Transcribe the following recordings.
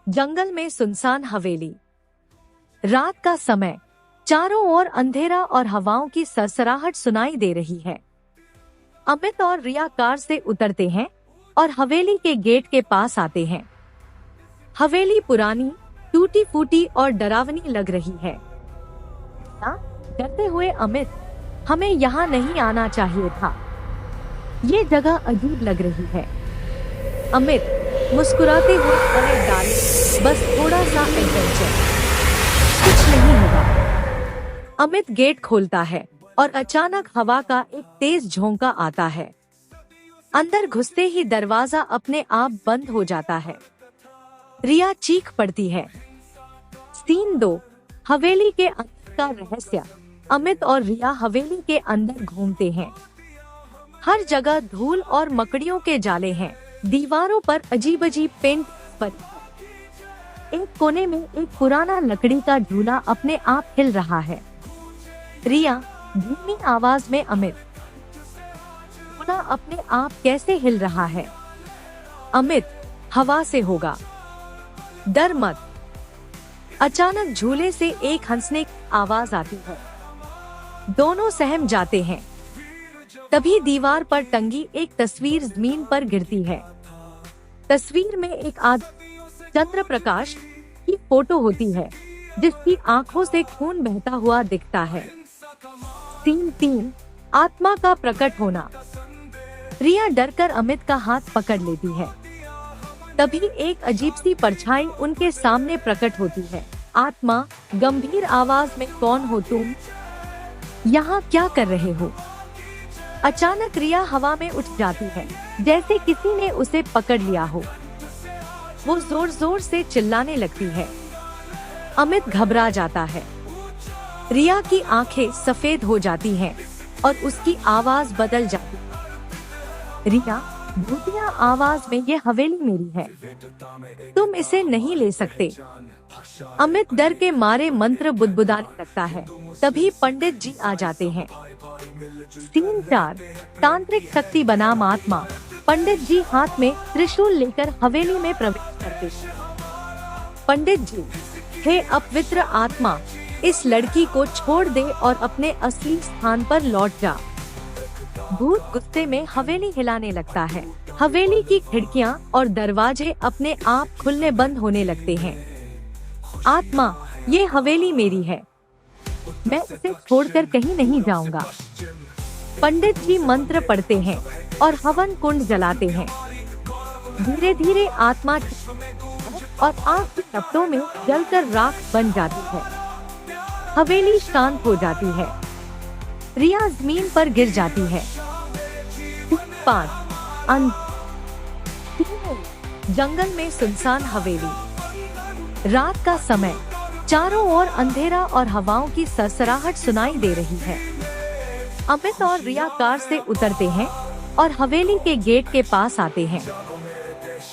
जंगल में सुनसान हवेली। रात का समय, चारों ओर अंधेरा और हवाओं की सरसराहट सुनाई दे रही है। अमित और रिया कार से उतरते हैं और हवेली के गेट के पास आते हैं। हवेली पुरानी, टूटी फूटी और डरावनी लग रही है। डरते हुए अमित, हमें यहाँ नहीं आना चाहिए था, ये जगह अजीब लग रही है। अमित मुस्कुराते हुए, अरे डाले, बस थोड़ा सा एडवेंचर, कुछ नहीं होगा। अमित गेट खोलता है और अचानक हवा का एक तेज झोंका आता है। अंदर घुसते ही दरवाजा अपने आप बंद हो जाता है। रिया चीख पड़ती है। सीन 2, हवेली के अंदर का रहस्य। अमित और रिया हवेली के अंदर घूमते हैं। हर जगह धूल और मकड़ियों के जाले हैं। दीवारों पर अजीब अजीब पेंट पर। एक कोने में एक पुराना लकड़ी का झूला अपने आप हिल रहा है। रिया धीमी आवाज में, अमित, झूला अपने आप कैसे हिल रहा है? अमित, हवा से होगा, डर मत। अचानक झूले से एक हंसने की आवाज आती है। दोनों सहम जाते हैं। तभी दीवार पर टंगी एक तस्वीर जमीन पर गिरती है। तस्वीर में एक चंद्र प्रकाश की फोटो होती है, जिसकी आंखों से खून बहता हुआ दिखता है। सीन 3, आत्मा का प्रकट होना। रिया डरकर अमित का हाथ पकड़ लेती है। तभी एक अजीब सी परछाई उनके सामने प्रकट होती है। आत्मा गंभीर आवाज में, कौन हो तुम? यहाँ क्या कर रहे हो? अचानक रिया हवा में उठ जाती है, जैसे किसी ने उसे पकड़ लिया हो। वो जोर जोर से चिल्लाने लगती है। अमित घबरा जाता है। रिया की आंखें सफेद हो जाती हैं और उसकी आवाज बदल जाती है। रिया भूतिया आवाज में, ये हवेली मेरी है, तुम इसे नहीं ले सकते। अमित डर के मारे मंत्र बुदबुदाने लगता है। तभी पंडित जी आ जाते हैं। सीन 4, तांत्रिक शक्ति बनाम आत्मा। पंडित जी हाथ में त्रिशूल लेकर हवेली में प्रवेश करते हैं। पंडित जी, हे अपवित्र आत्मा, इस लड़की को छोड़ दे और अपने असली स्थान पर लौट जा। भूत गुस्से में हवेली हिलाने लगता है। हवेली की खिड़कियां और दरवाजे अपने आप खुलने बंद होने लगते हैं। आत्मा, ये हवेली मेरी है, मैं इसे छोड़कर कहीं नहीं जाऊंगा। पंडित जी मंत्र पढ़ते हैं और हवन कुंड जलाते हैं। धीरे धीरे आत्मा और आग के टपटों में जलकर राख बन जाती है। हवेली शांत हो जाती है। रिया जमीन पर गिर जाती है। 5, जंगल में सुनसान हवेली। रात का समय, चारों ओर अंधेरा और हवाओं की सरसराहट सुनाई दे रही है। अमित और रिया कार से उतरते हैं और हवेली के गेट के पास आते हैं।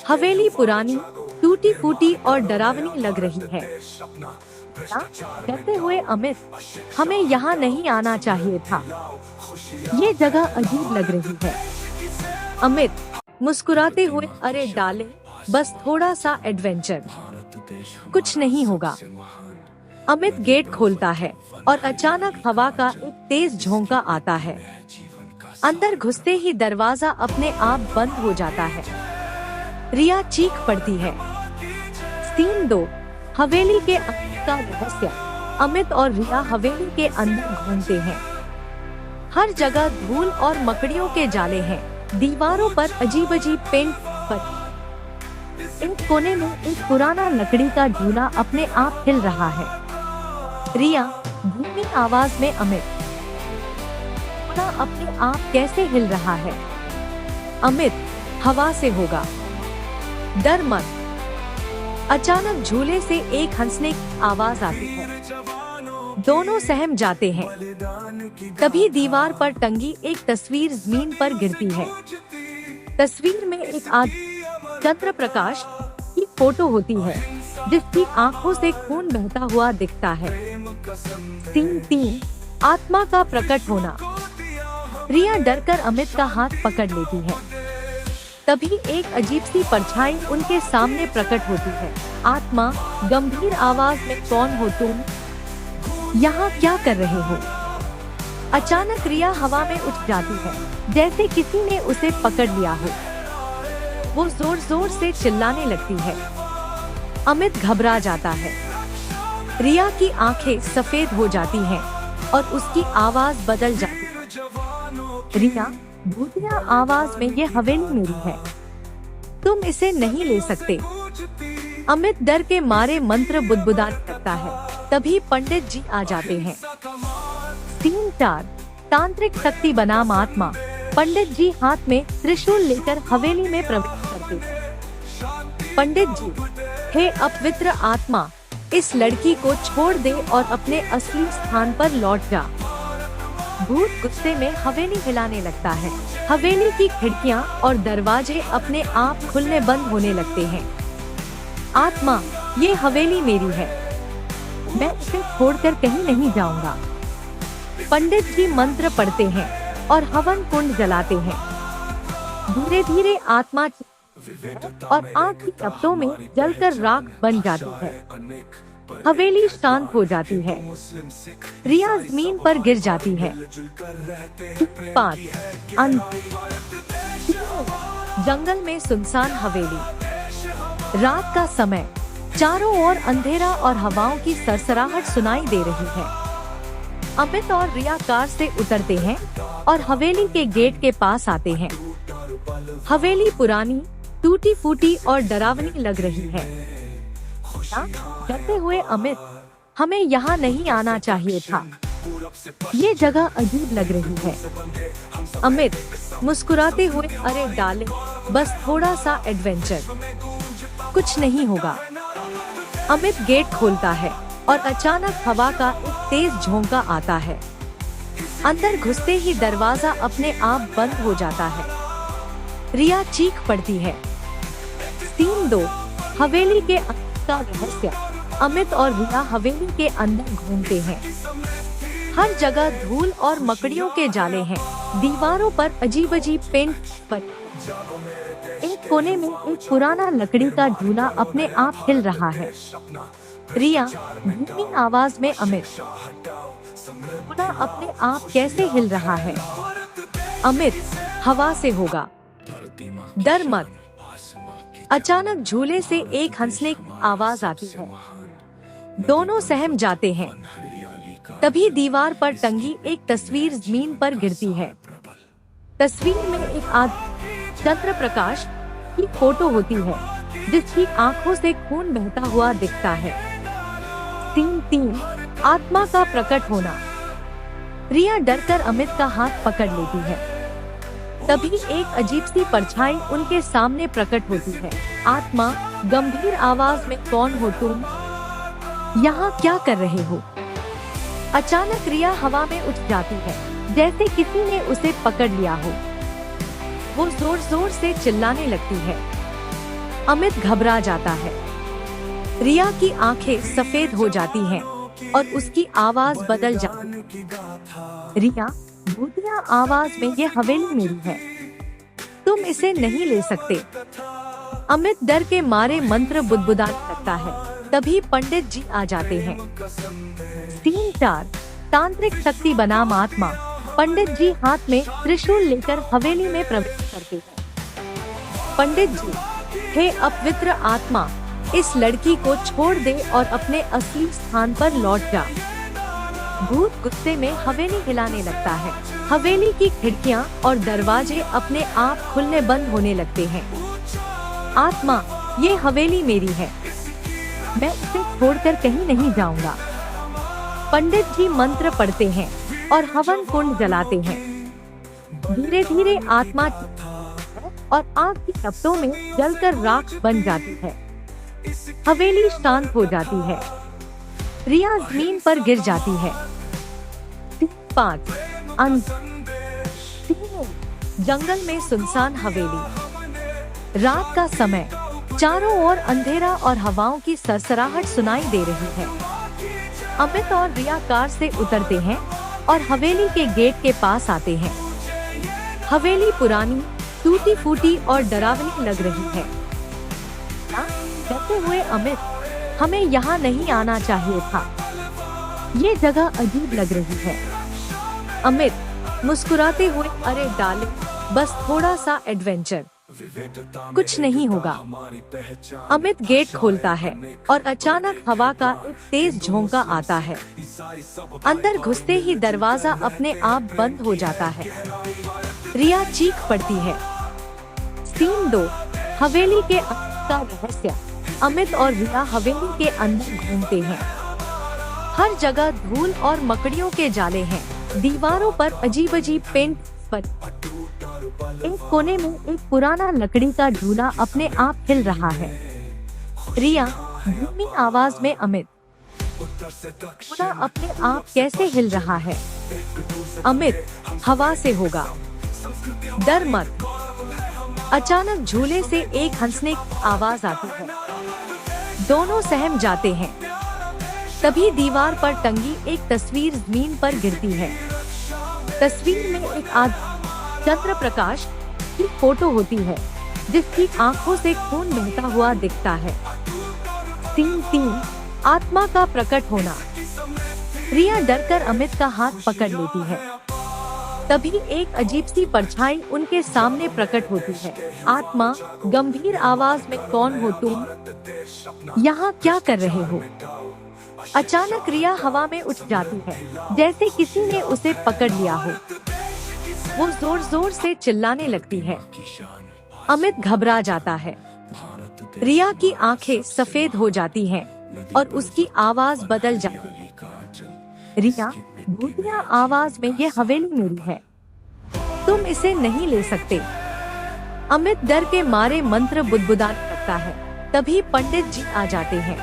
हवेली पुरानी, टूटी फूटी और डरावनी लग रही है। कहते हुए अमित, हमें यहाँ नहीं आना चाहिए था, ये जगह अजीब लग रही है। अमित मुस्कुराते हुए, अरे डाले, बस थोड़ा सा एडवेंचर, कुछ नहीं होगा। अमित गेट खोलता है और अचानक हवा का एक तेज झोंका आता है। अंदर घुसते ही दरवाजा अपने आप बंद हो जाता है। रिया चीख पड़ती है। सीन 2, हवेली के अंदर का रहस्य। अमित और रिया हवेली के अंदर घूमते हैं। हर जगह धूल और मकड़ियों के जाले हैं। दीवारों पर अजीब अजीब पेंट पर। एक कोने में एक पुराना लकड़ी का झूला अपने आप हिल रहा है। रिया धीमी आवाज में, अमित, झूला अपने आप कैसे हिल रहा है? अमित, हवा से होगा, डर मत। अचानक झूले से एक हंसने की आवाज आती है। दोनों सहम जाते हैं। तभी दीवार पर टंगी एक तस्वीर जमीन पर गिरती है। तस्वीर में एक चंद्र प्रकाश की फोटो होती है, जिसकी आंखों से खून बहता हुआ दिखता है। सीन 3 आत्मा का प्रकट होना। रिया डरकर अमित का हाथ पकड़ लेती है। तभी एक अजीब सी परछाई उनके सामने प्रकट होती है। आत्मा गंभीर आवाज में, कौन हो तुम? यहाँ क्या कर रहे हो? अचानक रिया हवा में उठ जाती है, जैसे किसी ने उसे पकड़ लिया हो। वो जोर जोर से चिल्लाने लगती है। अमित घबरा जाता है। रिया की आंखें सफेद हो जाती हैं और उसकी आवाज बदल जाती है। रिया भूतिया आवाज में, ये हवेली मेरी है, तुम इसे नहीं ले सकते। अमित डर के मारे मंत्र बुदबुदाने लगता है। तभी पंडित जी आ जाते हैं। सीन 4 तांत्रिक शक्ति बनाम आत्मा। पंडित जी हाथ में त्रिशूल लेकर हवेली में प्रवेश करते हैं। पंडित जी, हे अपवित्र आत्मा, इस लड़की को छोड़ दे और अपने असली स्थान पर लौट जा। भूत गुस्से में हवेली हिलाने लगता है। हवेली की खिड़कियां और दरवाजे अपने आप खुलने बंद होने लगते हैं। आत्मा, ये हवेली मेरी है, मैं इसे छोड़कर कहीं नहीं जाऊंगा। पंडित जी मंत्र पढ़ते हैं और हवन कुंड जलाते हैं। धीरे धीरे आत्मा और आग की तपतों में जलकर राख बन जाती है। हवेली शांत हो जाती है। रिया जमीन पर गिर जाती है। 5 अंत। जंगल में सुनसान हवेली। रात का समय, चारों ओर अंधेरा और हवाओं की सरसराहट सुनाई दे रही है। अमित और रिया कार से उतरते हैं और हवेली के गेट के पास आते हैं। हवेली पुरानी, टूटी फूटी और डरावनी लग रही है। डरते हुए अमित, हमें यहाँ नहीं आना चाहिए था, ये जगह अजीब लग रही है। अमित मुस्कुराते हुए, अरे डाले, बस थोड़ा सा एडवेंचर, कुछ नहीं होगा। अमित गेट खोलता है और अचानक हवा का एक तेज झोंका आता है। अंदर घुसते ही दरवाजा अपने आप बंद हो जाता है। रिया चीख पड़ती है। सीन 2 हवेली के अंदर का रहस्य। अमित और रिया हवेली के अंदर घूमते हैं। हर जगह धूल और मकड़ियों के जाले हैं। दीवारों पर अजीब अजीब पेंट पर। एक कोने में एक पुराना लकड़ी का झूला अपने आप हिल रहा है। रिया धीमी आवाज में, अमित, झूला अपने आप कैसे हिल रहा है? अमित, हवा से होगा, डर मत। अचानक झूले से एक हंसने की आवाज आती है। दोनों सहम जाते हैं। तभी दीवार पर टंगी एक तस्वीर जमीन पर गिरती है। तस्वीर में एक चंद्र प्रकाश की फोटो होती है, जिसकी आंखों से खून बहता हुआ दिखता है। सीन 3 आत्मा का प्रकट होना। रिया डरकर अमित का हाथ पकड़ लेती है। तभी एक अजीब सी परछाई उनके सामने प्रकट होती है। आत्मा गंभीर आवाज में, कौन हो तुम? यहाँ क्या कर रहे हो? अचानक रिया हवा में उठ जाती है, जैसे किसी ने उसे पकड़ लिया हो। वो जोर जोर से चिल्लाने लगती है। अमित घबरा जाता है। रिया की आंखें सफेद हो जाती हैं और उसकी आवाज बदल जाती है। रिया भूतिया आवाज में, ये हवेली मेरी है, तुम इसे नहीं ले सकते। अमित डर के मारे मंत्र बुदबुदाने लगता है। तभी पंडित जी आ जाते हैं। सीन 4 तांत्रिक शक्ति बनाम आत्मा। पंडित जी हाथ में त्रिशूल लेकर हवेली में प्रवेश करते हैं। पंडित जी, हे अपवित्र आत्मा, इस लड़की को छोड़ दे और अपने असली स्थान पर लौट जा। भूत गुस्से में हवेली हिलाने लगता है। हवेली की खिड़कियां और दरवाजे अपने आप खुलने बंद होने लगते हैं। आत्मा, ये हवेली मेरी है, मैं इसे छोड़कर कहीं नहीं जाऊंगा। पंडित जी मंत्र पढ़ते हैं और हवन कुंड जलाते हैं। धीरे धीरे आत्मा और आग की तपतों में जलकर राख बन जाती है। हवेली शांत हो जाती है। रिया जमीन पर गिर जाती है। 5 अंत। जंगल में सुनसान हवेली। रात का समय, चारों ओर अंधेरा और हवाओं की सरसराहट सुनाई दे रही है। अमित और रिया कार से उतरते हैं और हवेली के गेट के पास आते हैं। हवेली पुरानी, टूटी फूटी और डरावनी लग रही है। कहते हुए अमित, हमें यहाँ नहीं आना चाहिए था। ये जगह अजीब लग रही है। अमित मुस्कुराते हुए, अरे डाले, बस थोड़ा सा एडवेंचर, कुछ नहीं होगा। अमित गेट खोलता है और अचानक हवा का एक तेज झोंका आता है। अंदर घुसते ही दरवाजा अपने आप बंद हो जाता है। रिया चीख पड़ती है। सीन 2, हवेली के अंदर का रहस्य। अमित और रिया हवेली के अंदर घूमते हैं। हर जगह धूल और मकड़ियों के जाले हैं। दीवारों पर अजीब अजीब पेंट पर। एक कोने में एक पुराना लकड़ी का झूला अपने आप हिल रहा है। रिया धीमी आवाज में, अमित, झूला अपने आप कैसे हिल रहा है? अमित, हवा से होगा, डर मत। अचानक झूले से एक हंसने की आवाज आती है। दोनों सहम जाते हैं। तभी दीवार पर टंगी एक तस्वीर जमीन पर गिरती है। तस्वीर में एक चंद्र प्रकाश की फोटो होती है, जिसकी आंखों से खून बहता हुआ दिखता है। सीन 3, आत्मा का प्रकट होना। रिया डरकर अमित का हाथ पकड़ लेती है। तभी एक अजीब सी परछाई उनके सामने प्रकट होती है। आत्मा गंभीर आवाज में, कौन हो तुम? यहाँ क्या कर रहे हो? अचानक रिया हवा में उठ जाती है, जैसे किसी ने उसे पकड़ लिया हो। वो जोर जोर से चिल्लाने लगती है। अमित घबरा जाता है। रिया की आंखें सफेद हो जाती हैं और उसकी आवाज बदल जाती है। रिया भूतिया आवाज में, ये हवेली मेरी है, तुम इसे नहीं ले सकते। अमित डर के मारे मंत्र बुदबुदाने लगता है। तभी पंडित जी आ जाते हैं।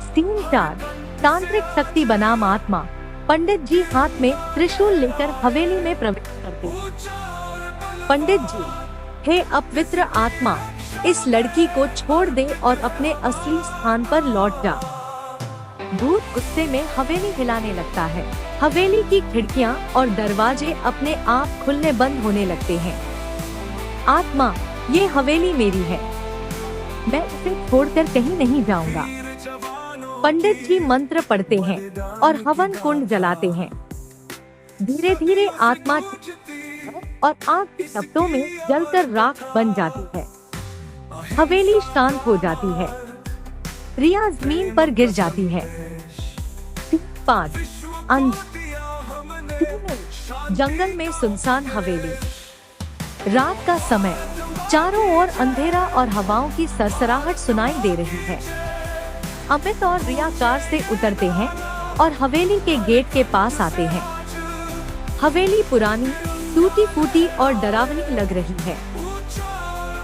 सीन 4, तांत्रिक शक्ति बनाम आत्मा। पंडित जी हाथ में त्रिशूल लेकर हवेली में प्रवेश करते हैं। पंडित जी, हे अपवित्र आत्मा, इस लड़की को छोड़ दे और अपने असली स्थान पर लौट जा। भूत गुस्से में हवेली हिलाने लगता है। हवेली की खिड़कियां और दरवाजे अपने आप खुलने बंद होने लगते हैं। आत्मा, ये हवेली मेरी है, मैं इसे छोड़कर कहीं नहीं जाऊंगा। पंडित जी मंत्र पढ़ते हैं और हवन कुंड जलाते हैं। धीरे धीरे आत्मा और आग की लपटों में जलकर राख बन जाती है। हवेली शांत हो जाती है। रिया जमीन पर गिर जाती है। 5, जंगल में सुनसान हवेली। रात का समय, चारों ओर अंधेरा और हवाओं की सरसराहट सुनाई दे रही है। अमित और रिया कार से उतरते हैं और हवेली के गेट के पास आते हैं। हवेली पुरानी, टूटी फूटी और डरावनी लग रही है।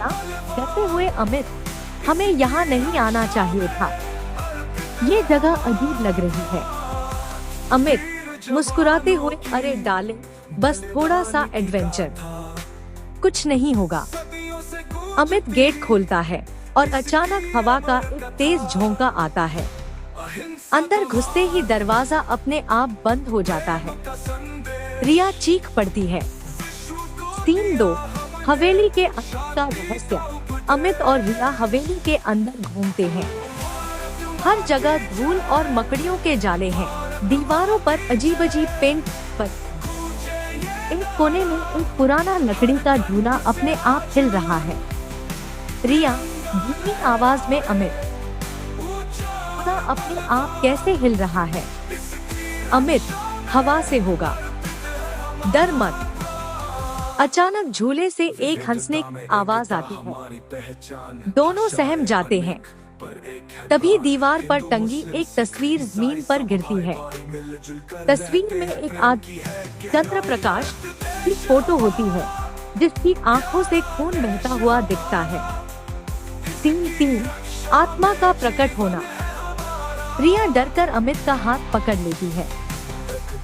कहते हुए अमित, हमें यहाँ नहीं आना चाहिए था। ये जगह अजीब लग रही है। अमित मुस्कुराते हुए, अरे डाले, बस थोड़ा सा एडवेंचर, कुछ नहीं होगा। अमित गेट खोलता है और अचानक हवा का एक तेज झोंका आता है। अंदर घुसते ही दरवाजा अपने आप बंद हो जाता है। रिया चीख पड़ती है। सीन 2, हवेली के अंदर का रहस्य। अमित और रिया हवेली के अंदर घूमते हैं। हर जगह धूल और मकड़ियों के जाले हैं। दीवारों पर अजीब अजीब पेंट पर। एक कोने में एक पुराना लकड़ी का झूला अपने आप हिल रहा है। रिया धीमी आवाज में, अमित, झूला अपने आप कैसे हिल रहा है? अमित, हवा से होगा, डर मत। अचानक झूले से एक हंसने की आवाज आती है। दोनों सहम जाते हैं। तभी दीवार पर टंगी एक तस्वीर जमीन पर गिरती है। तस्वीर में एक चंद्र प्रकाश की फोटो होती है, जिसकी आंखों से खून बहता हुआ दिखता है। सीन 3, आत्मा का प्रकट होना। रिया डरकर अमित का हाथ पकड़ लेती है।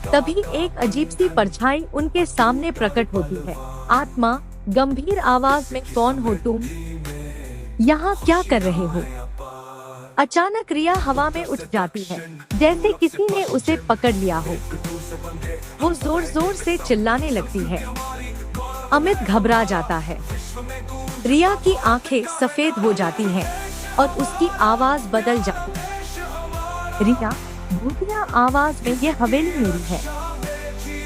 तभी एक अजीब सी परछाई उनके सामने प्रकट होती है। आत्मा गंभीर आवाज में, कौन हो तुम? यहाँ क्या कर रहे हो? अचानक रिया हवा में उठ जाती है, जैसे किसी ने उसे पकड़ लिया हो। वो जोर जोर से चिल्लाने लगती है। अमित घबरा जाता है। रिया की आंखें सफेद हो जाती हैं और उसकी आवाज बदल जाती है। रिया भूतिया आवाज में, ये हवेली मेरी है,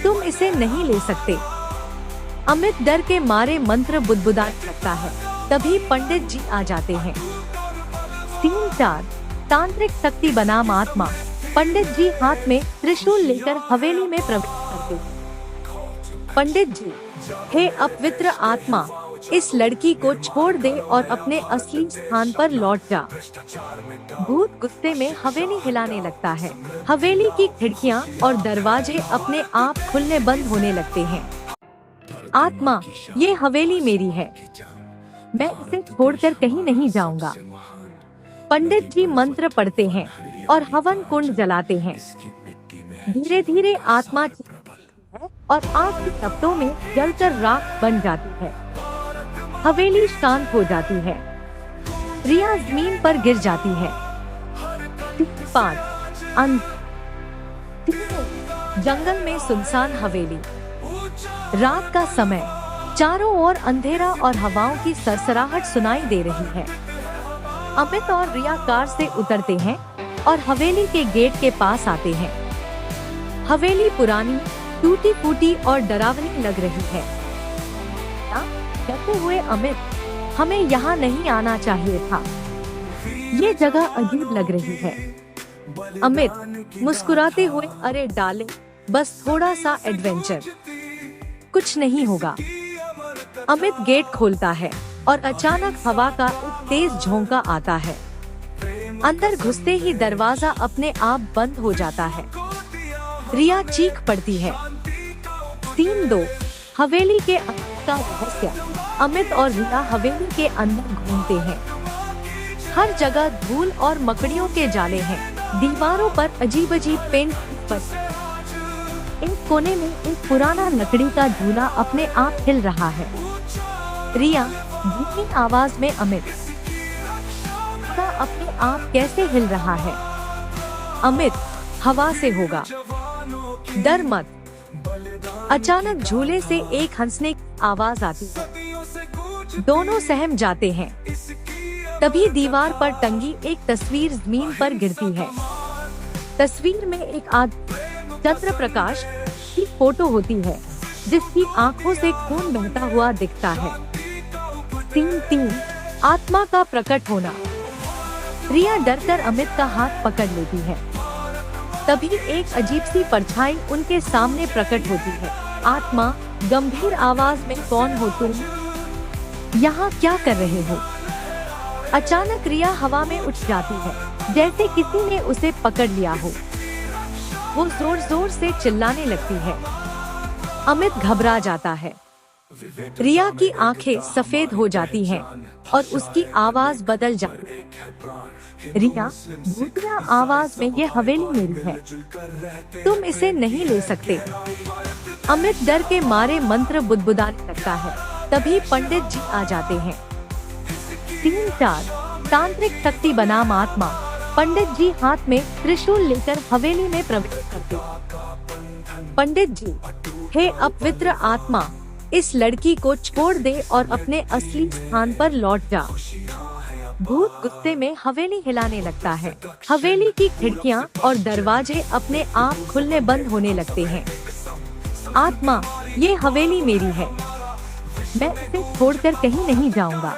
तुम इसे नहीं ले सकते। अमित डर के मारे मंत्र बुदबुदाने लगता है। तभी पंडित जी आ जाते हैं। 3-4 तांत्रिक शक्ति बनाम आत्मा। पंडित जी हाथ में त्रिशूल लेकर हवेली में प्रवेश करते। पंडित जी, हे अपवित्र आत्मा, इस लड़की को छोड़ दे और अपने असली स्थान पर लौट जा। भूत गुस्से में हवेली हिलाने लगता है। हवेली की खिड़कियां और दरवाजे अपने आप खुलने बंद होने लगते हैं। आत्मा, ये हवेली मेरी है, मैं इसे छोड़कर कहीं नहीं जाऊंगा। पंडित जी मंत्र पढ़ते हैं और हवन कुंड जलाते हैं। धीरे धीरे आत्मा है और आग की तपतों में जलकर राख बन जाती है। हवेली शांत हो जाती है। रिया जमीन पर गिर जाती है। 5 जंगल में सुनसान हवेली। रात का समय, चारों ओर अंधेरा और हवाओं की सरसराहट सुनाई दे रही है। अमित और रिया कार से उतरते हैं और हवेली के गेट के पास आते हैं। हवेली पुरानी, टूटी फूटी और डरावनी लग रही है। कहते हुए अमित, हमें यहाँ नहीं आना चाहिए था, ये जगह अजीब लग रही है। अमित मुस्कुराते हुए, अरे डाले, बस थोड़ा सा एडवेंचर, कुछ नहीं होगा। अमित गेट खोलता है और अचानक हवा का एक तेज झोंका आता है। अंदर घुसते ही दरवाजा अपने आप बंद हो जाता है। रिया चीख पड़ती है। 3-2 हवेली के अंदर का रहस्य। अमित और रिया हवेली के अंदर घूमते हैं। हर जगह धूल और मकड़ियों के जाले हैं। दीवारों पर अजीब अजीब पेंट पर। एक कोने में एक पुराना लकड़ी का झूला अपने आप हिल रहा है। रिया धीमी आवाज में, अमित, का अपने आप कैसे हिल रहा है? अमित, हवा से होगा, डर मत। अचानक झूले से एक हंसने की आवाज आती है। दोनों सहम जाते हैं। तभी दीवार पर टंगी एक तस्वीर जमीन पर गिरती है। तस्वीर में एक चंद्र प्रकाश की फोटो होती है, जिसकी आंखों से खून बहता हुआ दिखता है। 3-3 आत्मा का प्रकट होना। रिया डरकर अमित का हाथ पकड़ लेती है। तभी एक अजीब सी परछाई उनके सामने प्रकट होती है। आत्मा गंभीर आवाज में, कौन हो तुम? यहाँ क्या कर रहे हो? अचानक रिया हवा में उठ जाती है, जैसे किसी ने उसे पकड़ लिया हो। वो जोर जोर से चिल्लाने लगती है। अमित घबरा जाता है। रिया की आंखें सफेद हो जाती हैं और उसकी आवाज बदल जाती है। रिया भूतिया आवाज में, ये हवेली मेरी है, तुम इसे नहीं ले सकते। अमित डर के मारे मंत्र बुदबुदाने लगता है। तभी पंडित जी आ जाते हैं। 3-4 तांत्रिक शक्ति बनाम आत्मा। पंडित जी हाथ में त्रिशूल लेकर हवेली में प्रवेश करते। पंडित जी, हे अपवित्र आत्मा, इस लड़की को छोड़ दे और अपने असली स्थान पर लौट जा। भूत गुस्से में हवेली हिलाने लगता है। हवेली की खिड़कियां और दरवाजे अपने आप खुलने बंद होने लगते हैं। आत्मा, ये हवेली मेरी है, मैं इसे छोड़कर कहीं नहीं जाऊंगा।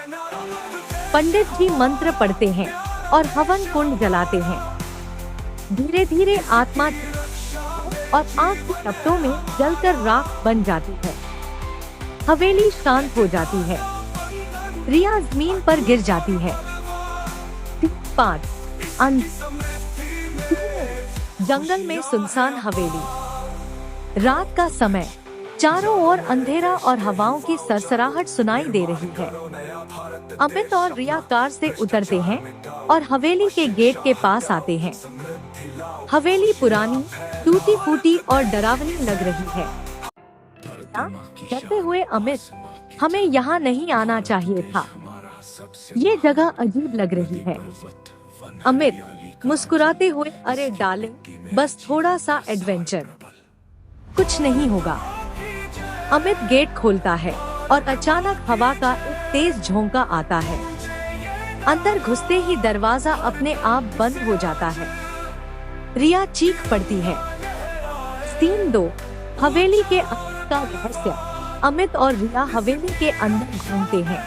पंडित जी मंत्र पढ़ते हैं और हवन कुंड जलाते हैं। धीरे धीरे आत्मा और आग की तपतों में जलकर राख बन जाती है। हवेली शांत हो जाती है। रिया जमीन पर गिर जाती है। 5 जंगल में सुनसान हवेली। रात का समय, चारों ओर अंधेरा और हवाओं की सरसराहट सुनाई दे रही है। अमित और रिया कार से उतरते हैं और हवेली के गेट के पास आते हैं। हवेली पुरानी, टूटी फूटी और डरावनी लग रही है। कहते हुए अमित, हमें यहाँ नहीं आना चाहिए था, ये जगह अजीब लग रही है। अमित मुस्कुराते हुए, अरे डार्लिंग, बस थोड़ा सा एडवेंचर, कुछ नहीं होगा। अमित गेट खोलता है और अचानक हवा का एक तेज झोंका आता है। अंदर घुसते ही दरवाजा अपने आप बंद हो जाता है। रिया चीख पड़ती है। सीन 2, हवेली के अंदर का रहस्य। अमित और रिया हवेली के अंदर घूमते हैं।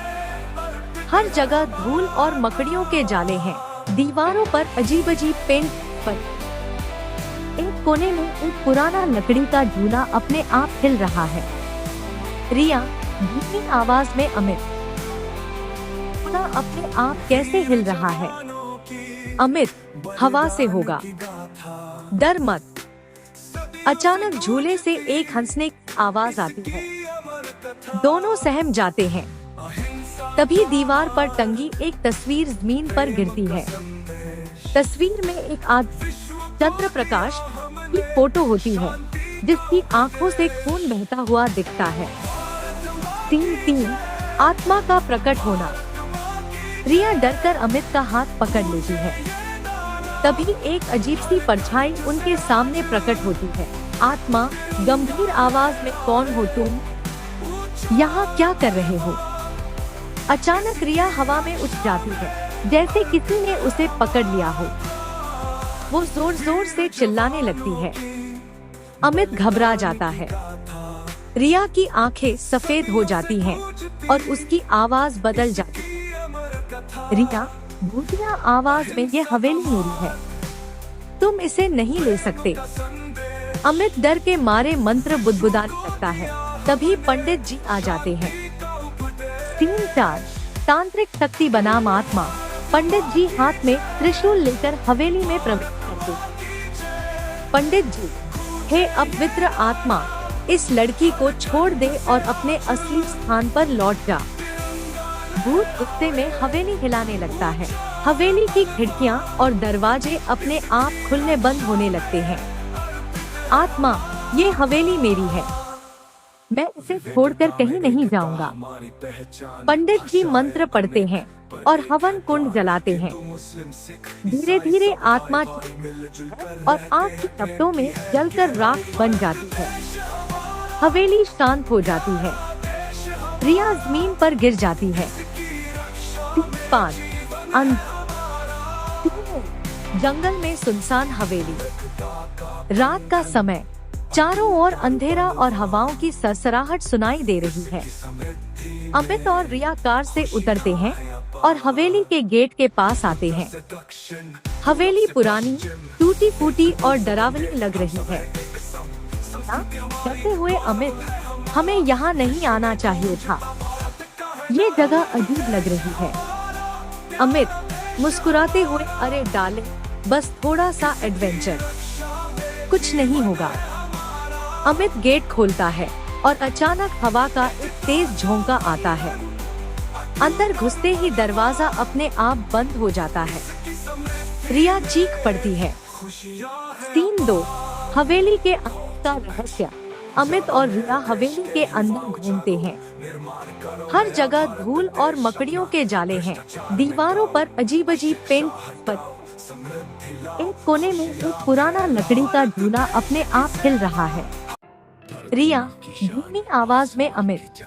हर जगह धूल और मकड़ियों के जाले हैं। दीवारों पर अजीब अजीब पेंट पर। एक कोने में एक पुराना लकड़ी का झूला अपने आप हिल रहा है। रिया धीमी आवाज में, अमित, झूला अपने आप कैसे हिल रहा है? अमित, हवा से होगा, डर मत। अचानक झूले से एक हंसने की आवाज आती है। दोनों सहम जाते हैं। तभी दीवार पर टंगी एक तस्वीर जमीन पर गिरती है। तस्वीर में एक आदमी चंद्र प्रकाश की फोटो होती है, जिसकी आंखों से खून बहता हुआ दिखता है। सीन 3, आत्मा का प्रकट होना। रिया डरकर अमित का हाथ पकड़ लेती है। तभी एक अजीब सी परछाई उनके सामने प्रकट होती है। आत्मा गंभीर आवाज में, कौन हो तुम? यहाँ क्या कर रहे हो? अचानक रिया हवा में उठ जाती है, जैसे किसी ने उसे पकड़ लिया हो। वो जोर जोर से चिल्लाने लगती है। अमित घबरा जाता है। रिया की आंखें सफेद हो जाती हैं और उसकी आवाज बदल जाती है। रिया भूतिया आवाज में, ये हवेली मेरी है, तुम इसे नहीं ले सकते। अमित डर के मारे मंत्र बुदबुदाने लगता है। तभी पंडित जी आ जाते हैं। सीन 4, तांत्रिक शक्ति बनाम आत्मा। पंडित जी हाथ में त्रिशूल लेकर हवेली में प्रवेश करते। पंडित जी, हे अपवित्र आत्मा, इस लड़की को छोड़ दे और अपने असली स्थान पर लौट जा। भूत गुस्से में हवेली हिलाने लगता है। हवेली की खिड़कियां और दरवाजे अपने आप खुलने बंद होने लगते हैं। आत्मा, ये हवेली मेरी है, मैं इसे छोड़कर कहीं नहीं जाऊंगा। पंडित जी मंत्र पढ़ते हैं और हवन कुंड जलाते हैं। धीरे धीरे आत्मा और आग की लपटों में जलकर राख बन जाती है। हवेली शांत हो जाती है। रिया जमीन पर गिर जाती है। 5, जंगल में सुनसान हवेली। रात का समय, चारों ओर अंधेरा और हवाओं की सरसराहट सुनाई दे रही है। अमित और रिया कार से उतरते हैं और हवेली के गेट के पास आते हैं। हवेली पुरानी, टूटी फूटी और डरावनी लग रही है। डरते हुए अमित, हमें यहाँ नहीं आना चाहिए था, ये जगह अजीब लग रही है। अमित मुस्कुराते हुए, अरे डार्लिंग, बस थोड़ा सा एडवेंचर, कुछ नहीं होगा। अमित गेट खोलता है और अचानक हवा का एक तेज झोंका आता है। अंदर घुसते ही दरवाजा अपने आप बंद हो जाता है। रिया चीख पड़ती है। सीन 2, हवेली के अंदर का रहस्य। अमित और रिया हवेली के अंदर घूमते हैं। हर जगह धूल और मकड़ियों के जाले हैं। दीवारों पर अजीब अजीब पेंट पर। एक कोने में एक पुराना लकड़ी का झूला अपने आप हिल रहा है। रिया धीमी आवाज में, अमित,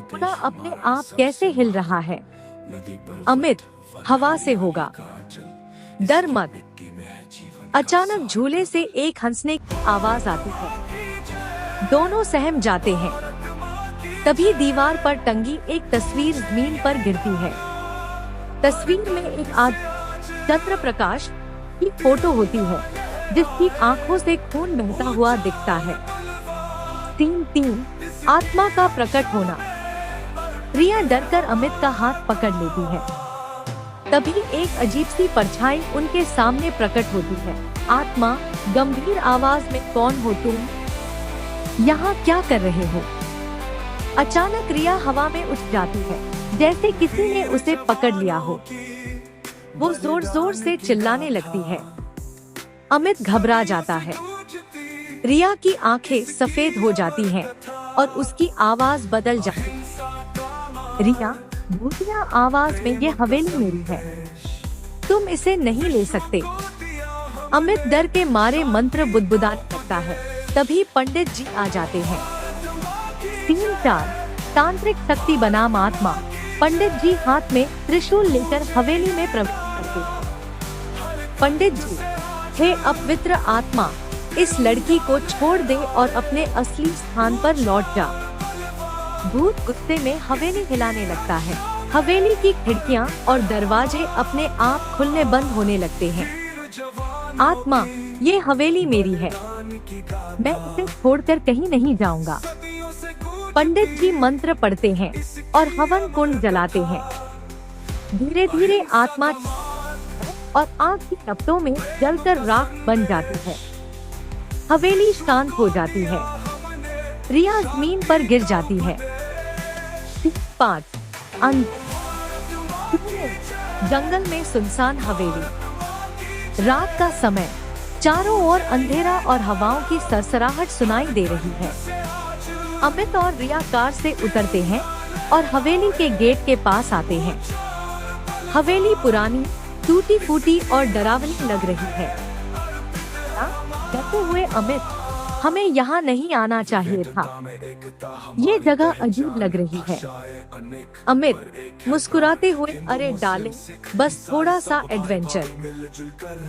झूला अपने आप कैसे हिल रहा है? अमित, हवा से होगा, डर मत। अचानक झूले से एक हंसने की आवाज आती है। दोनों सहम जाते हैं। तभी दीवार पर टंगी एक तस्वीर जमीन पर गिरती है। तस्वीर में एक आदमी चंद्र प्रकाश की फोटो होती है, जिसकी आंखों से खून बहता हुआ दिखता है। सीन 3, आत्मा का प्रकट होना। रिया डरकर अमित का हाथ पकड़ लेती है। तभी एक अजीब सी परछाई उनके सामने प्रकट होती है। आत्मा गंभीर आवाज में, कौन हो तुम? यहाँ क्या कर रहे हो? अचानक रिया हवा में उठ जाती है, जैसे किसी ने उसे पकड़ लिया हो। वो जोर जोर से चिल्लाने लगती है। अमित घबरा जाता है। रिया की आंखें सफेद हो जाती हैं और उसकी आवाज बदल जाती है। रिया भूतिया आवाज में, ये हवेली मेरी है, तुम इसे नहीं ले सकते। अमित डर के मारे मंत्र बुदबुदाने लगता है। तभी पंडित जी आ जाते हैं। सीन 4 तांत्रिक शक्ति बनाम आत्मा। पंडित जी हाथ में त्रिशूल लेकर हवेली में प्रवेश करते हैं। पंडित जी, हे अपवित्र आत्मा, इस लड़की को छोड़ दे और अपने असली स्थान पर लौट जा। भूत गुस्से में हवेली हिलाने लगता है। हवेली की खिड़कियां और दरवाजे अपने आप खुलने बंद होने लगते हैं। आत्मा, ये हवेली मेरी है, मैं इसे छोड़कर कहीं नहीं जाऊंगा। पंडित जी मंत्र पढ़ते हैं और हवन कुंड जलाते हैं। धीरे धीरे आत्मा और आग की लपटों में जलकर राख बन जाती है। हवेली शांत हो जाती है। रिया जमीन पर गिर जाती है। 5 जंगल में सुनसान हवेली। रात का समय, चारों ओर अंधेरा और हवाओं की सरसराहट सुनाई दे रही है। अमित और रिया कार से उतरते हैं और हवेली के गेट के पास आते हैं। हवेली पुरानी, टूटी फूटी और डरावनी लग रही है। डरते हुए अमित, हमें यहाँ नहीं आना चाहिए था, ये जगह अजीब लग रही है। अमित मुस्कुराते हुए, अरे डाले, बस थोड़ा सा एडवेंचर,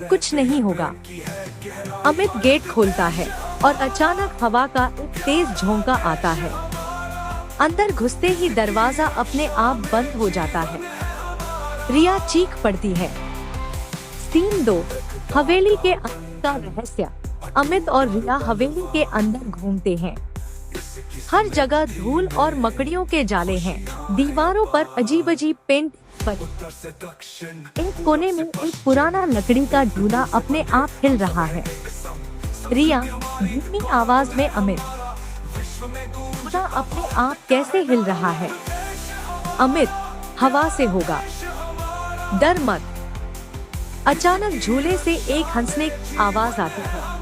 कुछ नहीं होगा। अमित गेट खोलता है और अचानक हवा का एक तेज झोंका आता है। अंदर घुसते ही दरवाजा अपने आप बंद हो जाता है। रिया चीख पड़ती है। सीन 2 हवेली के अंदर का रहस्य। अमित और रिया हवेली के अंदर घूमते हैं। हर जगह धूल और मकड़ियों के जाले हैं। दीवारों पर अजीब अजीब पेंट पड़े। एक कोने में एक पुराना लकड़ी का झूला अपने आप हिल रहा है। रिया धीमी आवाज में, अमित, झूला अपने आप कैसे हिल रहा है? अमित, हवा से होगा, डर मत। अचानक झूले से एक हंसने की आवाज आती है।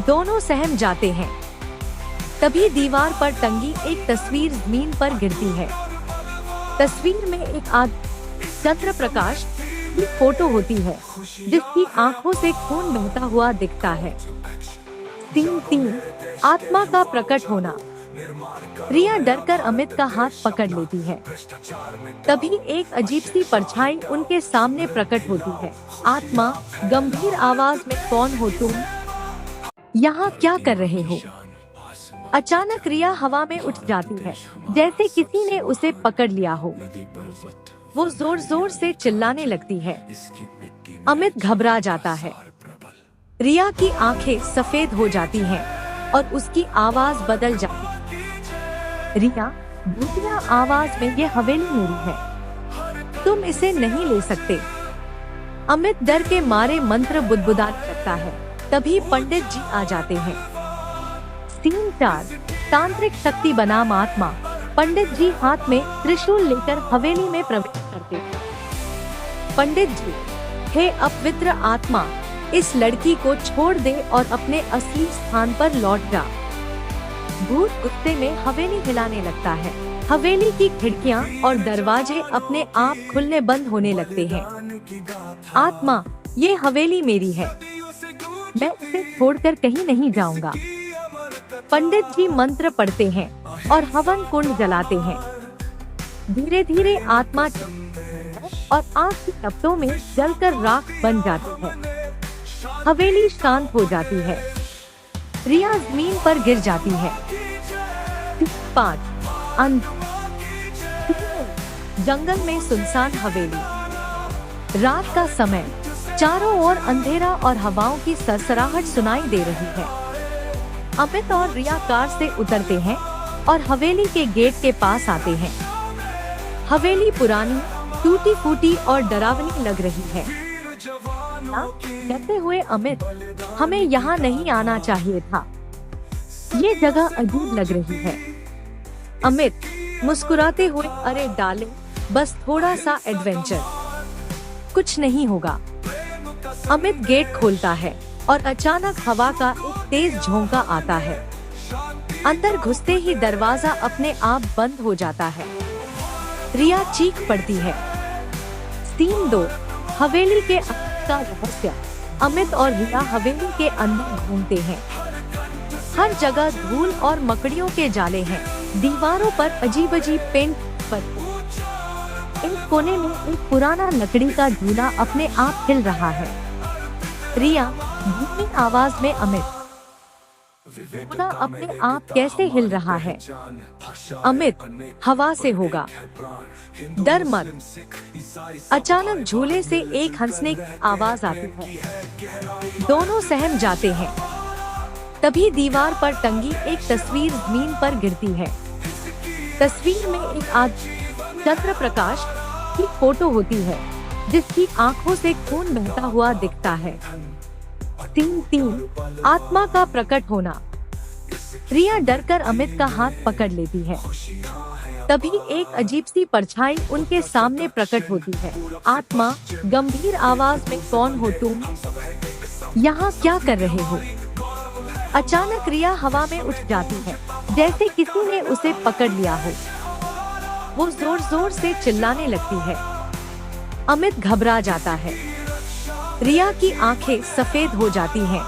दोनों सहम जाते हैं। तभी दीवार पर टंगी एक तस्वीर जमीन पर गिरती है। तस्वीर में एक चंद्र प्रकाश की फोटो होती है, जिसकी आंखों से खून बहता हुआ दिखता है। सीन 3 आत्मा का प्रकट होना। रिया डरकर अमित का हाथ पकड़ लेती है। तभी एक अजीब सी परछाई उनके सामने प्रकट होती है। आत्मा गंभीर आवाज में, कौन हो तुम? यहाँ क्या कर रहे हो? अचानक रिया हवा में उठ जाती है, जैसे किसी ने उसे पकड़ लिया हो। वो जोर जोर से चिल्लाने लगती है। अमित घबरा जाता है। रिया की आंखें सफेद हो जाती हैं और उसकी आवाज बदल जाती है। रिया भूतिया आवाज में, ये हवेली मेरी है, तुम इसे नहीं ले सकते। अमित डर के मारे मंत्र बुदबुदाने लगता है। तभी पंडित जी आ जाते हैं। सीन 4 तांत्रिक शक्ति बनाम आत्मा। पंडित जी हाथ में त्रिशूल लेकर हवेली में प्रवेश करते हैं। पंडित जी, हे अपवित्र आत्मा, इस लड़की को छोड़ दे और अपने असली स्थान पर लौट जा। भूत गुस्से में हवेली हिलाने लगता है। हवेली की खिड़कियां और दरवाजे अपने आप खुलने बंद होने लगते हैं। आत्मा, ये हवेली मेरी है, मैं इसे छोड़कर कहीं नहीं जाऊंगा। पंडित जी मंत्र पढ़ते हैं और हवन कुंड जलाते हैं। धीरे धीरे आत्मा और आग की लपटों में जलकर राख बन जाती है। हवेली शांत हो जाती है। रिया जमीन पर गिर जाती है। 5 जंगल में सुनसान हवेली। रात का समय, चारों ओर अंधेरा और हवाओं की सरसराहट सुनाई दे रही है। अमित और रिया कार से उतरते हैं और हवेली के गेट के पास आते हैं। हवेली पुरानी, टूटी फूटी और डरावनी लग रही है। कहते हुए अमित, हमें यहाँ नहीं आना चाहिए था, ये जगह अजीब लग रही है। अमित मुस्कुराते हुए, अरे डाले, बस थोड़ा सा एडवेंचर, कुछ नहीं होगा। अमित गेट खोलता है और अचानक हवा का एक तेज झोंका आता है। अंदर घुसते ही दरवाजा अपने आप बंद हो जाता है। रिया चीख पड़ती है। सीन 2 हवेली के अंदर का रहस्य। अमित और रिया हवेली के अंदर घूमते हैं। हर जगह धूल और मकड़ियों के जाले हैं। दीवारों पर अजीब अजीब पेंट पर। एक कोने में एक पुराना लकड़ी का झूला अपने आप हिल रहा है। रिया धीमी आवाज में, अमित, झूला अपने आप कैसे हिल रहा है? अमित, हवा से होगा, डर मत। अचानक झूले से एक हंसने की आवाज आती है। दोनों सहम जाते हैं। तभी दीवार पर टंगी एक तस्वीर जमीन पर गिरती है। तस्वीर में एक चंद्र प्रकाश की फोटो होती है, जिसकी आंखों से खून बहता हुआ दिखता है। 3 आत्मा का प्रकट होना। रिया डरकर अमित का हाथ पकड़ लेती है। तभी एक अजीब सी परछाई उनके सामने प्रकट होती है। आत्मा गंभीर आवाज में, कौन हो तुम? यहाँ क्या कर रहे हो? अचानक रिया हवा में उठ जाती है, जैसे किसी ने उसे पकड़ लिया हो। वो जोर जोर से चिल्लाने लगती है। अमित घबरा जाता है। रिया की आंखें सफेद हो जाती हैं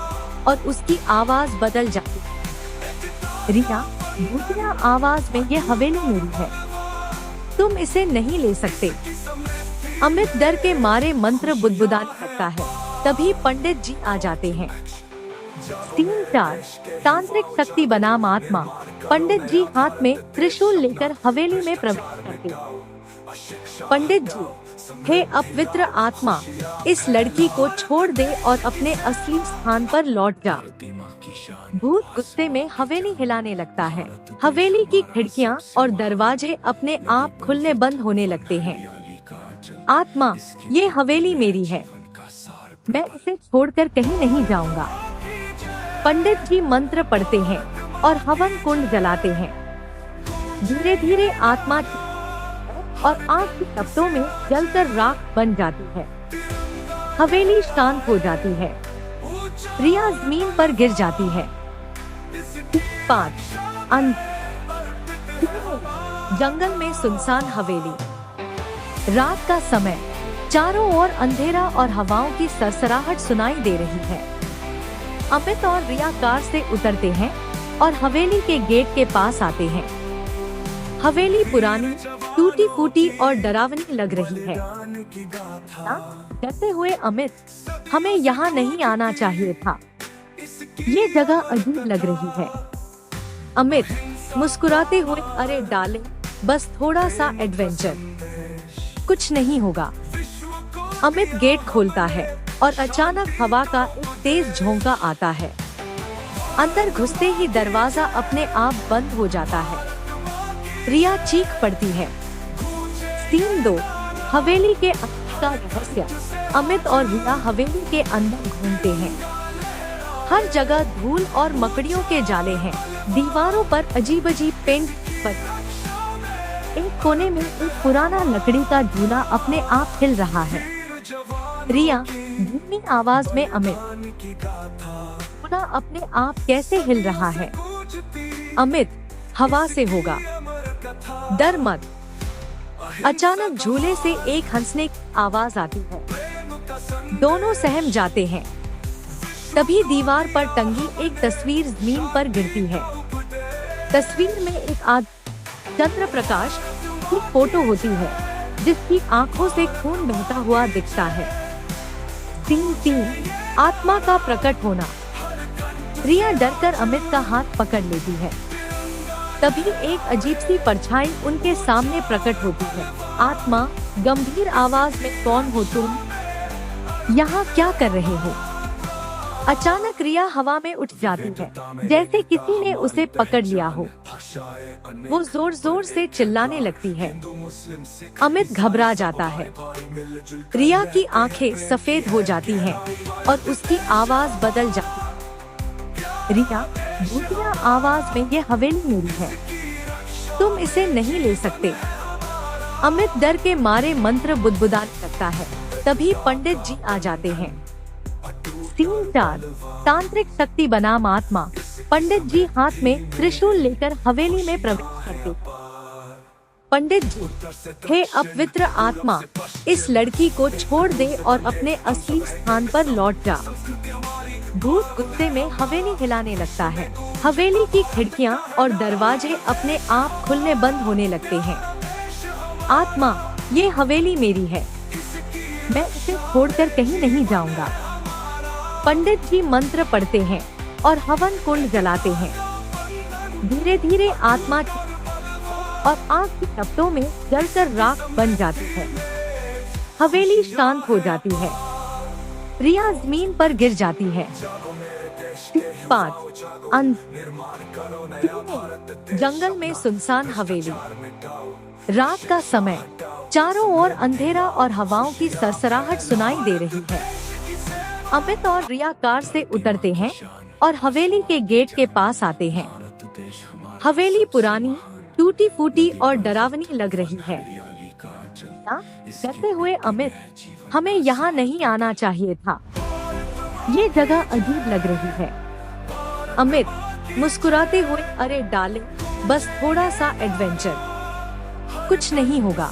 और उसकी आवाज बदल जाती है। रिया भूतिया आवाज में, ये हवेली मेरी है, तुम इसे नहीं ले सकते। अमित डर के मारे मंत्र बुदबुदाने लगता है। तभी पंडित जी आ जाते हैं। 3 तांत्रिक शक्ति बनाम आत्मा। पंडित जी हाथ में त्रिशूल लेकर हवेली में प्रवेश करते। पंडित जी, हे अपवित्र आत्मा, इस लड़की को छोड़ दे और अपने असली स्थान पर लौट जा। भूत गुस्से में हवेली हिलाने लगता है। हवेली की खिड़कियां और दरवाजे अपने आप खुलने बंद होने लगते हैं। आत्मा, ये हवेली मेरी है, मैं इसे छोड़कर कहीं नहीं जाऊंगा। पंडित जी मंत्र पढ़ते हैं और हवन कुंड जलाते हैं। धीरे धीरे आत्मा और आग की तपतों में जलकर राख बन जाती है। हवेली शांत हो जाती है। रिया जमीन पर गिर जाती है। 5 जंगल में सुनसान हवेली। रात का समय, चारों ओर अंधेरा और हवाओं की सरसराहट सुनाई दे रही है। अमित और रिया कार से उतरते हैं और हवेली के गेट के पास आते हैं। हवेली पुरानी, टूटी फूटी और डरावनी लग रही है। डरते हुए अमित, हमें यहाँ नहीं आना चाहिए था, ये जगह अजीब लग रही है। अमित मुस्कुराते हुए, अरे डाले, बस थोड़ा सा एडवेंचर, कुछ नहीं होगा। अमित गेट खोलता है और अचानक हवा का एक तेज झोंका आता है। अंदर घुसते ही दरवाजा अपने आप बंद हो जाता है। रिया चीख पड़ती है। 3 हवेली के अंदर का रहस्य। अमित और रिया हवेली के अंदर घूमते हैं। हर जगह धूल और मकड़ियों के जाले हैं। दीवारों पर अजीब अजीब पेंट पर। एक कोने में एक पुराना लकड़ी का झूला अपने आप हिल रहा है। रिया धीमी आवाज में, अमित, झूला अपने आप कैसे हिल रहा है? अमित, हवा से होगा, डर मत। अचानक झूले से एक हंसने की आवाज आती है। दोनों सहम जाते हैं। तभी दीवार पर टंगी एक तस्वीर जमीन पर गिरती है। तस्वीर में एक चंद्र प्रकाश की फोटो होती है, जिसकी आंखों से खून बहता हुआ दिखता है। 3 आत्मा का प्रकट होना। रिया डरकर अमित का हाथ पकड़ लेती है। तभी एक अजीब सी परछाई उनके सामने प्रकट होती है। आत्मा गंभीर आवाज में, कौन हो तुम? यहाँ क्या कर रहे हो? अचानक रिया हवा में उठ जाती है, जैसे किसी ने उसे पकड़ लिया हो। वो जोर जोर से चिल्लाने लगती है। अमित घबरा जाता है। रिया की आंखें सफेद हो जाती हैं और उसकी आवाज बदल जाती है। रिया भूतिया आवाज में, ये हवेली मेरी है, तुम इसे नहीं ले सकते। अमित डर के मारे मंत्र बुदबुदाने लगता है। तभी पंडित जी आ जाते हैं। 3 तांत्रिक शक्ति बनाम आत्मा। पंडित जी हाथ में त्रिशूल लेकर हवेली में प्रवेश करते। पंडित जी, हे अपवित्र आत्मा, इस लड़की को छोड़ दे और अपने असली स्थान पर लौट जा। भूत गुस्से में हवेली हिलाने लगता है। हवेली की खिड़कियां और दरवाजे अपने आप खुलने बंद होने लगते हैं। आत्मा, ये हवेली मेरी है, मैं इसे छोड़कर कहीं नहीं जाऊंगा। पंडित जी मंत्र पढ़ते हैं और हवन कुंड जलाते हैं। धीरे धीरे आत्मा और आग की टपटों में जलकर राख बन जाती है। हवेली शांत हो जाती है। रिया जमीन पर गिर जाती है। 5 अंत। जंगल में सुनसान हवेली। रात का समय, चारों ओर अंधेरा और हवाओं की सरसराहट सुनाई दे रही है। अमित और रिया कार से उतरते हैं और हवेली के गेट के पास आते हैं। हवेली पुरानी, टूटी फूटी और डरावनी लग रही है। कहते हुए अमित, हमें यहाँ नहीं आना चाहिए था, ये जगह अजीब लग रही है। अमित मुस्कुराते हुए, अरे डाले, बस थोड़ा सा एडवेंचर, कुछ नहीं होगा।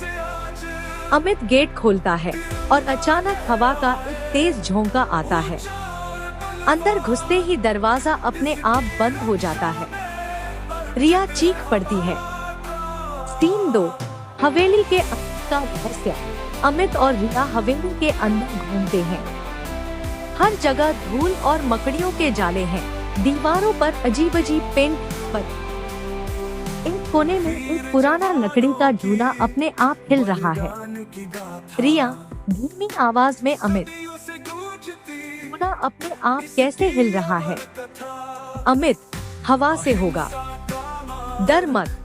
अमित गेट खोलता है और अचानक हवा का एक तेज झोंका आता है। अंदर घुसते ही दरवाजा अपने आप बंद हो जाता है। रिया चीख पड़ती है। सीन 2। हवेली के अंदर का रहस्य। अमित और रिया हवेली के अंदर घूमते हैं। हर जगह धूल और मकड़ियों के जाले हैं। दीवारों पर अजीब अजीब पेंट पर। एक कोने में एक पुराना लकड़ी का झूला अपने आप हिल रहा है। रिया धीमी आवाज में, अमित, झूला अपने आप कैसे हिल रहा है? अमित, हवा से होगा, डर मत।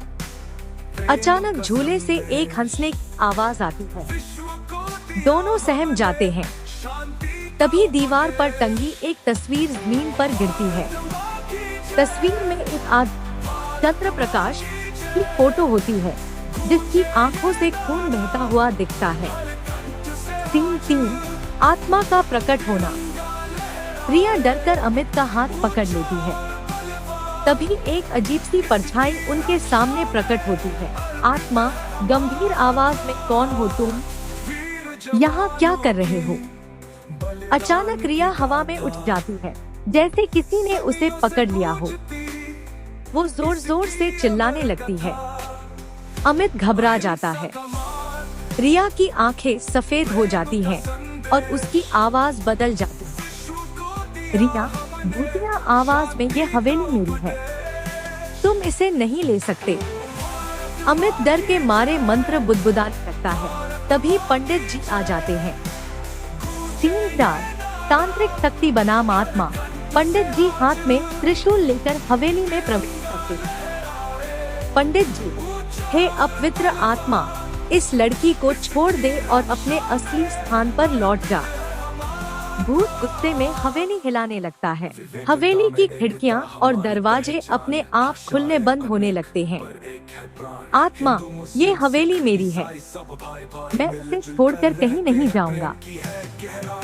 अचानक झूले से एक हंसने की आवाज आती है। दोनों सहम जाते हैं। तभी दीवार पर टंगी एक तस्वीर जमीन पर गिरती है। तस्वीर में एक चंद्र प्रकाश की फोटो होती है, जिसकी आंखों से खून बहता हुआ दिखता है। सीन 3। आत्मा का प्रकट होना। रिया डरकर अमित का हाथ पकड़ लेती है। तभी एक अजीब सी परछाई उनके सामने प्रकट होती है। आत्मा गंभीर आवाज में, कौन हो तुम? यहाँ क्या कर रहे हो? अचानक रिया हवा में उठ जाती है, जैसे किसी ने उसे पकड़ लिया हो। वो जोर जोर से चिल्लाने लगती है। अमित घबरा जाता है। रिया की आंखें सफेद हो जाती हैं और उसकी आवाज बदल जाती है। रिया भूतिया आवाज में, ये हवेली मेरी है, तुम इसे नहीं ले सकते। अमित डर के मारे मंत्र बुदबुदाने लगता है। तभी पंडित जी आ जाते हैं। सीन 4। तांत्रिक शक्ति बनाम आत्मा। पंडित जी हाथ में त्रिशूल लेकर हवेली में प्रवेश करते हैं। पंडित जी, हे अपवित्र आत्मा, इस लड़की को छोड़ दे और अपने असली स्थान पर लौट जा। भूत गुस्से में हवेली हिलाने लगता है। हवेली की खिड़कियां और दरवाजे अपने आप खुलने बंद होने लगते हैं। आत्मा, ये हवेली मेरी है, मैं इसे छोड़कर कहीं नहीं जाऊंगा।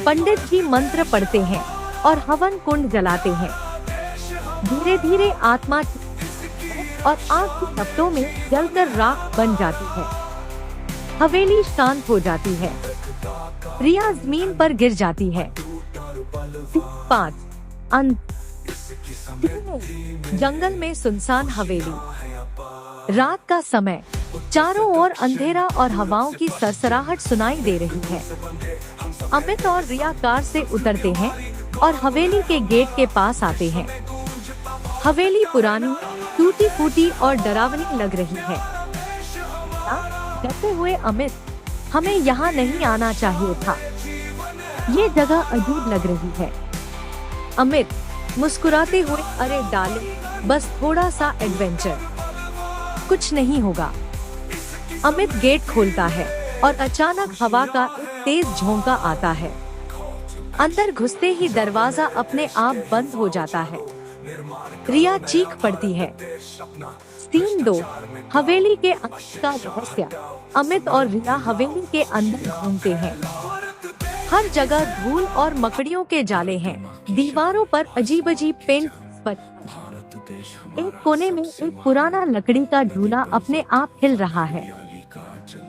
पंडित जी मंत्र पढ़ते हैं और हवन कुंड जलाते हैं। धीरे धीरे आत्मा और आग की टपटों में जलकर राख बन जाती है। हवेली शांत हो जाती है। रिया जमीन पर गिर जाती है। 5 अंत। जंगल में सुनसान हवेली। रात का समय, चारों ओर अंधेरा और हवाओं की सरसराहट सुनाई दे रही है। अमित और रिया कार से उतरते हैं और हवेली के गेट के पास आते हैं। हवेली पुरानी, टूटी फूटी और डरावनी लग रही है। कहते हुए अमित, हमें यहाँ नहीं आना चाहिए था, ये जगह अजीब लग रही है। अमित मुस्कुराते हुए, अरे डाले, बस थोड़ा सा एडवेंचर, कुछ नहीं होगा। अमित गेट खोलता है और अचानक हवा का एक तेज झोंका आता है। अंदर घुसते ही दरवाजा अपने आप बंद हो जाता है। रिया चीख पड़ती है। सीन 2। हवेली के अंदर का रहस्य। अमित और रिया हवेली के अंदर घूमते हैं। हर जगह धूल और मकड़ियों के जाले हैं। दीवारों पर अजीब अजीब पेंट पर। एक कोने में एक पुराना लकड़ी का झूला अपने आप हिल रहा है।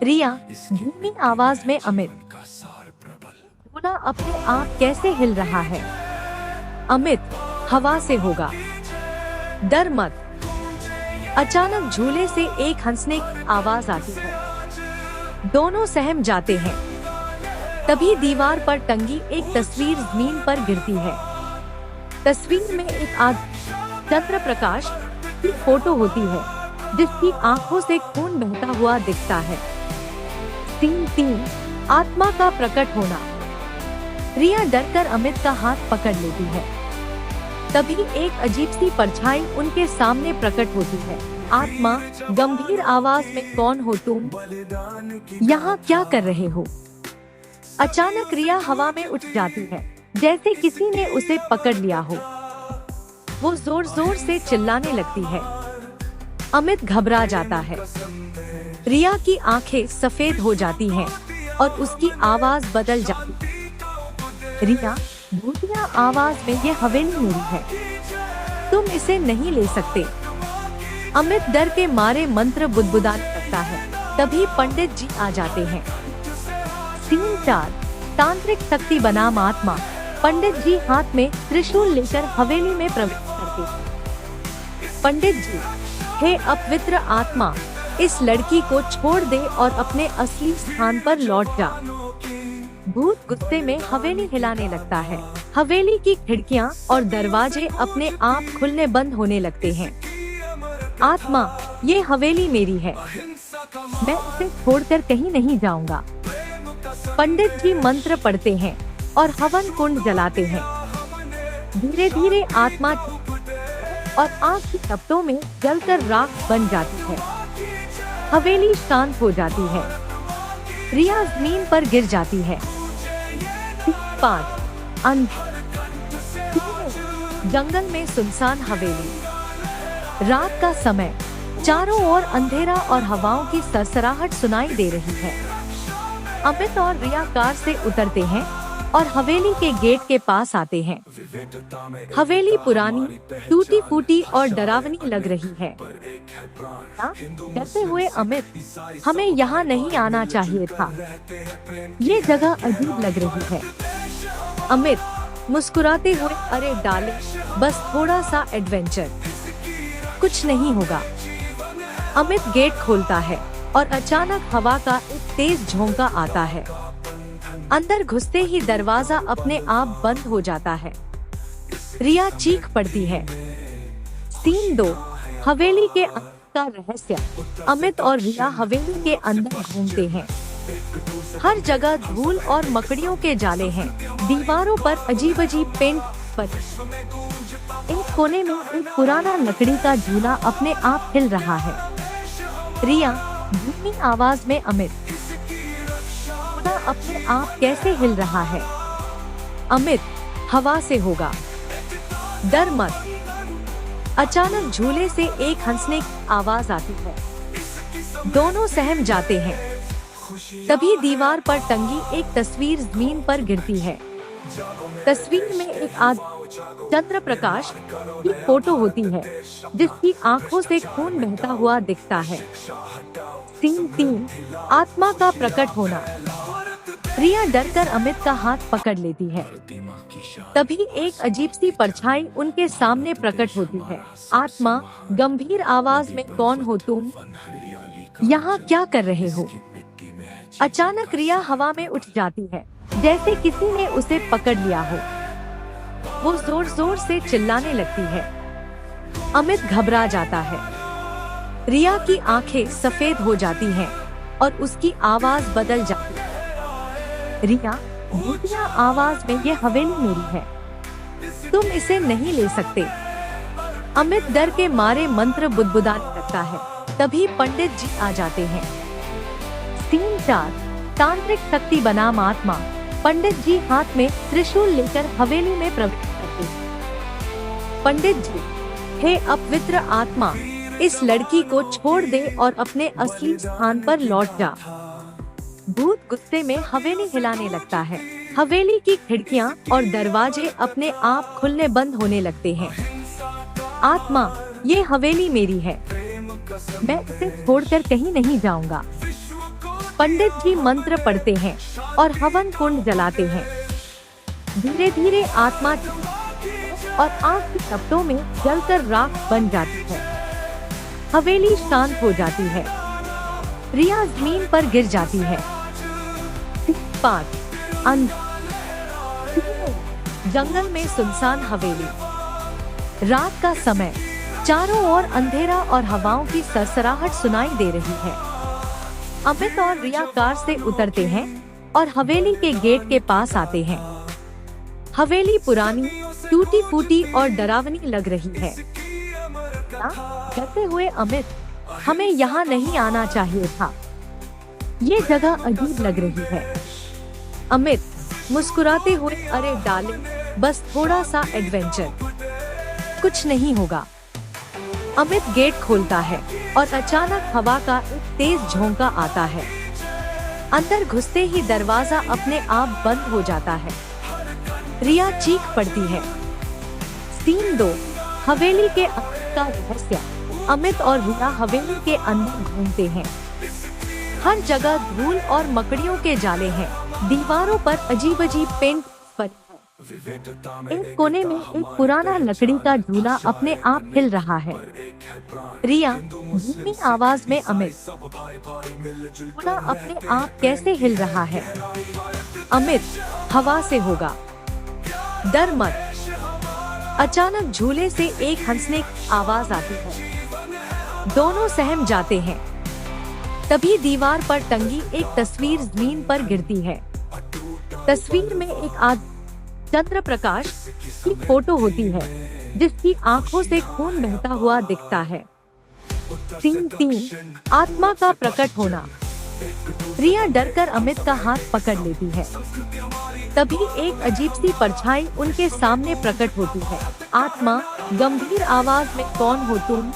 रिया धीमी आवाज में अमित बोला, अपने आप कैसे हिल रहा है? अमित, हवा से होगा, डर मत। अचानक झूले से एक हंसने की आवाज आती है। दोनों सहम जाते हैं। तभी दीवार पर टंगी एक तस्वीर जमीन पर गिरती है। तस्वीर में एक चंद्र प्रकाश की फोटो होती है, जिसकी आंखों से खून बहता हुआ दिखता है। सीन 3, आत्मा का प्रकट होना। रिया डरकर अमित का हाथ पकड़ लेती है। तभी एक अजीब सी परछाई उनके सामने प्रकट होती है। आत्मा गंभीर आवाज में, कौन हो तुम? यहाँ क्या कर रहे हो? अचानक रिया हवा में उठ जाती है, जैसे किसी ने उसे पकड़ लिया हो। वो जोर जोर से चिल्लाने लगती है। अमित घबरा जाता है। रिया की आंखें सफेद हो जाती हैं और उसकी आवाज बदल जाती है। रिया भूतिया आवाज में, ये हवेली मेरी है, तुम इसे नहीं ले सकते। अमित डर के मारे मंत्र बुदबुदाने लगता है। तभी पंडित जी आ जाते हैं। सीन 4, तांत्रिक शक्ति बनाम आत्मा। पंडित जी हाथ में त्रिशूल लेकर हवेली में प्रवेश करते हैं। पंडित जी, हे अपवित्र आत्मा, इस लड़की को छोड़ दे और अपने असली स्थान पर लौट जा। भूत गुस्से में हवेली हिलाने लगता है। हवेली की खिड़कियां और दरवाजे अपने आप खुलने बंद होने लगते हैं। आत्मा, ये हवेली मेरी है, मैं इसे छोड़कर कहीं नहीं जाऊंगा। पंडित जी मंत्र पढ़ते हैं और हवन कुंड जलाते हैं। धीरे धीरे आत्मा और आग की तपतों में जलकर राख बन जाती है। हवेली शांत हो जाती है। रिया जमीन पर गिर जाती है। 5, जंगल में सुनसान हवेली। रात का समय, चारों ओर अंधेरा और हवाओं की सरसराहट सुनाई दे रही है। अमित और रिया कार से उतरते हैं और हवेली के गेट के पास आते हैं। हवेली पुरानी, टूटी फूटी और डरावनी लग रही है। डरते हुए अमित, हमें यहाँ नहीं आना चाहिए था, ये जगह अजीब लग रही है। अमित मुस्कुराते हुए, अरे डाले, बस थोड़ा सा एडवेंचर, कुछ नहीं होगा। अमित गेट खोलता है और अचानक हवा का एक तेज झोंका आता है। अंदर घुसते ही दरवाजा अपने आप बंद हो जाता है। रिया चीख पड़ती है। सीन 2, हवेली के अंदर का रहस्य। अमित और रिया हवेली के अंदर घूमते हैं। हर जगह धूल और मकड़ियों के जाले हैं। दीवारों पर अजीब अजीब पेंट पर। एक कोने में एक पुराना लकड़ी का झूला अपने आप हिल रहा है। रिया धीमी आवाज में, अमित, अपने आप कैसे हिल रहा है? अमित, हवा से होगा, डर मत। अचानक झूले से एक हंसने की आवाज आती है। दोनों सहम जाते हैं। तभी दीवार पर टंगी एक तस्वीर जमीन पर गिरती है। तस्वीर में एक चंद्र प्रकाश की फोटो होती है, जिसकी आंखों से खून बहता हुआ दिखता है। सीन 3, आत्मा का प्रकट होना। रिया डरकर अमित का हाथ पकड़ लेती है। तभी एक अजीब सी परछाई उनके सामने प्रकट होती है। आत्मा गंभीर आवाज में, कौन हो तुम? यहाँ क्या कर रहे हो? अचानक रिया हवा में उठ जाती है, जैसे किसी ने उसे पकड़ लिया हो। वो जोर जोर से चिल्लाने लगती है। अमित घबरा जाता है। रिया की आंखें सफेद हो जाती हैं और उसकी आवाज बदल जाती है। रिया भूतिया आवाज में, ये हवेली मेरी है, तुम इसे नहीं ले सकते। अमित डर के मारे मंत्र बुदबुदाने लगता है। तभी पंडित जी आ जाते हैं। सीन 4, तांत्रिक शक्ति बनाम आत्मा। पंडित जी हाथ में त्रिशूल लेकर हवेली में प्रवेश करते हैं। पंडित जी, हे अपवित्र आत्मा, इस लड़की को छोड़ दे और अपने असली स्थान पर लौट जा। भूत गुस्से में हवेली हिलाने लगता है। हवेली की खिड़कियां और दरवाजे अपने आप खुलने बंद होने लगते हैं। आत्मा, ये हवेली मेरी है, मैं इसे छोड़कर कहीं नहीं जाऊंगा। पंडित जी मंत्र पढ़ते हैं और हवन कुंड जलाते हैं। धीरे धीरे आत्मा और आग की लपटों में जलकर राख बन जाती है। हवेली शांत हो जाती है। रिया जमीन पर गिर जाती है। 5 जंगल में सुनसान हवेली। रात का समय, चारों ओर अंधेरा और हवाओं की सरसराहट सुनाई दे रही है। अमित और रिया कार से उतरते हैं और हवेली के गेट के पास आते हैं। हवेली पुरानी, टूटी फूटी और डरावनी लग रही है। कहते हुए अमित, हमें यहाँ नहीं आना चाहिए था। ये जगह अजीब लग रही है। अमित मुस्कुराते हुए, अरे डार्लिंग, बस थोड़ा सा एडवेंचर, कुछ नहीं होगा। अमित गेट खोलता है और अचानक हवा का एक तेज झोंका आता है। अंदर घुसते ही दरवाजा अपने आप बंद हो जाता है। रिया चीख पड़ती है। सीन 2 हवेली के अंदर का रहस्य। अमित और रिया हवेली के अंदर घूमते हैं। हर जगह धूल और मकड़ियों के जाले हैं। दीवारों पर अजीब अजीब पेंट पड़े हैं। एक कोने में एक पुराना लकड़ी का झूला अपने आप हिल रहा है। रिया धीमी आवाज में, अमित, झूला अपने आप कैसे हिल रहा है? अमित, हवा से होगा, डर मत। अचानक झूले से एक हंसने की आवाज आती है। दोनों सहम जाते हैं। तभी दीवार पर टंगी एक तस्वीर जमीन पर गिरती है। तस्वीर में एक चंद्र प्रकाश की फोटो होती है, जिसकी आंखों से खून बहता हुआ दिखता है। सीन 3 आत्मा का प्रकट होना। रिया डरकर अमित का हाथ पकड़ लेती है। तभी एक अजीब सी परछाई उनके सामने प्रकट होती है। आत्मा गंभीर आवाज में, कौन हो तुम?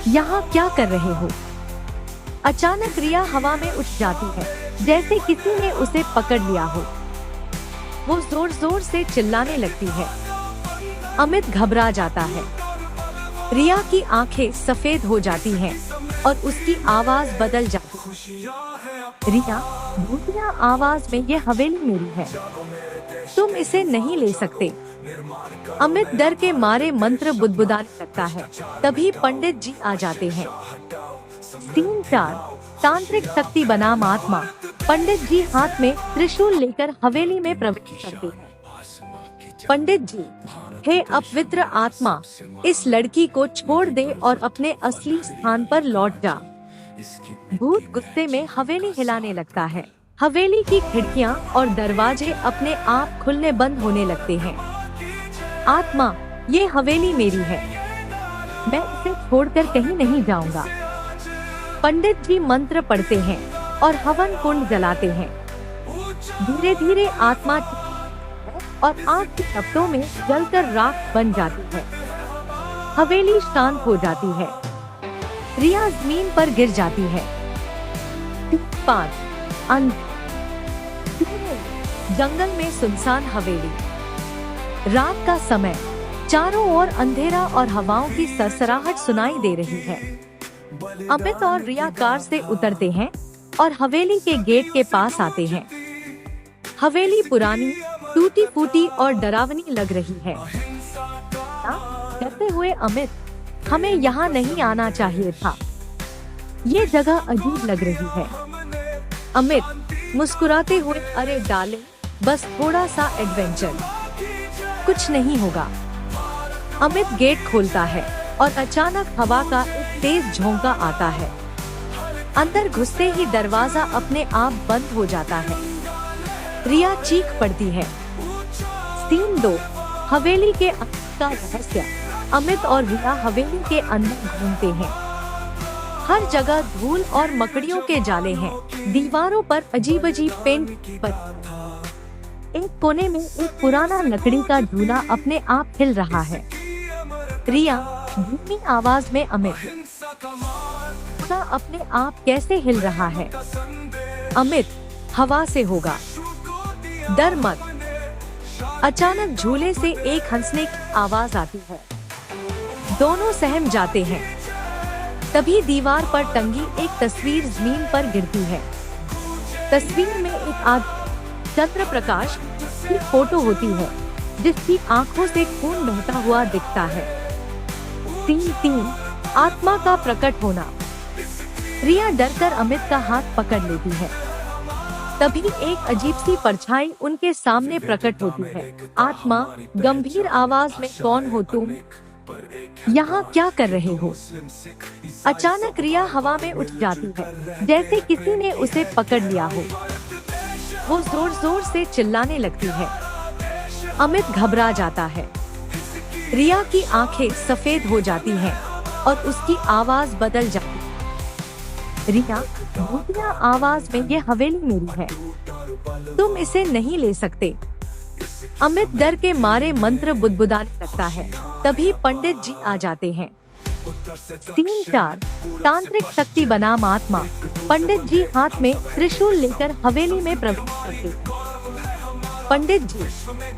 यहाँ क्या कर रहे हो? अचानक रिया हवा में उठ जाती है, जैसे किसी ने उसे पकड़ लिया हो। वो जोर जोर से चिल्लाने लगती है। अमित घबरा जाता है। रिया की आंखें सफेद हो जाती हैं और उसकी आवाज बदल जाती है। रिया भूतिया आवाज में, ये हवेली मेरी है, तुम इसे नहीं ले सकते। अमित डर के मारे मंत्र बुदबुदाने लगता है। तभी पंडित जी आ जाते हैं। सीन 4 तांत्रिक शक्ति बनाम आत्मा। पंडित जी हाथ में त्रिशूल लेकर हवेली में प्रवेश करते हैं। पंडित जी, हे अपवित्र आत्मा, इस लड़की को छोड़ दे और अपने असली स्थान पर लौट जा। भूत गुस्से में हवेली हिलाने लगता है। हवेली की खिड़कियां और दरवाजे अपने आप खुलने बंद होने लगते हैं। आत्मा, ये हवेली मेरी है, मैं इसे छोड़कर कहीं नहीं जाऊंगा। पंडित जी मंत्र पढ़ते हैं और हवन कुंड जलाते हैं। धीरे धीरे आत्मा और आग की लपटों में जलकर राख बन जाती है। हवेली शांत हो जाती है। रिया जमीन पर गिर जाती है। 5 जंगल में सुनसान हवेली। रात का समय, चारों ओर अंधेरा और हवाओं की सरसराहट सुनाई दे रही है। अमित और रिया कार से उतरते हैं और हवेली के गेट के पास आते हैं। हवेली पुरानी, टूटी फूटी और डरावनी लग रही है। कहते हुए अमित, हमें यहाँ नहीं आना चाहिए था। ये जगह अजीब लग रही है। अमित मुस्कुराते हुए, अरे डार्लिंग, बस थोड़ा सा एडवेंचर, कुछ नहीं होगा। अमित गेट खोलता है और अचानक हवा का एक तेज झोंका आता है। अंदर घुसते ही दरवाजा अपने आप बंद हो जाता है। रिया चीख पड़ती है। सीन 2 हवेली के अंदर का रहस्य। अमित और रिया हवेली के अंदर घूमते हैं। हर जगह धूल और मकड़ियों के जाले हैं। दीवारों पर अजीब अजीब पेंट पर। एक कोने में एक पुराना लकड़ी का झूला अपने आप हिल रहा है। रिया धीमी आवाज में, अमित, झूला अपने आप कैसे हिल रहा है? अमित, हवा से होगा, डर मत। अचानक झूले से एक हंसने की आवाज आती है। दोनों सहम जाते हैं। तभी दीवार पर टंगी एक तस्वीर जमीन पर गिरती है। तस्वीर में एक चंद्र प्रकाश की फोटो होती है जिसकी आंखों से खून बहता हुआ दिखता है। सीन 3, आत्मा का प्रकट होना। रिया डरकर अमित का हाथ पकड़ लेती है। तभी एक अजीब सी परछाई उनके सामने प्रकट होती है। आत्मा गंभीर आवाज में, कौन हो तुम? यहाँ क्या कर रहे हो? अचानक रिया हवा में उठ जाती है, जैसे किसी ने उसे पकड़ लिया हो। वो जोर जोर से चिल्लाने लगती है। अमित घबरा जाता है। रिया की आंखें सफेद हो जाती हैं और उसकी आवाज बदल जाती है। रिया भूतिया आवाज में, ये हवेली मेरी है, तुम इसे नहीं ले सकते। अमित डर के मारे मंत्र बुदबुदाने लगता है। तभी पंडित जी आ जाते हैं। सीन 4, तांत्रिक शक्ति बनाम आत्मा। पंडित जी हाथ में त्रिशूल लेकर हवेली में प्रवेश करते हैं। पंडित जी,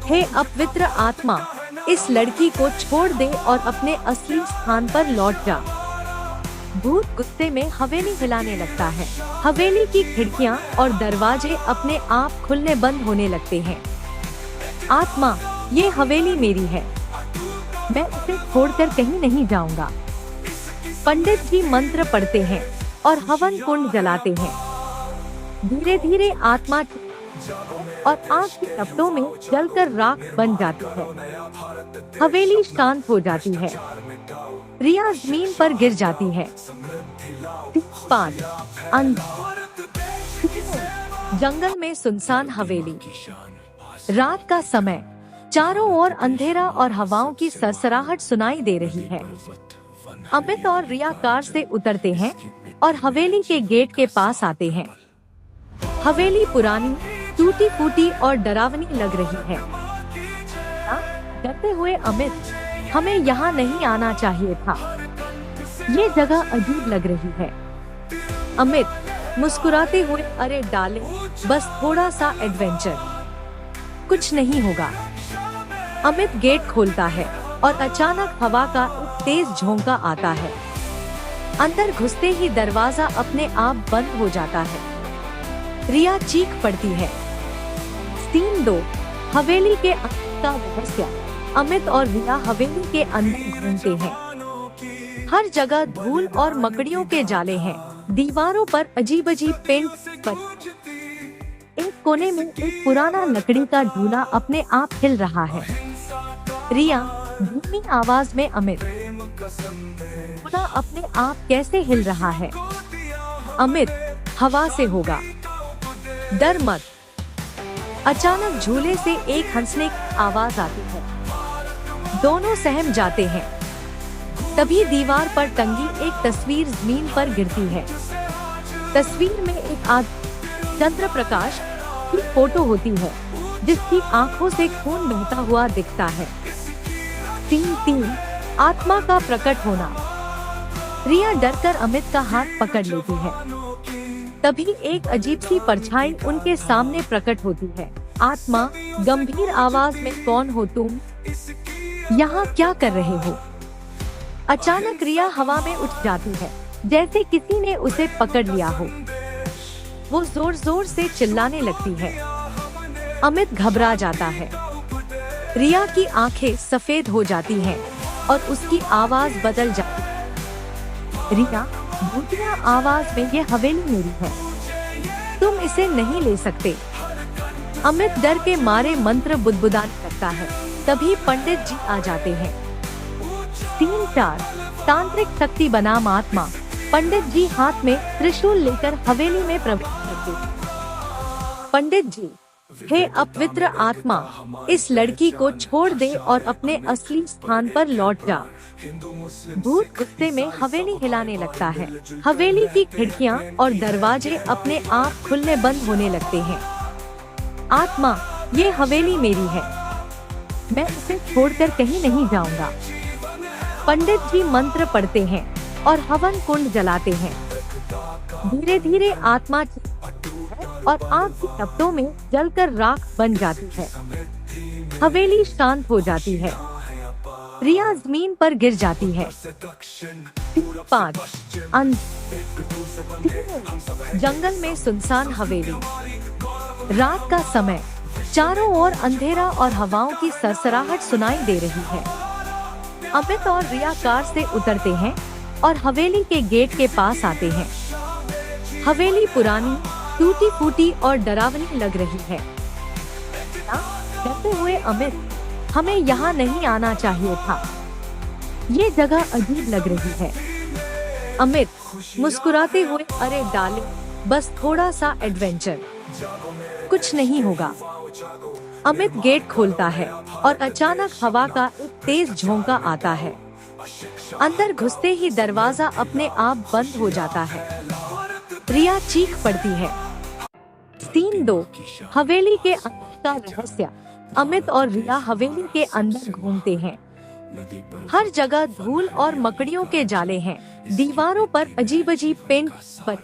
हे अपवित्र आत्मा, इस लड़की को छोड़ दे और अपने असली स्थान पर लौट जा। भूत गुस्से में हवेली हिलाने लगता है। हवेली की खिड़कियां और दरवाजे अपने आप खुलने बंद होने लगते हैं। आत्मा, ये हवेली मेरी है, मैं इसे छोड़कर कहीं नहीं जाऊंगा। पंडित जी मंत्र पढ़ते हैं और हवन कुंड जलाते हैं। धीरे धीरे आत्मा और आग की लपटों में जलकर राख बन जाती है। हवेली शांत हो जाती है। रिया जमीन पर गिर जाती है। 5, जंगल में सुनसान हवेली। रात का समय, चारों ओर अंधेरा और हवाओं की सरसराहट सुनाई दे रही है। अमित और रिया कार से उतरते हैं और हवेली के गेट के पास आते हैं। हवेली पुरानी, टूटी फूटी और डरावनी लग रही है। डरते हुए अमित, हमें यहाँ नहीं आना चाहिए था, ये जगह अजीब लग रही है। अमित मुस्कुराते हुए, अरे डाले, बस थोड़ा सा एडवेंचर, कुछ नहीं होगा। अमित गेट खोलता है और अचानक हवा का एक तेज झोंका आता है। अंदर घुसते ही दरवाजा अपने आप बंद हो जाता है। रिया चीख पड़ती है। सीन 2, हवेली के अंदर का रहस्य। अमित और रिया हवेली के अंदर घूमते हैं। हर जगह धूल और मकड़ियों के जाले हैं। दीवारों पर अजीब अजीब पेंट पर। एक कोने में एक पुराना लकड़ी का झूला अपने आप हिल रहा है। रिया धीमी आवाज में, अमित, झूला अपने आप कैसे हिल रहा है? अमित, हवा से होगा, डर मत। अचानक झूले से एक हंसने की आवाज आती है। दोनों सहम जाते हैं। तभी दीवार पर टंगी एक तस्वीर जमीन पर गिरती है। तस्वीर में एक चंद्र प्रकाश की फोटो होती है जिसकी आंखों से खून बहता हुआ दिखता है। सीन 3, आत्मा का प्रकट होना। रिया डरकर अमित का हाथ पकड़ लेती है। तभी एक अजीब सी परछाई उनके सामने प्रकट होती है। आत्मा गंभीर आवाज में, कौन हो तुम? यहाँ क्या कर रहे हो? अचानक रिया हवा में उठ जाती है, जैसे किसी ने उसे पकड़ लिया हो। वो जोर जोर से चिल्लाने लगती है। अमित घबरा जाता है। रिया की आंखें सफेद हो जाती हैं और उसकी आवाज बदल जाती है। रिया भूतिया आवाज में, ये हवेली मेरी है, तुम इसे नहीं ले सकते। अमित डर के मारे मंत्र बुदबुदाने लगता है। तभी पंडित जी आ जाते हैं। सीन 4, तांत्रिक शक्ति बनाम आत्मा। पंडित जी हाथ में त्रिशूल लेकर हवेली में प्रवेश करते हैं। पंडित जी, हे अपवित्र आत्मा, इस लड़की को छोड़ दे और अपने असली स्थान पर लौट जा। भूत गुस्से में हवेली हिलाने लगता है। हवेली की खिड़कियां और दरवाजे अपने आप खुलने बंद होने लगते हैं। आत्मा, ये हवेली मेरी है, मैं इसे छोड़कर कहीं नहीं जाऊंगा। पंडित जी मंत्र पढ़ते हैं और हवन कुंड जलाते हैं। धीरे धीरे आत्मा और आग की लपटों में जलकर राख बन जाती है। हवेली शांत हो जाती है। रिया जमीन पर गिर जाती है। 5 जंगल में सुनसान हवेली। रात का समय, चारों ओर अंधेरा और हवाओं की सरसराहट सुनाई दे रही है। अमित और रिया कार से उतरते हैं और हवेली के गेट के पास आते हैं। हवेली पुरानी, टूटी फूटी और डरावनी लग रही है। कहते हुए अमित, हमें यहाँ नहीं आना चाहिए था। ये जगह अजीब लग रही है। अमित मुस्कुराते हुए, अरे डाले, बस थोड़ा सा एडवेंचर, कुछ नहीं होगा। अमित गेट खोलता है और अचानक हवा का एक तेज झोंका आता है। अंदर घुसते ही दरवाजा अपने आप बंद हो जाता है। रिया चीख पड़ती है। सीन 2, हवेली के अंदर का रहस्य। अमित और रिया हवेली के अंदर घूमते हैं। हर जगह धूल और मकड़ियों के जाले हैं। दीवारों पर अजीब अजीब पेंट पर।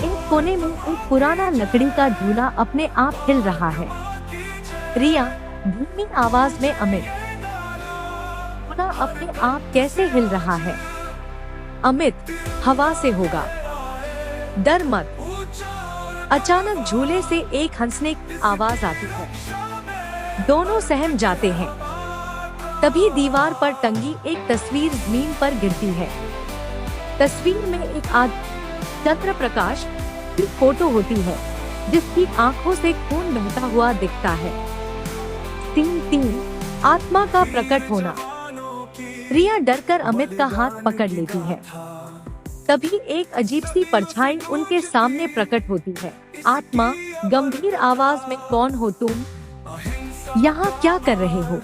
एक कोने में एक पुराना लकड़ी का झूला अपने आप हिल रहा है। रिया धीमी आवाज में, अमित, झूला अपने आप कैसे हिल रहा है? अमित, हवा से होगा, डर मत। अचानक झूले से एक हंसने की आवाज आती है। दोनों सहम जाते हैं। तभी दीवार पर टंगी एक तस्वीर जमीन पर गिरती है। तस्वीर में एक चंद्र प्रकाश की फोटो होती है, जिसकी आंखों से खून बहता हुआ दिखता है। सीन 3, आत्मा का प्रकट होना। रिया डरकर अमित का हाथ पकड़ लेती है। तभी एक अजीब सी परछाई उनके सामने प्रकट होती है। आत्मा गंभीर आवाज में, कौन हो तुम? यहाँ क्या कर रहे हो?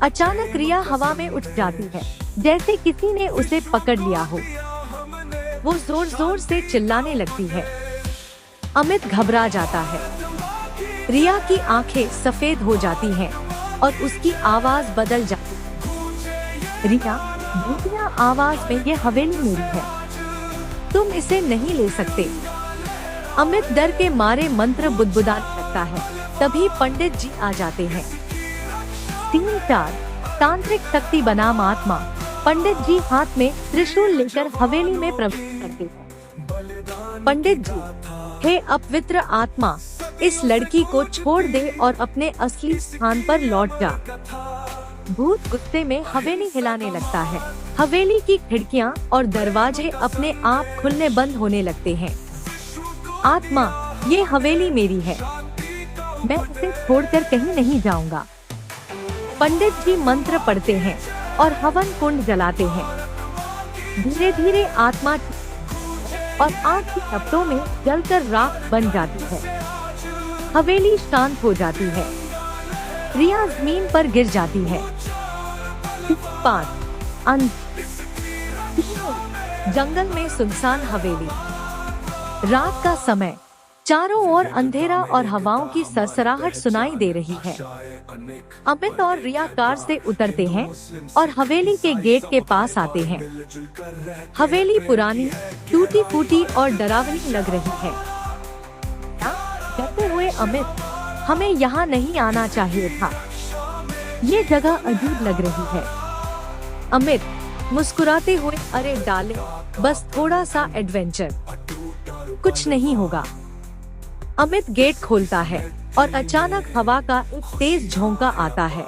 अचानक रिया हवा में उठ जाती है, जैसे किसी ने उसे पकड़ लिया हो। वो जोर जोर से चिल्लाने लगती है। अमित घबरा जाता है। रिया की आंखें सफेद हो जाती हैं और उसकी आवाज बदल जाती है। रिया भूतिया आवाज में, ये हवेली मेरी है, तुम इसे नहीं ले सकते। अमित डर के मारे मंत्र बुदबुदाने लगता है। तभी पंडित जी आ जाते हैं। सीन 4, तांत्रिक शक्ति बनाम आत्मा। पंडित जी हाथ में त्रिशूल लेकर हवेली में प्रवेश करते हैं। पंडित जी, हे अपवित्र आत्मा, इस लड़की को छोड़ दे और अपने असली स्थान पर लौट जा। भूत गुस्से में हवेली हिलाने लगता है। हवेली की खिड़कियां और दरवाजे अपने आप खुलने बंद होने लगते हैं। आत्मा, ये हवेली मेरी है, मैं इसे छोड़कर कहीं नहीं जाऊंगा। पंडित जी मंत्र पढ़ते हैं और हवन कुंड जलाते हैं। धीरे धीरे आत्मा और आग की लपटों में जलकर राख बन जाती है। हवेली शांत हो जाती है। रिया जमीन पर गिर जाती है। 5 जंगल में सुनसान हवेली। रात का समय, चारों ओर अंधेरा और हवाओं की सरसराहट सुनाई दे रही है। अमित और रिया कार से उतरते हैं और हवेली के गेट के पास आते हैं। हवेली पुरानी, टूटी फूटी और डरावनी लग रही है। कहते हुए अमित, हमें यहाँ नहीं आना चाहिए था। ये जगह अजीब लग रही है। अमित मुस्कुराते हुए, अरे डाले, बस थोड़ा सा एडवेंचर, कुछ नहीं होगा। अमित गेट खोलता है और अचानक हवा का एक तेज झोंका आता है।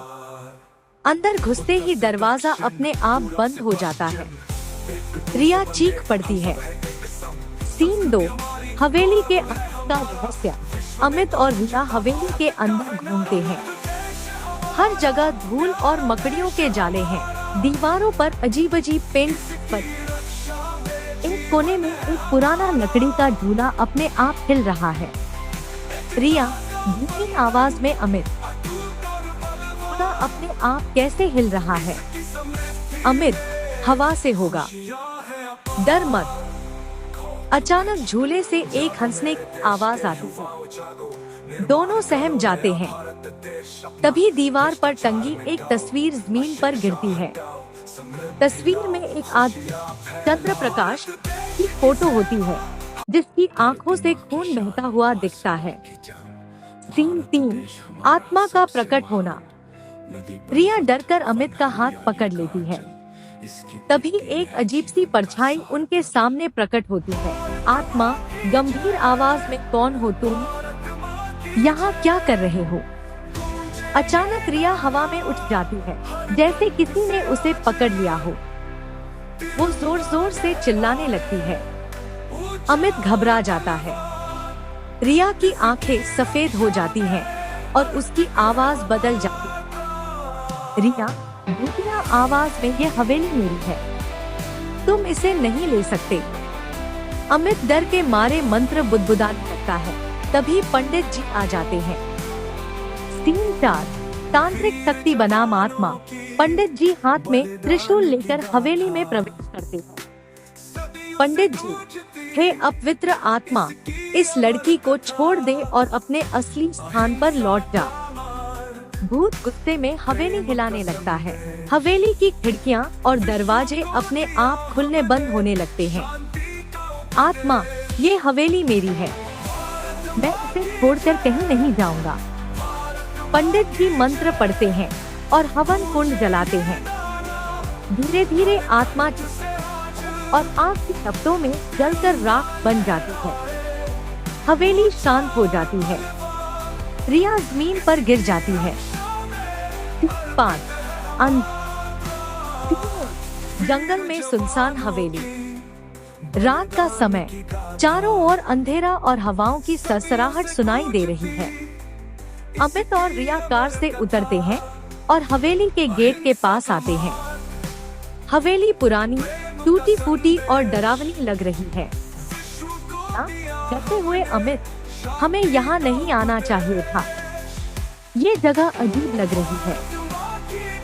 अंदर घुसते ही दरवाजा अपने आप बंद हो जाता है। रिया चीख पड़ती है। सीन 2, हवेली के अंदर का रहस्य। अमित और रिया हवेली के अंदर घूमते हैं। हर जगह धूल और मकड़ियों के जाले हैं। दीवारों पर अजीब अजीब पेंट पर। एक कोने में एक पुराना लकड़ी का झूला अपने आप हिल रहा है। रिया धीमी आवाज में, अमित, झूला अपने आप कैसे हिल रहा है? अमित, हवा से होगा, डर मत। अचानक झूले से एक हंसने की आवाज आती है। दोनों सहम जाते हैं। तभी दीवार पर टंगी एक तस्वीर जमीन पर गिरती है। तस्वीर में एक चंद्र प्रकाश की फोटो होती है, जिसकी आंखों से खून बहता हुआ दिखता है। सीन 3, आत्मा का प्रकट होना। रिया डरकर अमित का हाथ पकड़ लेती है। तभी एक अजीब सी परछाई उनके सामने प्रकट होती है। आत्मा गंभीर आवाज में, कौन हो तुम? यहाँ क्या कर रहे हो? अचानक रिया हवा में उठ जाती है, जैसे किसी ने उसे पकड़ लिया हो। वो जोर जोर से चिल्लाने लगती है। अमित घबरा जाता है। रिया की आंखें सफेद हो जाती हैं और उसकी आवाज बदल जाती है। रिया भूतिया आवाज में, ये हवेली मेरी है, तुम इसे नहीं ले सकते। अमित डर के मारे मंत्र बुदबुदाने लगता है। तभी पंडित जी आ जाते हैं। सीन 4, तांत्रिक शक्ति बनाम आत्मा। पंडित जी हाथ में त्रिशूल लेकर हवेली में प्रवेश करते हैं। पंडित जी, हे अपवित्र आत्मा, इस लड़की को छोड़ दे और अपने असली स्थान पर लौट जा। भूत गुस्से में हवेली हिलाने लगता है। हवेली की खिड़कियां और दरवाजे अपने आप खुलने बंद होने लगते हैं। आत्मा, ये हवेली मेरी है, मैं इसे छोड़कर कहीं नहीं जाऊंगा। पंडित जी मंत्र पढ़ते हैं और हवन कुंड जलाते हैं। धीरे धीरे आत्मा और आग की तपतों में जलकर राख बन जाती है। हवेली शांत हो जाती है। रिया जमीन पर गिर जाती है। 5 जंगल में सुनसान हवेली। रात का समय, चारों ओर अंधेरा और हवाओं की सरसराहट सुनाई दे रही है। अमित और रिया कार से उतरते हैं और हवेली के गेट के पास आते हैं। हवेली पुरानी, टूटी फूटी और डरावनी लग रही है। डरते हुए अमित, हमें यहाँ नहीं आना चाहिए था, ये जगह अजीब लग रही है।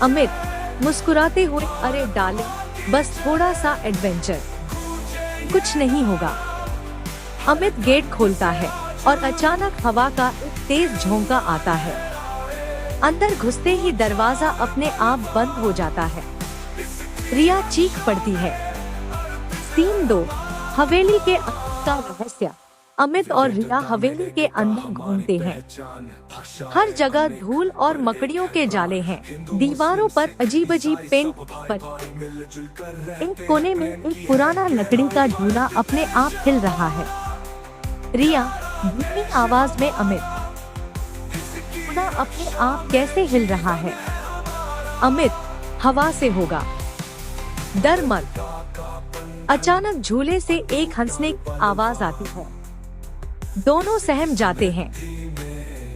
अमित मुस्कुराते हुए, अरे डाले, बस थोड़ा सा एडवेंचर, कुछ नहीं होगा। अमित गेट खोलता है और अचानक हवा का एक तेज झोंका आता है। अंदर घुसते ही दरवाजा अपने आप बंद हो जाता है। रिया चीख पड़ती है। सीन 2, हवेली के अंदर का रहस्य। अमित और रिया हवेली के अंदर घूमते हैं। हर जगह धूल और मकड़ियों के जाले हैं। दीवारों पर अजीब अजीब पेंट पर। एक कोने में एक पुराना लकड़ी का झूला अपने आप हिल रहा है। रिया धीमी आवाज में, अमित, झूला अपने आप कैसे हिल रहा है? अमित, हवा से होगा, डर मत। अचानक झूले से एक हंसने की आवाज आती है। दोनों सहम जाते हैं।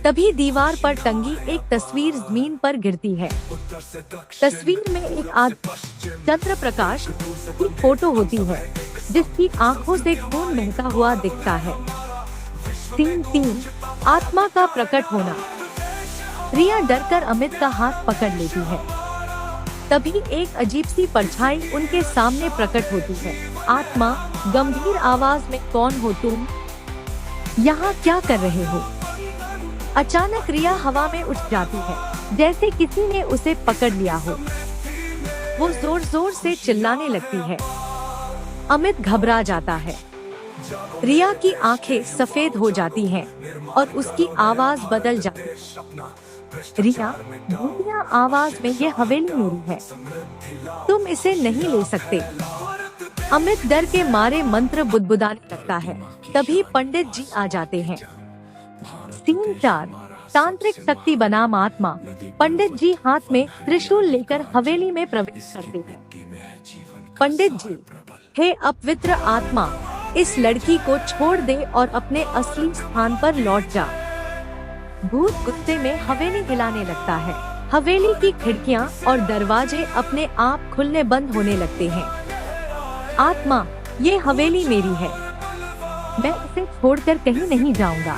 तभी दीवार पर टंगी एक तस्वीर जमीन पर गिरती है। तस्वीर में एक चंद्र प्रकाश की फोटो होती है, जिसकी आंखों से खून बहता हुआ दिखता है। सीन 3, आत्मा का प्रकट होना। रिया डरकर अमित का हाथ पकड़ लेती है। तभी एक अजीब सी परछाई उनके सामने प्रकट होती है। आत्मा गंभीर आवाज में, कौन हो तुम? यहाँ क्या कर रहे हो? अचानक रिया हवा में उठ जाती है, जैसे किसी ने उसे पकड़ लिया हो। वो जोर जोर से चिल्लाने लगती है। अमित घबरा जाता है। रिया की आंखें सफेद हो जाती हैं और उसकी आवाज बदल जाती है। रिया भूतिया आवाज में, ये हवेली मेरी है, तुम इसे नहीं ले सकते। अमित डर के मारे मंत्र बुदबुदाने लगता है। तभी पंडित जी आ जाते हैं। सीन 4, तांत्रिक शक्ति बनाम आत्मा। पंडित जी हाथ में त्रिशूल लेकर हवेली में प्रवेश करते हैं। पंडित जी, हे अपवित्र आत्मा, इस लड़की को छोड़ दे और अपने असली स्थान पर लौट जा। भूत गुस्से में हवेली हिलाने लगता है। हवेली की खिड़कियां और दरवाजे अपने आप खुलने बंद होने लगते हैं। आत्मा, ये हवेली मेरी है, मैं इसे छोड़कर कहीं नहीं जाऊंगा।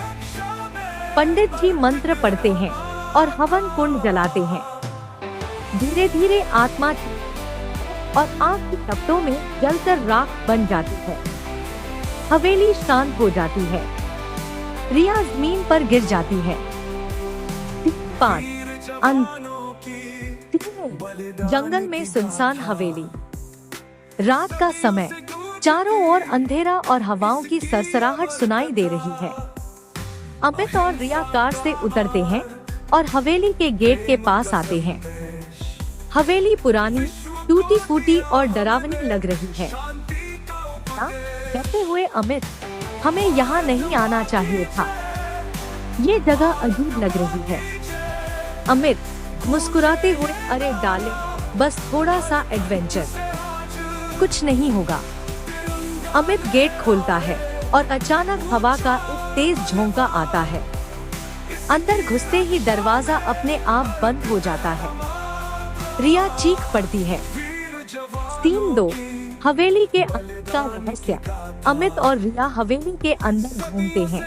पंडित जी मंत्र पढ़ते हैं और हवन कुंड जलाते हैं। धीरे धीरे आत्मा और आग की तपतों में जलकर राख बन जाती है। हवेली शांत हो जाती है। रिया जमीन पर गिर जाती है। 5 जंगल में सुनसान हवेली। रात का समय, चारों ओर अंधेरा और हवाओं की सरसराहट सुनाई दे रही है। अमित और रिया कार से उतरते हैं और हवेली के गेट के पास आते हैं। हवेली पुरानी, टूटी फूटी और डरावनी लग रही है। कहते हुए अमित, हमें यहाँ नहीं आना चाहिए था। ये जगह अजीब लग रही है। अमित मुस्कुराते हुए, अरे डाले, बस थोड़ा सा एडवेंचर, कुछ नहीं होगा। अमित गेट खोलता है और अचानक हवा का एक तेज झोंका आता है। अंदर घुसते ही दरवाजा अपने आप बंद हो जाता है। रिया चीख पड़ती है। सीन 2, हवेली के अंदर का रहस्य। अमित और रिया हवेली के अंदर घूमते हैं।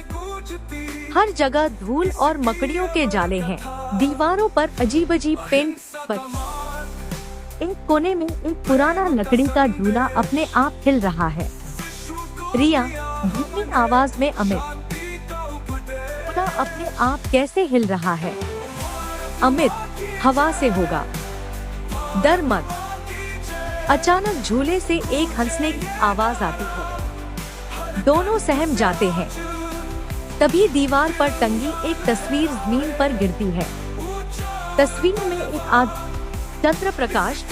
हर जगह धूल और मकड़ियों के जाले हैं। दीवारों पर अजीब अजीब पेंट पर एक कोने में एक पुराना लकड़ी का झूला अपने आप हिल रहा है। रिया धीमी आवाज में, अमित, अपने आप कैसे हिल रहा है? अमित, हवा से होगा, डर मत। अचानक झूले से एक हंसने की आवाज आती है। दोनों सहम जाते हैं। तभी दीवार पर टंगी एक तस्वीर जमीन पर गिरती है। तस्वीर में एक चंद्र प्रकाश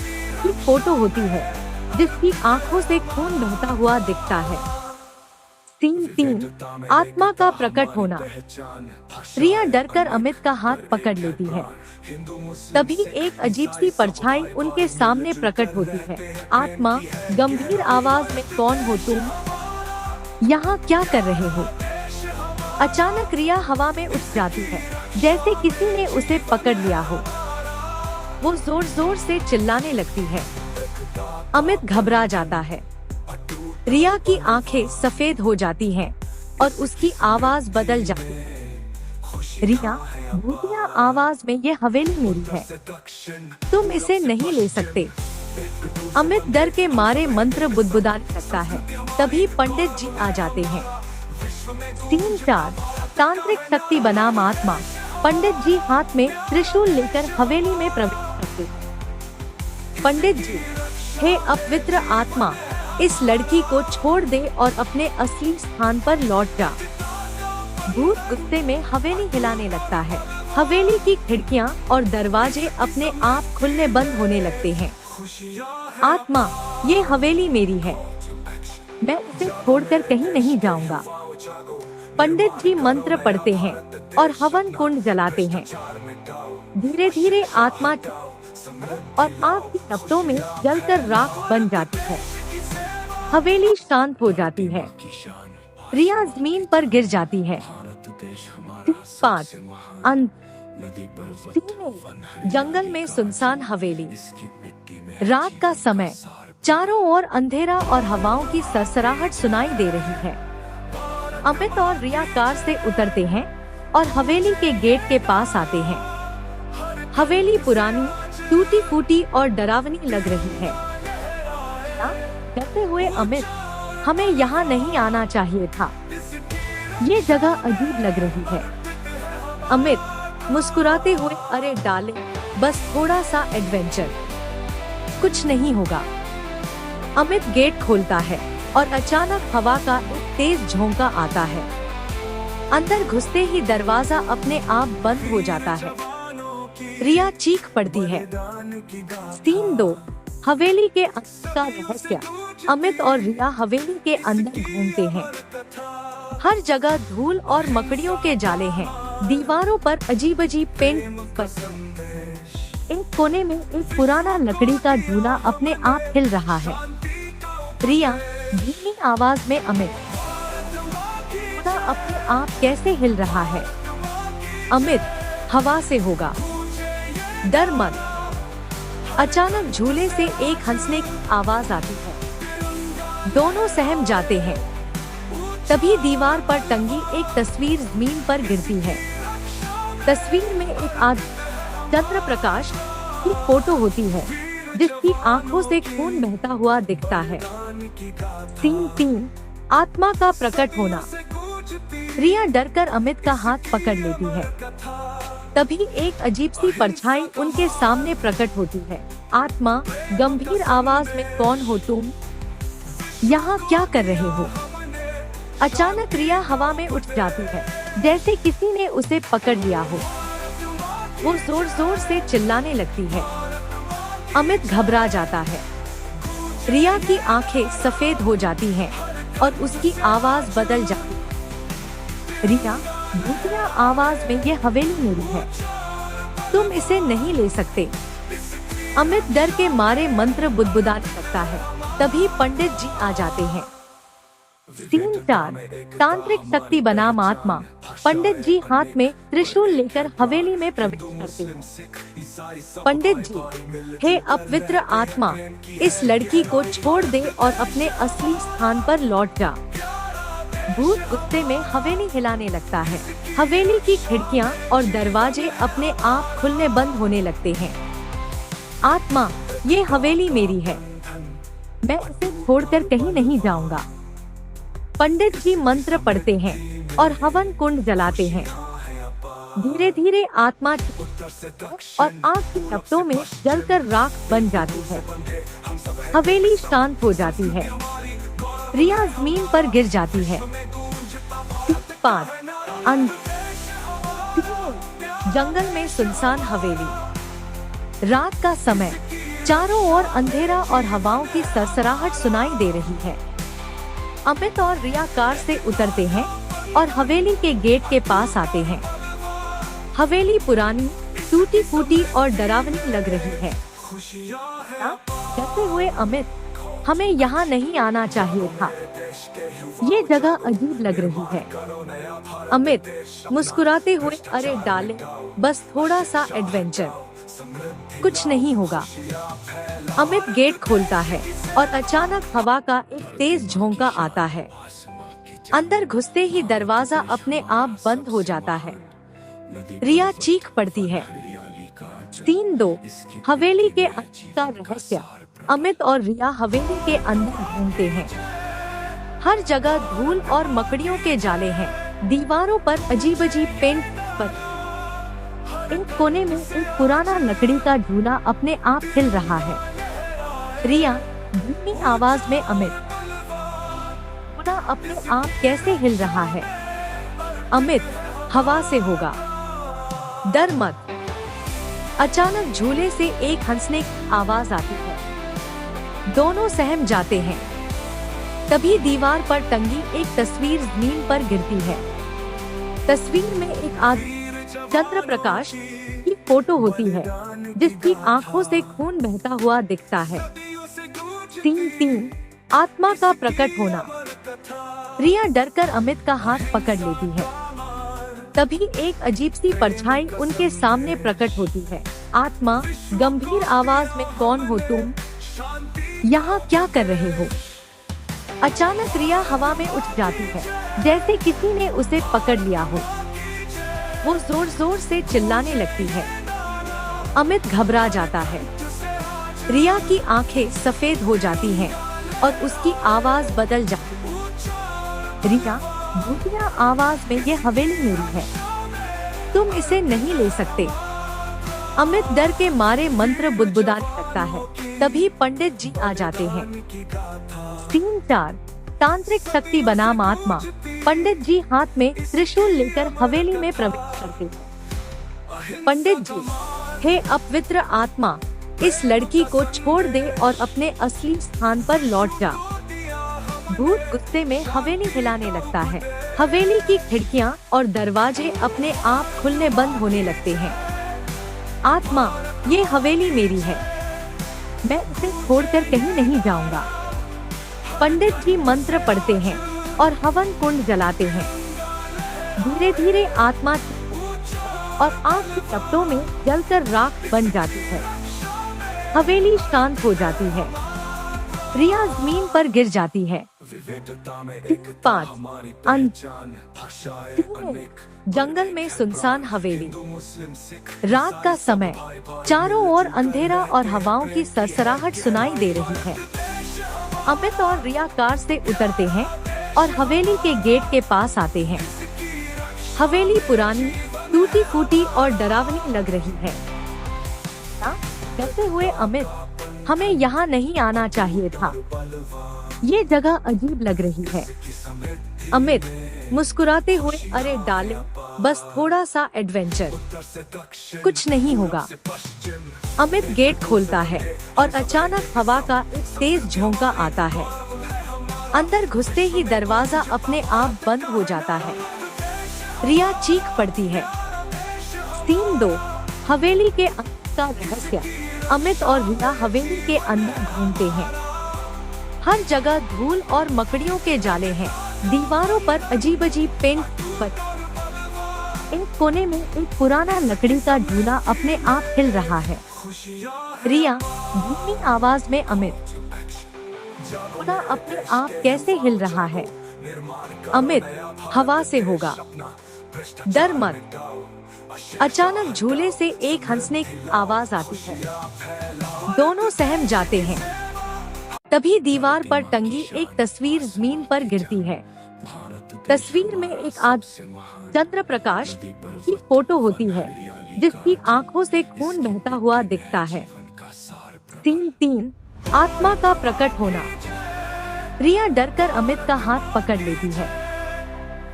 की फोटो होती है, जिसकी आंखों से खून बहता हुआ दिखता है। सीन 3, आत्मा का प्रकट होना। रिया डरकर अमित का हाथ पकड़ लेती है। तभी एक अजीब सी परछाई उनके सामने प्रकट होती है। आत्मा गंभीर आवाज में, कौन हो तुम? यहाँ क्या कर रहे हो? अचानक रिया हवा में उठ जाती है, जैसे किसी ने उसे पकड़ लिया हो। वो जोर जोर से चिल्लाने लगती है। अमित घबरा जाता है। रिया की आंखें सफेद हो जाती हैं और उसकी आवाज बदल जाती है। रिया भूतिया आवाज में, ये हवेली मेरी है, तुम इसे नहीं ले सकते। अमित डर के मारे मंत्र बुदबुदाने लगता है। तभी पंडित जी आ जाते हैं। सीन 4, तांत्रिक शक्ति बनाम आत्मा। पंडित जी हाथ में त्रिशूल लेकर हवेली में प्रवेश करते हैं। पंडित जी, हे अपवित्र आत्मा, इस लड़की को छोड़ दे और अपने असली स्थान पर लौट जा। भूत गुस्से में हवेली हिलाने लगता है। हवेली की खिड़कियां और दरवाजे अपने आप खुलने बंद होने लगते हैं। आत्मा, ये हवेली मेरी है, मैं इसे छोड़कर कहीं नहीं जाऊंगा। पंडित जी मंत्र पढ़ते हैं और हवन कुंड जलाते हैं। धीरे धीरे आत्मा और आग की लपटों में जलकर राख बन जाती है। हवेली शांत हो जाती है। रिया जमीन पर गिर जाती है। 5, अंत। जंगल में सुनसान हवेली। रात का समय, चारों ओर अंधेरा और हवाओं की सरसराहट सुनाई दे रही है। अमित और रिया कार से उतरते हैं और हवेली के गेट के पास आते हैं। हवेली पुरानी, टूटी फूटी और डरावनी लग रही है। कहते हुए अमित, हमें यहाँ नहीं आना चाहिए था। ये जगह अजीब लग रही है। अमित मुस्कुराते हुए, अरे डाले, बस थोड़ा सा एडवेंचर, कुछ नहीं होगा। अमित गेट खोलता है और अचानक हवा का एक तेज झोंका आता है। अंदर घुसते ही दरवाजा अपने आप बंद हो जाता है। रिया चीख पड़ती है। सीन 2, हवेली के अंदर का रहस्य। अमित और रिया हवेली के अंदर घूमते हैं। हर जगह धूल और मकड़ियों के जाले हैं। दीवारों पर अजीब अजीब पेंट पर एक कोने में एक पुराना लकड़ी का झूला अपने आप हिल रहा है। रिया धीमी आवाज में, अमित, अपने आप कैसे हिल रहा है? अमित, हवा से होगा, डर मत। अचानक झूले से एक हंसने की आवाज आती है। दोनों सहम जाते हैं। तभी दीवार पर टंगी एक तस्वीर जमीन पर गिरती है। तस्वीर में एक चंद्र प्रकाश की फोटो होती है, जिसकी आंखों से खून बहता हुआ दिखता है। सीन 3, आत्मा का प्रकट होना। रिया डरकर अमित का हाथ पकड़ लेती है। तभी एक अजीब सी परछाई उनके सामने प्रकट होती है। आत्मा गंभीर आवाज में, कौन हो तुम? यहाँ क्या कर रहे हो? अचानक रिया हवा में उठ जाती है, जैसे किसी ने उसे पकड़ लिया हो। वो जोर जोर से चिल्लाने लगती है। अमित घबरा जाता है। रिया की आंखें सफेद हो जाती हैं और उसकी आवाज बदल जाती है। रिया, भूतिया आवाज में, ये हवेली मेरी है, तुम इसे नहीं ले सकते। अमित डर के मारे मंत्र बुदबुदाने लगता है। तभी पंडित जी आ जाते हैं। सीन 4, तांत्रिक शक्ति बनाम आत्मा। पंडित जी हाथ में त्रिशूल लेकर हवेली में प्रवेश करते हैं। पंडित जी, हे अपवित्र आत्मा, इस लड़की को छोड़ दे और अपने असली स्थान पर लौट जा। भूत गुस्से में हवेली हिलाने लगता है। हवेली की खिड़कियां और दरवाजे अपने आप खुलने बंद होने लगते हैं। आत्मा, ये हवेली मेरी है, मैं इसे छोड़कर कहीं नहीं जाऊंगा। पंडित जी मंत्र पढ़ते हैं और हवन कुंड जलाते हैं। धीरे धीरे आत्मा और आग की लपटों में जलकर राख बन जाती है। हवेली शांत हो जाती है। रिया जमीन पर गिर जाती है। 5 जंगल में सुनसान हवेली। रात का समय, चारों ओर अंधेरा और हवाओं की सरसराहट सुनाई दे रही है। अमित और रिया कार से उतरते हैं और हवेली के गेट के पास आते हैं। हवेली पुरानी, टूटी फूटी और डरावनी लग रही है। कहते हुए अमित, हमें यहाँ नहीं आना चाहिए था, ये जगह अजीब लग रही है। अमित मुस्कुराते हुए, अरे डाले, बस थोड़ा सा एडवेंचर, कुछ नहीं होगा। अमित गेट खोलता है और अचानक हवा का एक तेज झोंका आता है। अंदर घुसते ही दरवाजा अपने आप बंद हो जाता है। रिया चीख पड़ती है। 3-2 हवेली के अंदर का रहस्य। अमित और रिया हवेली के अंदर घूमते हैं। हर जगह धूल और मकड़ियों के जाले हैं। दीवारों पर अजीब अजीब पेंट पर। एक कोने में एक पुराना लकड़ी का झूला अपने आप हिल रहा है। रिया धीमी आवाज में, अमित, झूला अपने आप कैसे हिल रहा है? अमित, हवा से होगा, डर मत। अचानक झूले से एक हंसने की आवाज आती है। दोनों सहम जाते हैं। तभी दीवार पर टंगी एक तस्वीर जमीन पर गिरती है। तस्वीर में एक आदमी चंद्र प्रकाश की फोटो होती है, जिसकी आंखों से खून बहता हुआ दिखता है। 3 आत्मा का प्रकट होना। रिया डरकर अमित का हाथ पकड़ लेती है। तभी एक अजीब सी परछाई उनके सामने प्रकट होती है। आत्मा गंभीर आवाज में, कौन हो तुम? यहाँ क्या कर रहे हो? अचानक रिया हवा में उठ जाती है, जैसे किसी ने उसे पकड़ लिया हो। वो जोर जोर से चिल्लाने लगती है। अमित घबरा जाता है। रिया की आंखें सफेद हो जाती हैं और उसकी आवाज बदल जाती है। रिया, भूतिया आवाज में, ये हवेली मेरी है, तुम इसे नहीं ले सकते। अमित डर के मारे मंत्र बुदबुदाने लगता है। तभी पंडित जी आ जाते हैं। सीन 4, तांत्रिक शक्ति बनाम आत्मा। पंडित जी हाथ में त्रिशूल लेकर हवेली में प्रवेश करते हैं। पंडित जी, हे अपवित्र आत्मा, इस लड़की को छोड़ दे और अपने असली स्थान पर लौट जा। भूत गुस्से में हवेली हिलाने लगता है। हवेली की खिड़कियां और दरवाजे अपने आप खुलने बंद होने लगते हैं। आत्मा, ये हवेली मेरी है, मैं इसे छोड़कर कहीं नहीं जाऊंगा। पंडित जी मंत्र पढ़ते हैं और हवन कुंड जलाते हैं। धीरे धीरे आत्मा और आग की लपटों में जलकर राख बन जाती है। हवेली शांत हो जाती है। रिया जमीन पर गिर जाती है। 5 जंगल में सुनसान हवेली। रात का समय, चारों ओर अंधेरा और हवाओं की सरसराहट सुनाई दे रही है। अमित और रिया कार से उतरते हैं और हवेली के गेट के पास आते हैं। हवेली पुरानी, टूटी फूटी और डरावनी लग रही है। कहते हुए अमित, हमें यहाँ नहीं आना चाहिए था, ये जगह अजीब लग रही है। अमित मुस्कुराते हुए, अरे डाले, बस थोड़ा सा एडवेंचर, कुछ नहीं होगा। अमित गेट खोलता है और अचानक हवा का एक तेज झोंका आता है। अंदर घुसते ही दरवाजा अपने आप बंद हो जाता है। रिया चीख पड़ती है। सीन 2, हवेली के अंदर का रहस्य। अमित और रिया हवेली के अंदर घूमते हैं। हर जगह धूल और मकड़ियों के जाले हैं। दीवारों पर अजीब अजीब पेंट पर। एक कोने में एक पुराना लकड़ी का झूला अपने आप हिल रहा है। रिया धीमी आवाज में, अमित, झूला अपने आप कैसे हिल रहा है? अमित, हवा से होगा, डर मत। अचानक झूले से एक हंसने की आवाज आती है। दोनों सहम जाते हैं। तभी दीवार पर टंगी एक तस्वीर जमीन पर गिरती है। तस्वीर में एक चंद्र प्रकाश की फोटो होती है, जिसकी आंखों से खून बहता हुआ दिखता है। सीन 3, आत्मा का प्रकट होना। रिया डरकर अमित का हाथ पकड़ लेती है।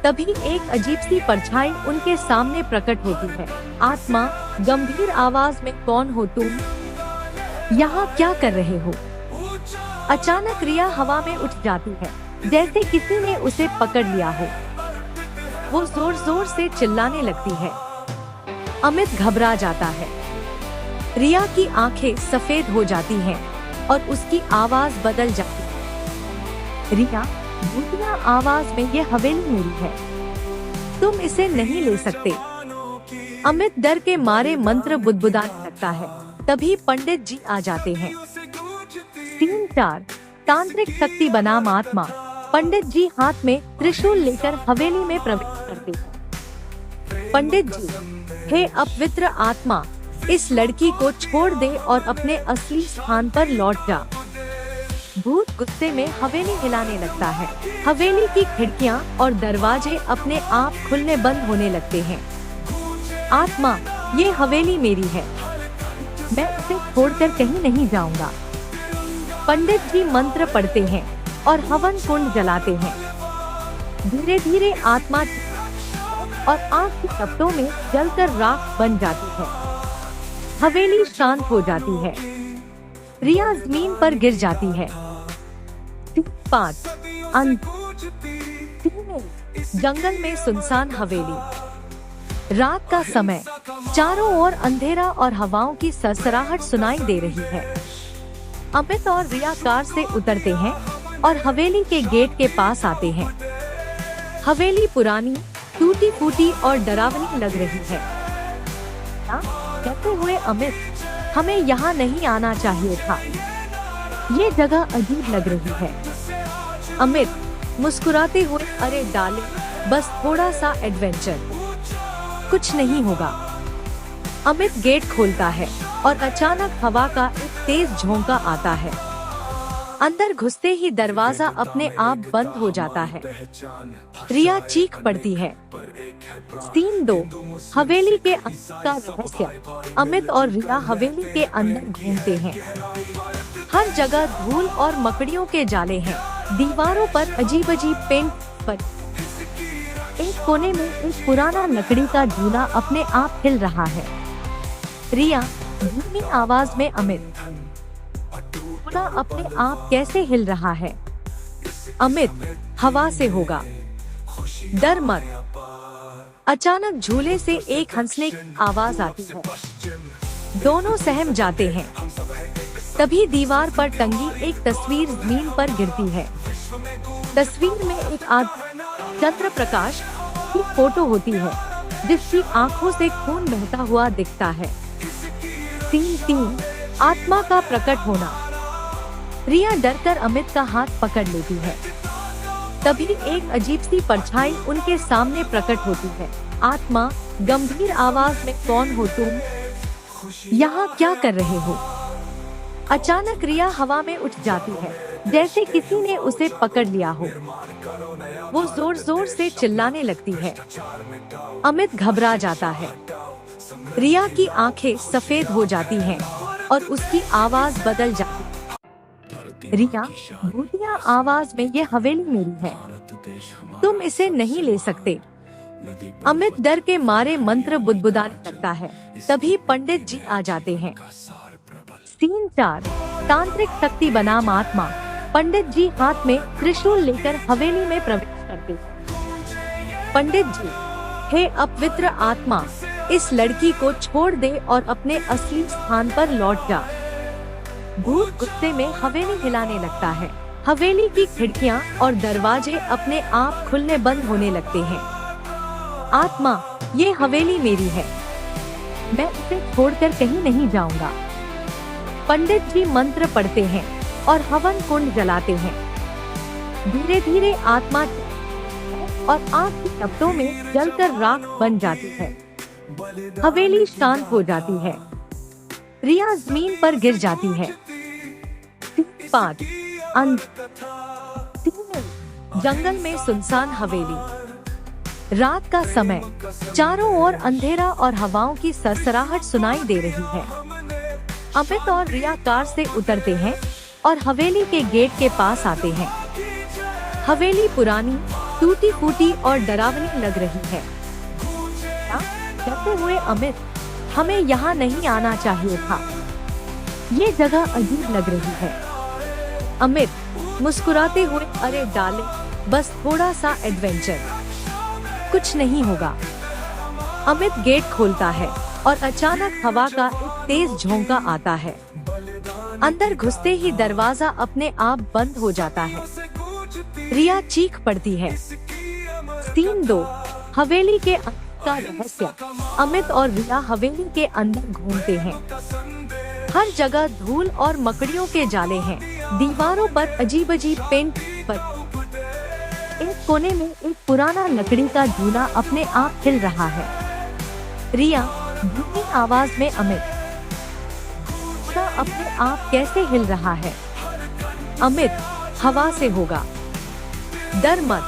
तभी एक अजीब सी परछाई उनके सामने प्रकट होती है। आत्मा गंभीर आवाज में, कौन हो तुम? यहाँ क्या कर रहे हो? अचानक रिया हवा में उठ जाती है, जैसे किसी ने उसे पकड़ लिया हो। वो जोर जोर से चिल्लाने लगती है। अमित घबरा जाता है। रिया की आंखें सफेद हो जाती हैं और उसकी आवाज बदल जाती है। रिया भूतिया आवाज में, ये हवेली मेरी है, तुम इसे नहीं ले सकते। अमित डर के मारे मंत्र बुदबुदाने लगता है। तभी पंडित जी आ जाते हैं। सीन 4, तांत्रिक शक्ति बनाम आत्मा। पंडित जी हाथ में त्रिशूल लेकर हवेली में प्रवेश करते हैं। पंडित जी, हे अपवित्र आत्मा, इस लड़की को छोड़ दे और अपने असली स्थान पर लौट जा। भूत गुस्से में हवेली हिलाने लगता है। हवेली की खिड़कियां और दरवाजे अपने आप खुलने बंद होने लगते हैं। आत्मा, ये हवेली मेरी है, मैं इसे छोड़कर कहीं नहीं जाऊंगा। पंडित जी मंत्र पढ़ते हैं और हवन कुंड जलाते हैं। धीरे धीरे आत्मा और आग की तपतों में जलकर राख बन जाती है। हवेली शांत हो जाती है। रिया जमीन पर गिर जाती है। 5, अंत। जंगल में सुनसान हवेली। रात का समय, चारों ओर अंधेरा और हवाओं की सरसराहट सुनाई दे रही है। अमित और रिया कार से उतरते हैं और हवेली के गेट के पास आते हैं। हवेली पुरानी, टूटी फूटी और डरावनी लग रही है। कहते हुए अमित, हमें यहाँ नहीं आना चाहिए था, ये जगह अजीब लग रही है। अमित मुस्कुराते हुए, अरे डाले, बस थोड़ा सा एडवेंचर, कुछ नहीं होगा। अमित गेट खोलता है और अचानक हवा का एक तेज झोंका आता है। अंदर घुसते ही दरवाजा अपने आप बंद हो जाता है। रिया चीख पड़ती है। सीन 2, हवेली के अंदर का रहस्य। अमित और रिया हवेली के अंदर घूमते हैं। हर जगह धूल और मकड़ियों के जाले हैं। दीवारों पर अजीब अजीब पेंट पर। एक कोने में एक पुराना लकड़ी का झूला अपने आप हिल रहा है। रिया धीमी आवाज में, अमित, झूला अपने आप कैसे हिल रहा है? अमित, हवा से होगा, डर मत। अचानक झूले से एक हंसने की आवाज आती है। दोनों सहम जाते हैं। तभी दीवार पर टंगी एक तस्वीर जमीन पर गिरती है। तस्वीर में एक चंद्र प्रकाश की फोटो होती है, जिसकी आंखों से खून बहता हुआ दिखता है। सीन 3, आत्मा का प्रकट होना। रिया डरकर अमित का हाथ पकड़ लेती है। तभी एक अजीब सी परछाई उनके सामने प्रकट होती है। आत्मा गंभीर आवाज में, कौन हो तुम? यहाँ क्या कर रहे हो? अचानक रिया हवा में उठ जाती है, जैसे किसी ने उसे पकड़ लिया हो। वो जोर जोर से चिल्लाने लगती है। अमित घबरा जाता है। रिया की आंखें सफेद हो जाती हैं और उसकी आवाज बदल जाती है। रिया भूतिया आवाज में, ये हवेली मेरी है, तुम इसे नहीं ले सकते। अमित डर के मारे मंत्र बुदबुदाने लगता है। तभी पंडित जी आ जाते हैं। सीन 4। तांत्रिक शक्ति बनाम आत्मा। पंडित जी हाथ में त्रिशूल लेकर हवेली में प्रवेश करते हैं। पंडित जी, हे अपवित्र आत्मा, इस लड़की को छोड़ दे और अपने असली स्थान पर लौट जा। भूत गुस्से में हवेली हिलाने लगता है। हवेली की खिड़कियां और दरवाजे अपने आप खुलने बंद होने लगते हैं। आत्मा, ये हवेली मेरी है, मैं इसे छोड़कर कहीं नहीं जाऊंगा। पंडित जी मंत्र पढ़ते हैं और हवन कुंड जलाते हैं। धीरे धीरे आत्मा और आग की लपटों में जलकर राख बन जाती है। हवेली शांत हो जाती है। रिया जमीन पर गिर जाती है। 5 जंगल में सुनसान हवेली। रात का समय, चारों ओर अंधेरा और हवाओं की सरसराहट सुनाई दे रही है। अमित और रिया कार से उतरते हैं और हवेली के गेट के पास आते हैं। हवेली पुरानी, टूटी फूटी और डरावनी लग रही है। कहते हुए अमित, हमें यहाँ नहीं आना चाहिए था, ये जगह अजीब लग रही है। अमित मुस्कुराते हुए, अरे डाले, बस थोड़ा सा एडवेंचर, कुछ नहीं होगा। अमित गेट खोलता है और अचानक हवा का एक तेज झोंका आता है। अंदर घुसते ही दरवाजा अपने आप बंद हो जाता है। रिया चीख पड़ती है। सीन 2। हवेली के अंदर का रहस्य। अमित और रिया हवेली के अंदर घूमते हैं। हर जगह धूल और मकड़ियों के जाले हैं। दीवारों पर अजीब अजीब पेंट पर। एक कोने में एक पुराना लकड़ी का झूला अपने आप हिल रहा है। रिया धीमी आवाज में, अमित, झूला अपने आप कैसे हिल रहा है? अमित, हवा से होगा, डर मत।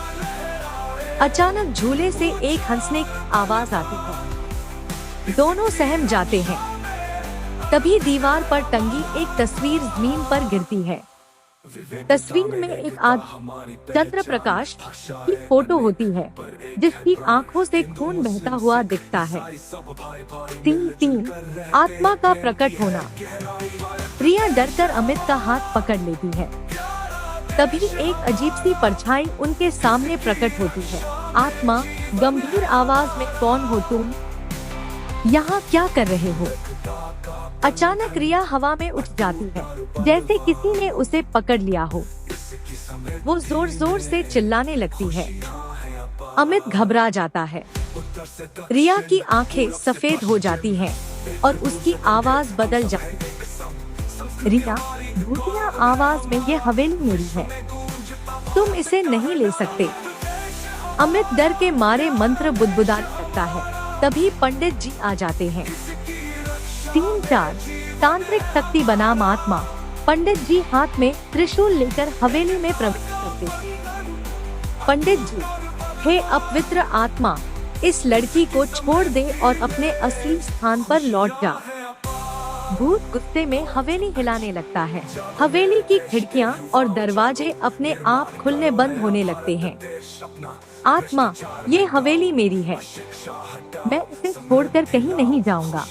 अचानक झूले से एक हंसने की आवाज आती है। दोनों सहम जाते हैं। तभी दीवार पर टंगी एक तस्वीर जमीन पर गिरती है। तस्वीर में एक चंद्र प्रकाश की फोटो होती है, जिसकी आंखों से खून बहता हुआ दिखता है। 3 आत्मा का प्रकट होना। रिया डरकर अमित का हाथ पकड़ लेती है। तभी एक अजीब सी परछाई उनके सामने प्रकट होती है। आत्मा गंभीर आवाज में, कौन हो तुम? यहाँ क्या कर रहे हो? अचानक रिया हवा में उठ जाती है, जैसे किसी ने उसे पकड़ लिया हो। वो जोर जोर से चिल्लाने लगती है। अमित घबरा जाता है। रिया की आंखें सफेद हो जाती हैं और उसकी आवाज बदल जाती है। रिया भूतिया आवाज में, ये हवेली मेरी है, तुम इसे नहीं ले सकते। अमित डर के मारे मंत्र बुदबुदाने लगता है। तभी पंडित जी आ जाते हैं। सीन 4। तांत्रिक शक्ति बनाम आत्मा। पंडित जी हाथ में त्रिशूल लेकर हवेली में प्रवेश करते हैं। पंडित जी, हे अपवित्र आत्मा, इस लड़की को छोड़ दे और अपने असली स्थान पर लौट जा। भूत गुस्से में हवेली हिलाने लगता है। हवेली की खिड़कियां और दरवाजे अपने आप खुलने बंद होने लगते हैं। आत्मा, ये हवेली मेरी है, मैं इसे छोड़कर कहीं नहीं जाऊंगा।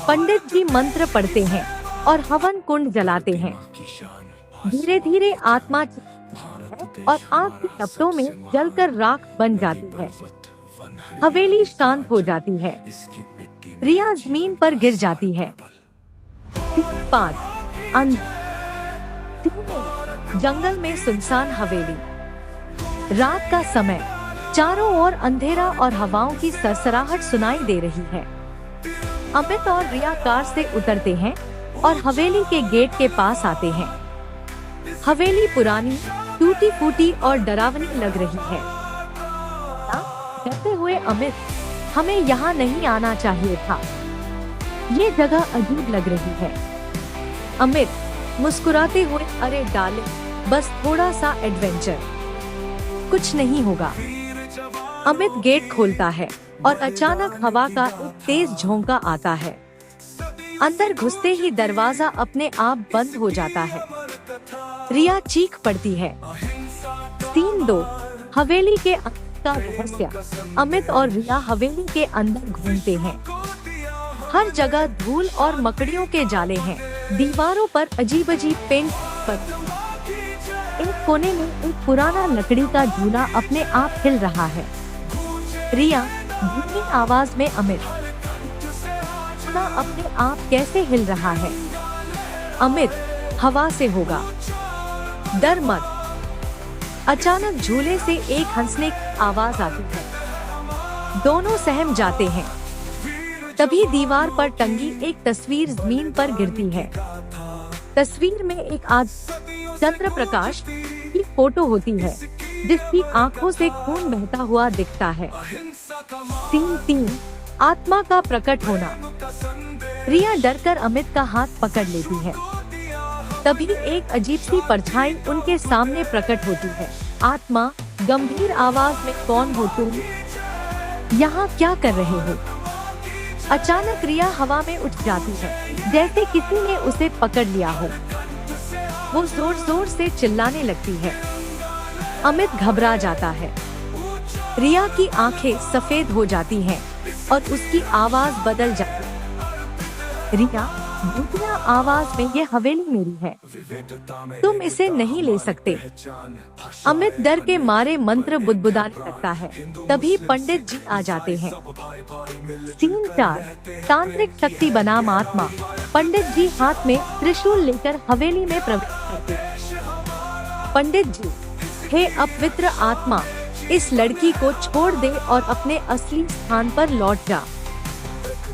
पंडित जी मंत्र पढ़ते हैं और हवन कुंड जलाते हैं। धीरे धीरे आत्मा और आग की लपटों में जलकर राख बन जाती है। हवेली शांत हो जाती है। रिया जमीन पर गिर जाती है। 5 जंगल में सुनसान हवेली। रात का समय, चारों ओर अंधेरा और हवाओं की सरसराहट सुनाई दे रही है। अमित और रिया कार से उतरते हैं और हवेली के गेट के पास आते हैं। हवेली पुरानी, टूटी फूटी और डरावनी लग रही है। कहते हुए अमित, हमें यहाँ नहीं आना चाहिए था, ये जगह अजीब लग रही है। अमित मुस्कुराते हुए, अरे डाले, बस थोड़ा सा एडवेंचर, कुछ नहीं होगा। अमित गेट खोलता है और अचानक हवा का एक तेज झोंका आता है। अंदर घुसते ही दरवाजा अपने आप बंद हो जाता है। रिया चीख पड़ती है। सीन 2। हवेली के का रहस्य। अमित और रिया हवेली के अंदर घूमते हैं। हर जगह धूल और मकड़ियों के जाले हैं। दीवारों पर अजीब अजीब पेंट पर एक कोने में एक पुराना लकड़ी का झूला अपने आप हिल रहा है। रिया धीमी आवाज में, अमित झूला अपने आप कैसे हिल रहा है? अमित, हवा से होगा, डर मत। अचानक झूले से एक हंसने की आवाज आती है। दोनों सहम जाते हैं। तभी दीवार पर टंगी एक तस्वीर जमीन पर गिरती है। तस्वीर में एक चंद्र प्रकाश की फोटो होती है, जिसकी आंखों से खून बहता हुआ दिखता है। सीन 3, आत्मा का प्रकट होना। रिया डरकर अमित का हाथ पकड़ लेती है। तभी एक अजीब सी परछाई उनके सामने प्रकट होती है। आत्मा गंभीर आवाज में, कौन हो तुम? यहाँ क्या कर रहे हो? अचानक रिया हवा में उठ जाती है, जैसे किसी ने उसे पकड़ लिया हो। वो जोर जोर से चिल्लाने लगती है। अमित घबरा जाता है। रिया की आंखें सफेद हो जाती हैं और उसकी आवाज बदल जाती है। रिया भूतिया आवाज में, ये हवेली मेरी है, तुम इसे नहीं ले सकते। अमित डर के मारे मंत्र बुदबुदाने लगता है। तभी पंडित जी आ जाते हैं। सीन 4, तांत्रिक शक्ति बनाम आत्मा। पंडित जी हाथ में त्रिशूल लेकर हवेली में प्रवेश करते हैं। पंडित जी, हे अपवित्र आत्मा, इस लड़की को छोड़ दे और अपने असली स्थान पर लौट जा।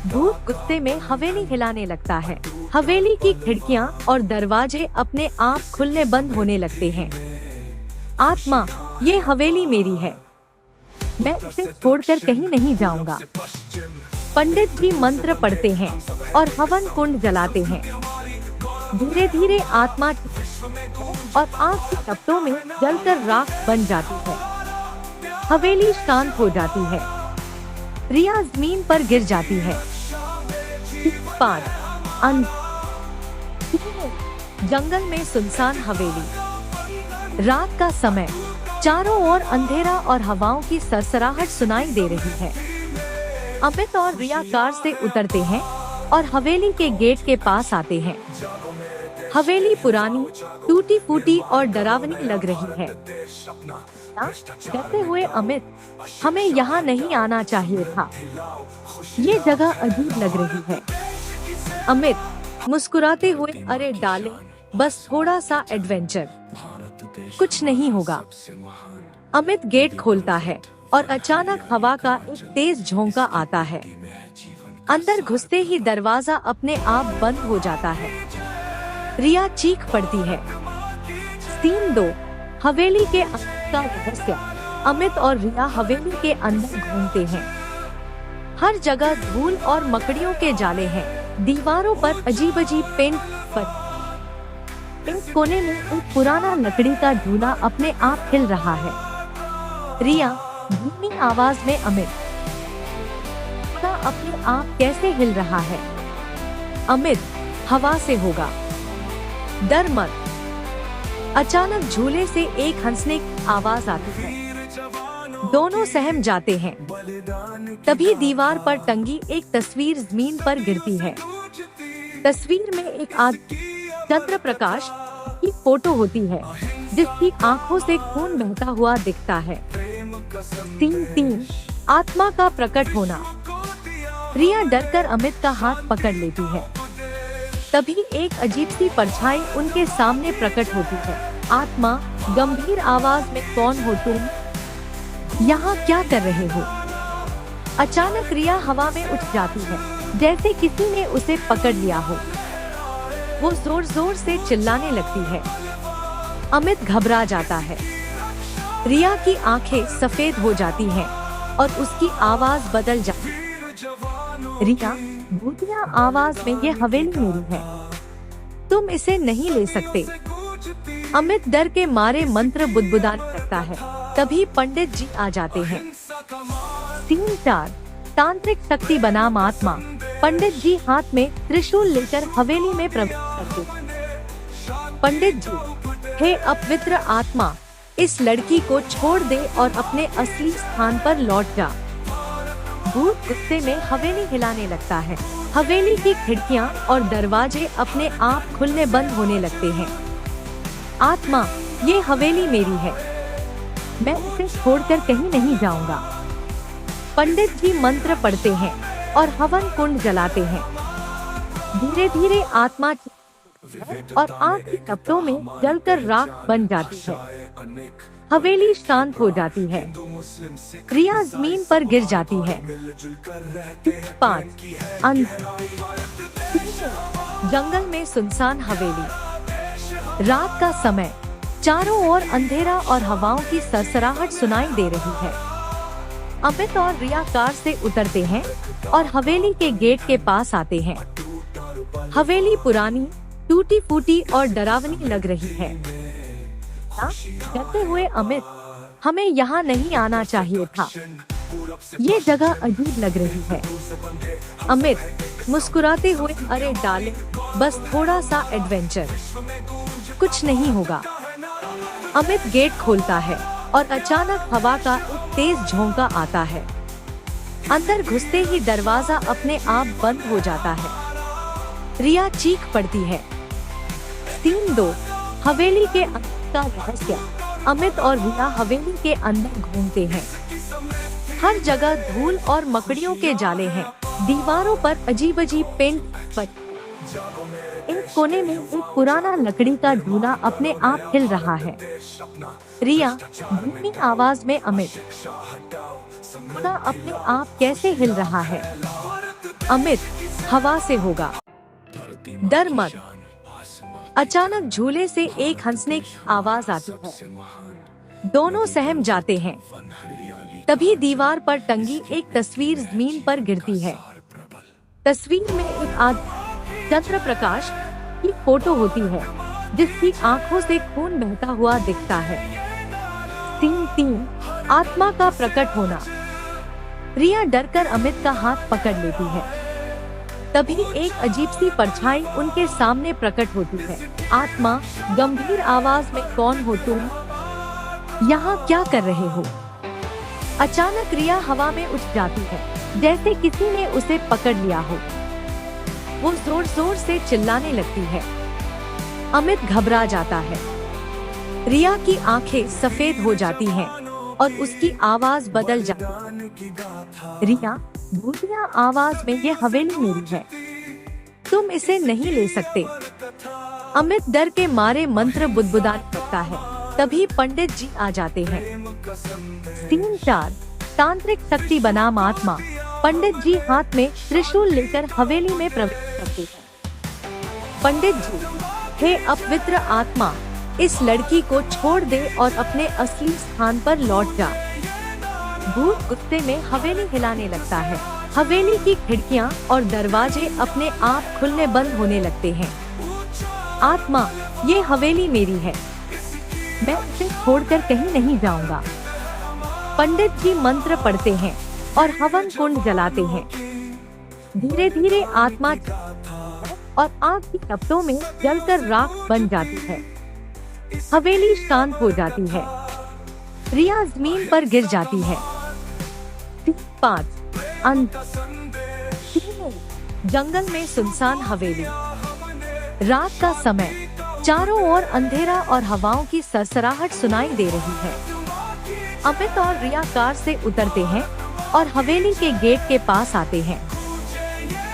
भूत गुस्से में हवेली हिलाने लगता है। हवेली की खिड़कियां और दरवाजे अपने आप खुलने बंद होने लगते हैं। आत्मा, ये हवेली मेरी है, मैं इसे छोड़कर कहीं नहीं जाऊंगा। पंडित जी मंत्र पढ़ते हैं और हवन कुंड जलाते हैं। धीरे धीरे आत्मा और आग के टपटों में जलकर राख बन जाती है। हवेली शांत हो जाती है। रिया जमीन पर गिर जाती है। 5, जंगल में सुनसान हवेली। रात का समय, चारों ओर अंधेरा और हवाओं की सरसराहट सुनाई दे रही है। अमित और रिया कार से उतरते हैं और हवेली के गेट के पास आते हैं। हवेली पुरानी, टूटी फूटी और डरावनी लग रही है। कहते हुए अमित, हमें यहाँ नहीं आना चाहिए था, ये जगह अजीब लग रही है। अमित मुस्कुराते हुए, अरे डाले, बस थोड़ा सा एडवेंचर, कुछ नहीं होगा। अमित गेट खोलता है और अचानक हवा का एक तेज झोंका आता है। अंदर घुसते ही दरवाजा अपने आप बंद हो जाता है। रिया चीख पड़ती है। सीन 2, हवेली के अंदर का रहस्य। अमित और रिया हवेली के अंदर घूमते हैं। हर जगह धूल और मकड़ियों के जाले हैं। दीवारों पर अजीब अजीब पेंट पर एक कोने में एक पुराना लकड़ी का झूला अपने आप हिल रहा है। रिया धीमी आवाज में, अमित झूला अपने आप कैसे हिल रहा है? अमित, हवा से होगा, डर मत। अचानक झूले से एक हंसने की आवाज आती है। दोनों सहम जाते हैं। तभी दीवार पर टंगी एक तस्वीर जमीन पर गिरती है। तस्वीर में एक चंद्र प्रकाश की फोटो होती है, जिसकी आंखों से खून बहता हुआ दिखता है। सीन 3, आत्मा का प्रकट होना। रिया डरकर अमित का हाथ पकड़ लेती है। तभी एक अजीब सी परछाई उनके सामने प्रकट होती है। आत्मा गंभीर आवाज में, कौन हो तुम? यहाँ क्या कर रहे हो? अचानक रिया हवा में उठ जाती है, जैसे किसी ने उसे पकड़ लिया हो। वो जोर जोर से चिल्लाने लगती है। अमित घबरा जाता है। रिया की आंखें सफेद हो जाती हैं और उसकी आवाज बदल जाती है। रिया भूतिया आवाज में, ये हवेली मेरी है, तुम इसे नहीं ले सकते। अमित डर के मारे मंत्र बुदबुदाने लगता है। तभी पंडित जी आ जाते हैं। सीन 4, तांत्रिक शक्ति बनाम आत्मा। पंडित जी हाथ में त्रिशूल लेकर हवेली में प्रवेश करते हैं। पंडित जी, हे अपवित्र आत्मा, इस लड़की को छोड़ दे और अपने असली स्थान पर लौट जा। भूत गुस्से में हवेली हिलाने लगता है। हवेली की खिड़कियां और दरवाजे अपने आप खुलने बंद होने लगते हैं। आत्मा, ये हवेली मेरी है, मैं इसे छोड़कर कहीं नहीं जाऊंगा। पंडित जी मंत्र पढ़ते हैं और हवन कुंड जलाते हैं। धीरे धीरे आत्मा और आग की टपटों में जलकर राख बन जाती है। हवेली शांत हो जाती है। रिया जमीन पर गिर जाती है। 5 जंगल में सुनसान हवेली। रात का समय, चारों ओर अंधेरा और हवाओं की सरसराहट सुनाई दे रही है। अमित और रिया कार से उतरते हैं और हवेली के गेट के पास आते हैं। हवेली पुरानी, टूटी फूटी और डरावनी लग रही है। कहते हुए अमित, हमें यहाँ नहीं आना चाहिए था, ये जगह अजीब लग रही है। अमित मुस्कुराते हुए, अरे डाले, बस थोड़ा सा एडवेंचर, कुछ नहीं होगा। अमित गेट खोलता है और अचानक हवा का एक तेज झोंका आता है। अंदर घुसते ही दरवाजा अपने आप बंद हो जाता है। रिया चीख पड़ती है। सीन 2, हवेली के अंदर का रहस्य। अमित और रिया हवेली के अंदर घूमते हैं। हर जगह धूल और मकड़ियों के जाले हैं। दीवारों पर अजीब अजीब पेंट। एक कोने में एक पुराना लकड़ी का झूला अपने आप हिल रहा है। रिया धीमी आवाज में, अमित, झूला अपने आप कैसे हिल रहा है? अमित, हवा से होगा, डर मत। अचानक झूले से एक हंसने की आवाज आती है। दोनों सहम जाते हैं। तभी दीवार पर टंगी एक तस्वीर जमीन पर गिरती है। तस्वीर में एक चंद्र प्रकाश की फोटो होती है, जिसकी आंखों से खून बहता हुआ दिखता है। सीन 3, आत्मा का प्रकट होना। रिया डरकर अमित का हाथ पकड़ लेती है। तभी एक अजीब सी परछाई उनके सामने प्रकट होती है। आत्मा गंभीर आवाज में, कौन हो तुम? यहाँ क्या कर रहे हो? अचानक रिया हवा में उठ जाती है, जैसे किसी ने उसे पकड़ लिया हो। वो जोर जोर से चिल्लाने लगती है। अमित घबरा जाता है। रिया की आंखें सफेद हो जाती हैं और उसकी आवाज बदल जाती है। रिया भूतिया आवाज में, ये हवेली मेरी है, तुम इसे नहीं ले सकते। अमित डर के मारे मंत्र बुदबुदाने लगता है। तभी पंडित जी आ जाते हैं। सीन 4, तांत्रिक शक्ति बनाम आत्मा। पंडित जी हाथ में त्रिशूल लेकर हवेली में प्रवेश करते हैं। पंडित जी, हे अपवित्र आत्मा, इस लड़की को छोड़ दे और अपने असली स्थान पर लौट जा। भूत गुस्से में हवेली हिलाने लगता है। हवेली की खिड़कियां और दरवाजे अपने आप खुलने बंद होने लगते हैं। आत्मा, ये हवेली मेरी है, मैं इसे छोड़कर कहीं नहीं जाऊंगा। पंडित जी मंत्र पढ़ते हैं और हवन कुंड जलाते हैं। धीरे धीरे आत्मा और आग की टपटों में जलकर राख बन जाती है। हवेली शांत हो जाती है। रिया जमीन पर गिर जाती है। 5 जंगल में सुनसान हवेली। रात का समय, चारों ओर अंधेरा और हवाओं की सरसराहट सुनाई दे रही है। अमित और रिया कार से उतरते हैं और हवेली के गेट के पास आते हैं।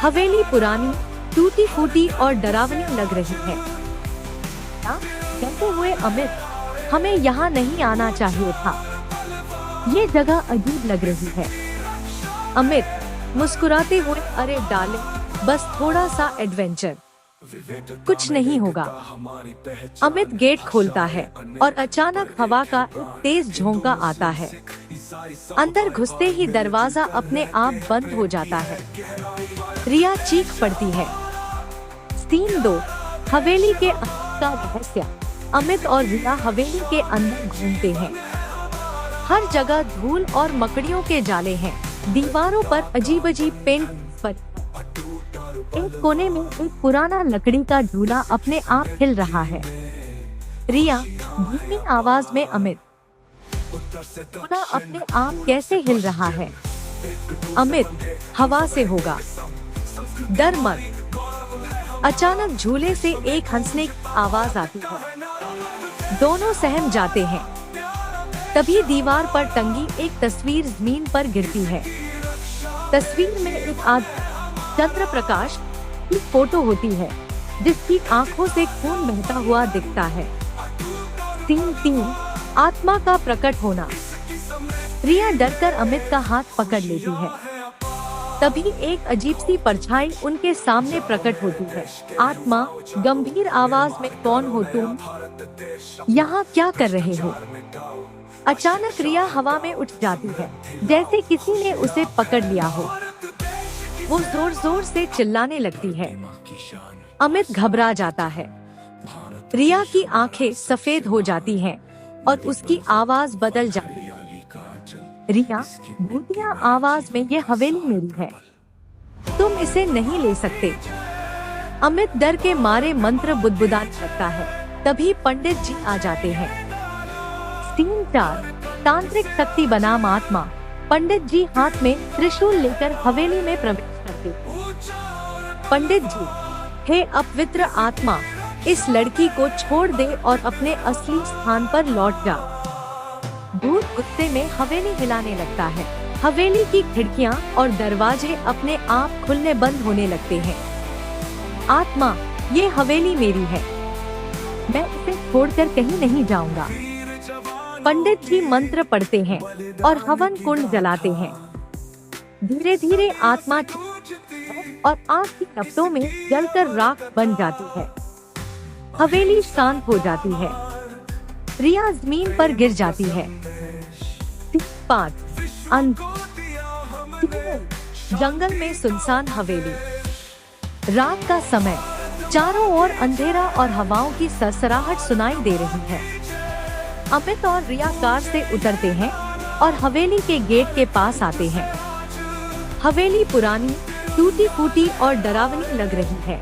हवेली पुरानी, टूटी फूटी और डरावनी लग रही है। कहते हुए अमित, हमें यहाँ नहीं आना चाहिए था, ये जगह अजीब लग रही है। अमित मुस्कुराते हुए, अरे डाले, बस थोड़ा सा एडवेंचर, कुछ नहीं होगा। अमित गेट खोलता है और अचानक हवा का एक तेज झोंका आता है। अंदर घुसते ही दरवाजा अपने आप बंद हो जाता है। रिया चीख पड़ती है। सीन 2, हवेली के अंदर का रहस्य। अमित और रिया हवेली के अंदर घूमते हैं। हर जगह धूल और मकड़ियों के जाले हैं। दीवारों पर अजीब अजीब पेंट पर। एक कोने में एक पुराना लकड़ी का झूला अपने आप हिल रहा है। रिया धीमी आवाज में, अमित, सोना अपने आप कैसे हिल रहा है? अमित, हवा से होगा। डर मत। अचानक झूले से एक हंसने की आवाज आती है। दोनों सहम जाते हैं। तभी दीवार पर टंगी एक तस्वीर जमीन पर गिरती है। तस्वीर में एक चंद्र प्रकाश की फोटो होती है, जिसकी आंखों से खून बहता हुआ दिखता है। सीन 3, आत्मा का प्रकट होना। रिया डरकर अमित का हाथ पकड़ लेती है। तभी एक अजीब सी परछाई उनके सामने प्रकट होती है। आत्मा गंभीर आवाज में, कौन हो तुम? यहाँ क्या कर रहे हो? अचानक रिया हवा में उठ जाती है, जैसे किसी ने उसे पकड़ लिया हो। वो जोर जोर से चिल्लाने लगती है। अमित घबरा जाता है। रिया की आंखें सफेद हो जाती हैं और उसकी आवाज बदल जाती है। रिया भूतिया आवाज में, ये हवेली मेरी है, तुम इसे नहीं ले सकते। अमित डर के मारे मंत्र बुदबुदाने लगता है। तभी पंडित जी आ जाते हैं। सीन 4, तांत्रिक शक्ति बनाम आत्मा। पंडित जी हाथ में त्रिशूल लेकर हवेली में प्रवेश करते हैं। पंडित जी, हे अपवित्र आत्मा, इस लड़की को छोड़ दे और अपने असली स्थान पर लौट जा। भूत गुस्से में हवेली हिलाने लगता है। हवेली की खिड़कियां और दरवाजे अपने आप खुलने बंद होने लगते हैं। आत्मा, ये हवेली मेरी है, मैं इसे छोड़कर कहीं नहीं जाऊंगा। पंडित जी मंत्र पढ़ते हैं और हवन कुंड जलाते हैं। धीरे धीरे आत्मा और आग की लपटों में जलकर राख बन जाती है। हवेली शांत हो जाती है। रिया जमीन पर गिर जाती है। 5, जंगल में सुनसान हवेली। रात का समय, चारों ओर अंधेरा और हवाओं की सरसराहट सुनाई दे रही है। अमित और रिया कार से उतरते हैं और हवेली के गेट के पास आते हैं। हवेली पुरानी, टूटी फूटी और डरावनी लग रही है।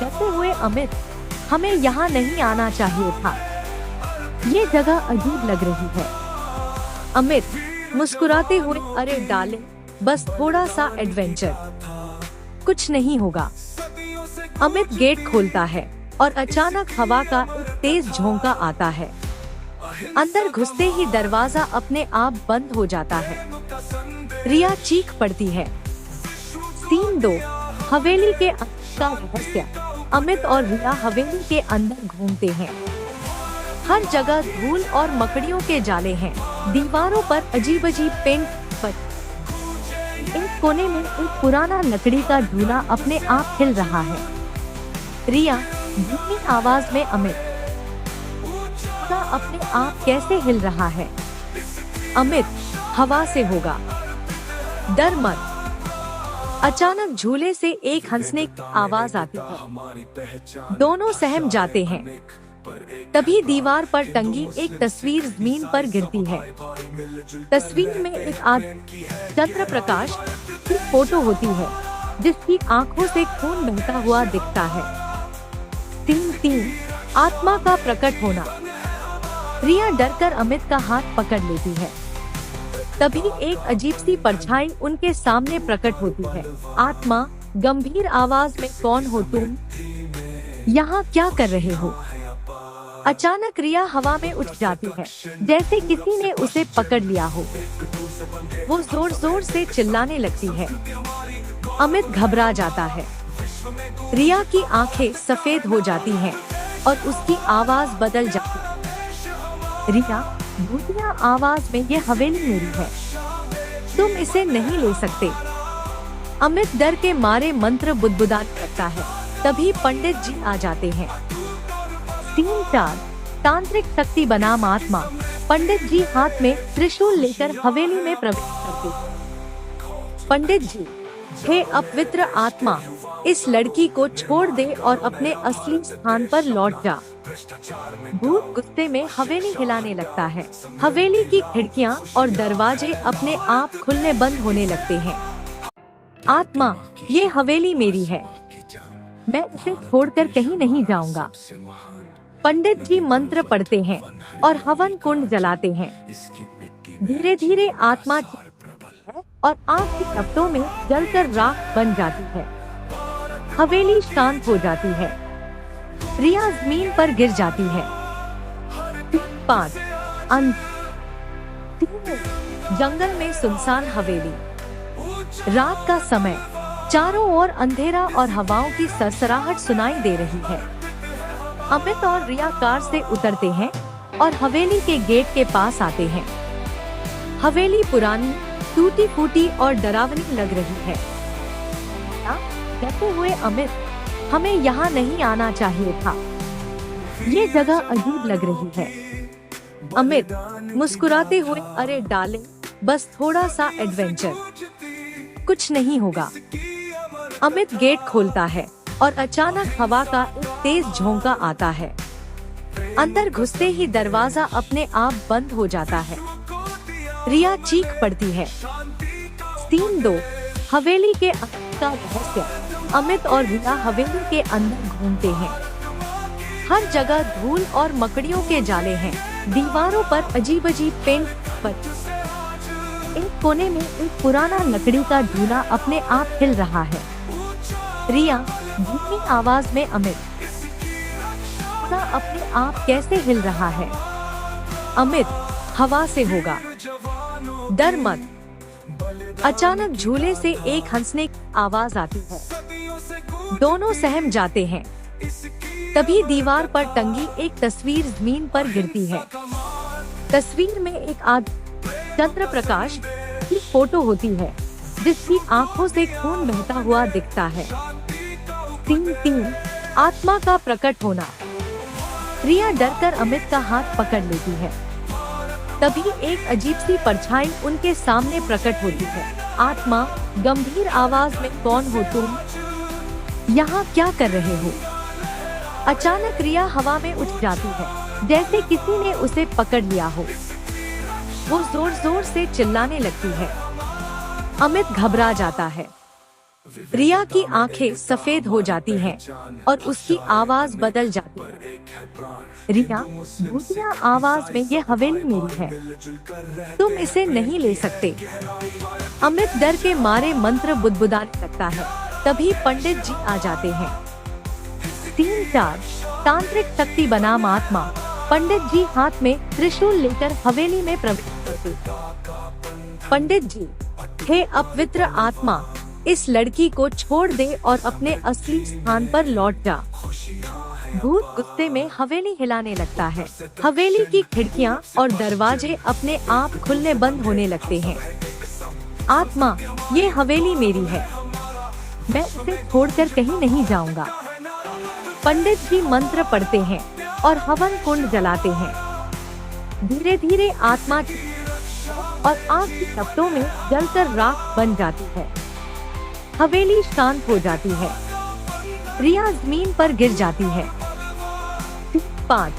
कहते हुए अमित, हमें यहाँ नहीं आना चाहिए था, ये जगह अजीब लग रही है। अमित मुस्कुराते हुए, अरे डार्लिंग, बस थोड़ा सा एडवेंचर, कुछ नहीं होगा। अमित गेट खोलता है और अचानक हवा का एक तेज झोंका आता है। अंदर घुसते ही दरवाजा अपने आप बंद हो जाता है। रिया चीख पड़ती है। सीन 2, हवेली के अंदर का रहस्य। अमित और रिया हवेली के अंदर घूमते हैं। हर जगह धूल और मकड़ियों के जाले हैं। दीवारों पर अजीब अजीब पेंट पर। एक कोने में एक पुराना लकड़ी का झूला अपने आप हिल रहा है। रिया धीमी आवाज में, अमित, झूला अपने आप कैसे हिल रहा है? अमित, हवा से होगा। डर मत। अचानक झूले से एक हंसने की आवाज आती है। दोनों सहम जाते हैं। तभी दीवार पर टंगी एक तस्वीर जमीन पर गिरती है। तस्वीर में एक चंद्र प्रकाश की फोटो होती है, जिसकी आंखों से खून बहता हुआ दिखता है। सीन 3, आत्मा का प्रकट होना। रिया डरकर अमित का हाथ पकड़ लेती है। तभी एक अजीब सी परछाई उनके सामने प्रकट होती है। आत्मा गंभीर आवाज में, कौन हो तुम? यहाँ क्या कर रहे हो? अचानक रिया हवा में उठ जाती है, जैसे किसी ने उसे पकड़ लिया हो। वो जोर जोर से चिल्लाने लगती है। अमित घबरा जाता है। रिया की आंखें सफेद हो जाती हैं और उसकी आवाज बदल जाती है। रिया भूतिया आवाज में, ये हवेली मेरी है, तुम इसे नहीं ले सकते। अमित डर के मारे मंत्र बुदबुदाने लगता है। तभी पंडित जी आ जाते हैं। सीन 4, तांत्रिक शक्ति बनाम आत्मा। पंडित जी हाथ में त्रिशूल लेकर हवेली में प्रवेश करते। पंडित जी, हे अपवित्र आत्मा, इस लड़की को छोड़ दे और अपने असली स्थान पर लौट जा। भूत गुस्से में हवेली हिलाने लगता है। हवेली की खिड़कियां और दरवाजे अपने आप खुलने बंद होने लगते हैं। आत्मा, ये हवेली मेरी है, मैं इसे छोड़कर कहीं नहीं जाऊंगा। पंडित जी मंत्र पढ़ते हैं और हवन कुंड जलाते हैं। धीरे धीरे आत्मा और आग की लपटों में जलकर राख बन जाती है। हवेली शांत हो जाती है। रिया जमीन पर गिर जाती है। 5 जंगल में सुनसान हवेली। रात का समय, चारों ओर अंधेरा और हवाओं की सरसराहट सुनाई दे रही है। अमित और रिया कार से उतरते हैं और हवेली के गेट के पास आते हैं। हवेली पुरानी, टूटी फूटी और डरावनी लग रही है। कहते हुए अमित, हमें यहाँ नहीं आना चाहिए था। ये जगह अजीब लग रही है। अमित मुस्कुराते हुए, अरे डार्लिंग, बस थोड़ा सा एडवेंचर, कुछ नहीं होगा। अमित गेट खोलता है और अचानक हवा का एक तेज झोंका आता है। अंदर घुसते ही दरवाजा अपने आप बंद हो जाता है। रिया चीख पड़ती है। सीन 2 हवेली के अंदर का रहस्य। अमित और रिया हवेली के अंदर घूमते हैं। हर जगह धूल और मकड़ियों के जाले हैं। दीवारों पर अजीब अजीब पेंट पर। एक कोने में एक पुराना लकड़ी का झूला अपने आप हिल रहा है। रिया धीमी आवाज में, अमित, झूला अपने आप कैसे हिल रहा है? अमित, हवा से होगा, डर मत। अचानक झूले से एक हंसने की आवाज आती है। दोनों सहम जाते हैं। तभी दीवार पर टंगी एक तस्वीर जमीन पर गिरती है। तस्वीर में एक चंद्र प्रकाश की फोटो होती है, जिसकी आंखों से खून बहता हुआ दिखता है। 3 आत्मा का प्रकट होना। रिया डरकर अमित का हाथ पकड़ लेती है। तभी एक अजीब सी परछाई उनके सामने प्रकट होती है। आत्मा गंभीर आवाज में, कौन हो तुम? यहाँ क्या कर रहे हो? अचानक रिया हवा में उठ जाती है, जैसे किसी ने उसे पकड़ लिया हो। वो जोर जोर से चिल्लाने लगती है। अमित घबरा जाता है। रिया की आंखें सफेद हो जाती हैं और उसकी आवाज बदल जाती है। रिया भूतिया आवाज में, ये हवेली मेरी है, तुम इसे नहीं ले सकते। अमित डर के मारे मंत्र बुदबुदाने लगता है। तभी पंडित जी आ जाते हैं। 3-4 तांत्रिक शक्ति बनाम आत्मा। पंडित जी हाथ में त्रिशूल लेकर हवेली में प्रवेश करते। पंडित जी, हे अपवित्र आत्मा, इस लड़की को छोड़ दे और अपने असली स्थान पर लौट जा। भूत गुस्से में हवेली हिलाने लगता है। हवेली की खिड़कियां और दरवाजे अपने आप खुलने बंद होने लगते हैं। आत्मा, ये हवेली मेरी है, मैं इसे छोड़कर कहीं नहीं जाऊंगा। पंडित जी मंत्र पढ़ते हैं और हवन कुंड जलाते हैं। धीरे धीरे आत्मा और आग की लपटों में जलकर राख बन जाती है। हवेली शांत हो जाती है। रिया जमीन पर गिर जाती है। 5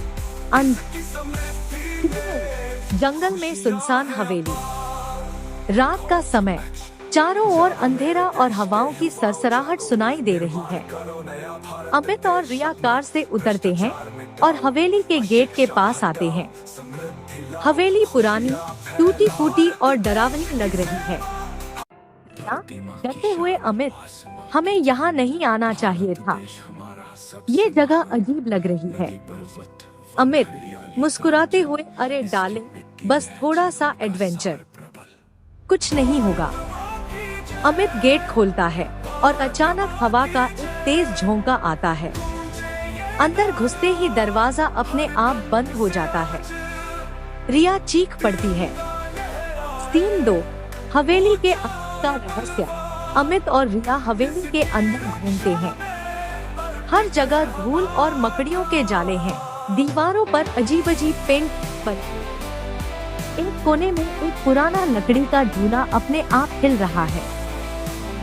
जंगल में सुनसान हवेली। रात का समय, चारों ओर अंधेरा और हवाओं की सरसराहट सुनाई दे रही है। अमित और रिया कार से उतरते हैं और हवेली के गेट के पास आते हैं। हवेली पुरानी, टूटी फूटी और डरावनी लग रही है। डरते हुए अमित, हमें यहाँ नहीं आना चाहिए था। ये जगह अजीब लग रही है। अमित मुस्कुराते हुए, अरे डार्लिंग, बस थोड़ा सा एडवेंचर, कुछ नहीं होगा। अमित गेट खोलता है और अचानक हवा का एक तेज झोंका आता है। अंदर घुसते ही दरवाजा अपने आप बंद हो जाता है। रिया चीख पड़ती है। सीन 2 हवेली के अंदर का रहस्य। अमित और रिया हवेली के अंदर घूमते हैं। हर जगह धूल और मकड़ियों के जाले हैं। दीवारों पर अजीब अजीब पेंट पर। एक कोने में एक पुराना लकड़ी का झूला अपने आप हिल रहा है।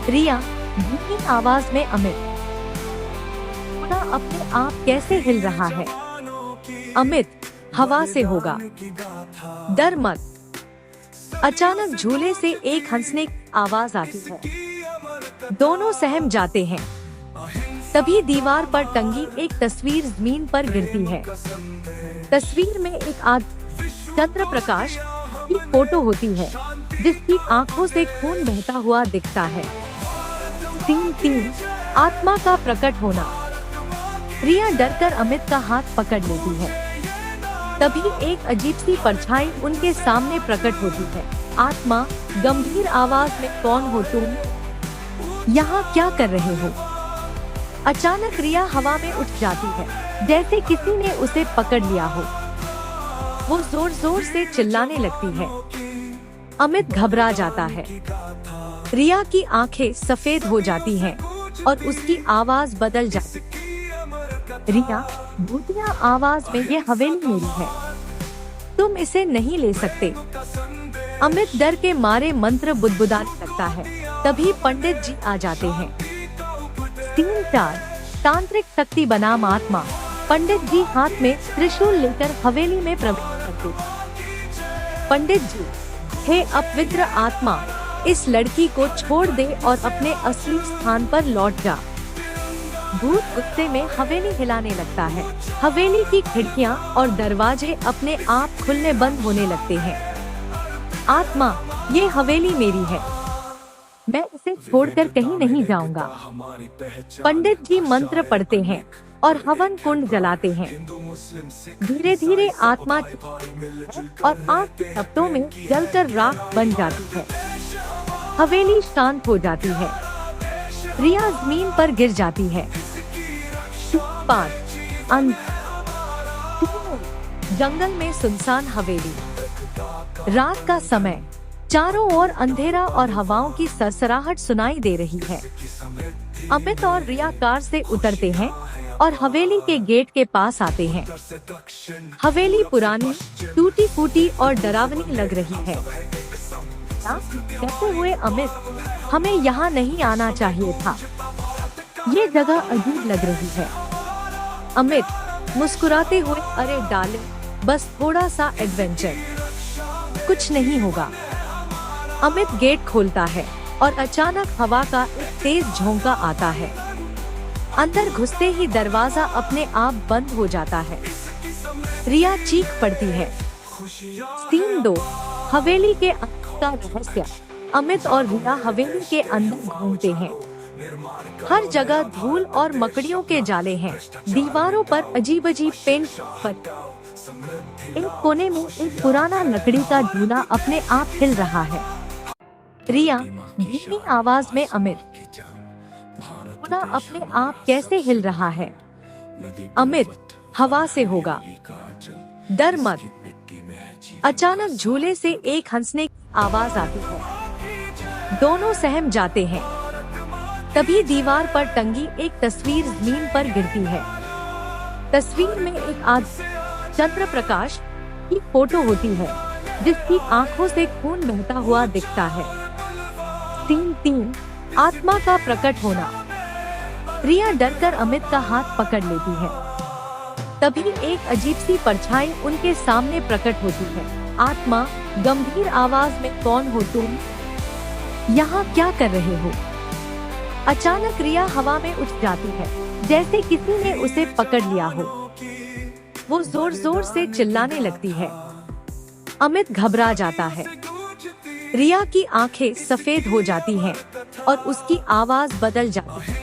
रिया धीमी आवाज में, अमित, झूला अपने आप कैसे हिल रहा है? अमित, हवा से होगा, डर मत। अचानक झूले से एक हंसने की आवाज आती है। दोनों सहम जाते हैं। तभी दीवार पर टंगी एक तस्वीर जमीन पर गिरती है। तस्वीर में एक चंद्र प्रकाश की फोटो होती है, जिसकी आंखों से खून बहता हुआ दिखता है। 3 आत्मा का प्रकट होना। रिया डरकर अमित का हाथ पकड़ लेती है। तभी एक अजीब सी परछाई उनके सामने प्रकट होती है। आत्मा गंभीर आवाज में, कौन हो तुम? यहाँ क्या कर रहे हो? अचानक रिया हवा में उठ जाती है, जैसे किसी ने उसे पकड़ लिया हो। वो जोर जोर से चिल्लाने लगती है। अमित घबरा जाता है। रिया की आंखें सफेद हो जाती हैं और उसकी आवाज बदल जाती है। रिया भूतिया आवाज में, ये हवेली मेरी है, तुम इसे नहीं ले सकते। अमित डर के मारे मंत्र बुदबुदाने लगता है। तभी पंडित जी आ जाते हैं। 3 तांत्रिक शक्ति बनाम आत्मा। पंडित जी हाथ में त्रिशूल लेकर हवेली में प्रवेश करते। पंडित जी, हे अपवित्र आत्मा, इस लड़की को छोड़ दे और अपने असली स्थान पर लौट जा। भूत गुस्से में हवेली हिलाने लगता है। हवेली की खिड़कियां और दरवाजे अपने आप खुलने बंद होने लगते हैं। आत्मा, ये हवेली मेरी है, मैं इसे छोड़कर कहीं नहीं जाऊंगा। पंडित जी मंत्र पढ़ते हैं और हवन कुंड जलाते हैं। धीरे धीरे आत्मा और आग के टपटों में जलकर राख बन जाती है। हवेली शांत हो जाती है। रिया जमीन पर गिर जाती है। 5 जंगल में सुनसान हवेली। रात का समय, चारों ओर अंधेरा और हवाओं की सरसराहट सुनाई दे रही है। अमित और रिया कार से उतरते हैं और हवेली के गेट के पास आते हैं। हवेली पुरानी, टूटी फूटी और डरावनी लग रही है। कहते हुए अमित, हमें यहाँ नहीं आना चाहिए था, ये जगह अजीब लग रही है। अमित मुस्कुराते हुए, अरे डाले, बस थोड़ा सा एडवेंचर, कुछ नहीं होगा। अमित गेट खोलता है और अचानक हवा का एक तेज झोंका आता है। अंदर घुसते ही दरवाजा अपने आप बंद हो जाता है। रिया चीख पड़ती है। 3 हवेली के अंदर का रहस्य। अमित और रिया हवेली के अंदर घूमते हैं। हर जगह धूल और मकड़ियों के जाले हैं। दीवारों पर अजीब अजीब पेंट एक कोने में एक पुराना लकड़ी का झूला अपने आप हिल रहा है। रिया धीमी आवाज में, अमित, झूला अपने आप कैसे हिल रहा है? अमित, हवा से होगा, डर मत। अचानक झूले से एक हंसने की आवाज आती है। दोनों सहम जाते हैं। तभी दीवार पर टंगी एक तस्वीर जमीन पर गिरती है। तस्वीर में एक चंद्र प्रकाश की फोटो होती है, जिसकी आंखों से खून बहता हुआ दिखता है। 3 आत्मा का प्रकट होना। रिया डरकर अमित का हाथ पकड़ लेती है। तभी एक अजीब सी परछाई उनके सामने प्रकट होती है। आत्मा गंभीर आवाज में, कौन हो तुम? यहाँ क्या कर रहे हो? अचानक रिया हवा में उठ जाती है, जैसे किसी ने उसे पकड़ लिया हो। वो जोर जोर से चिल्लाने लगती है। अमित घबरा जाता है। रिया की आंखें सफेद हो जाती हैं और उसकी आवाज बदल जाती है।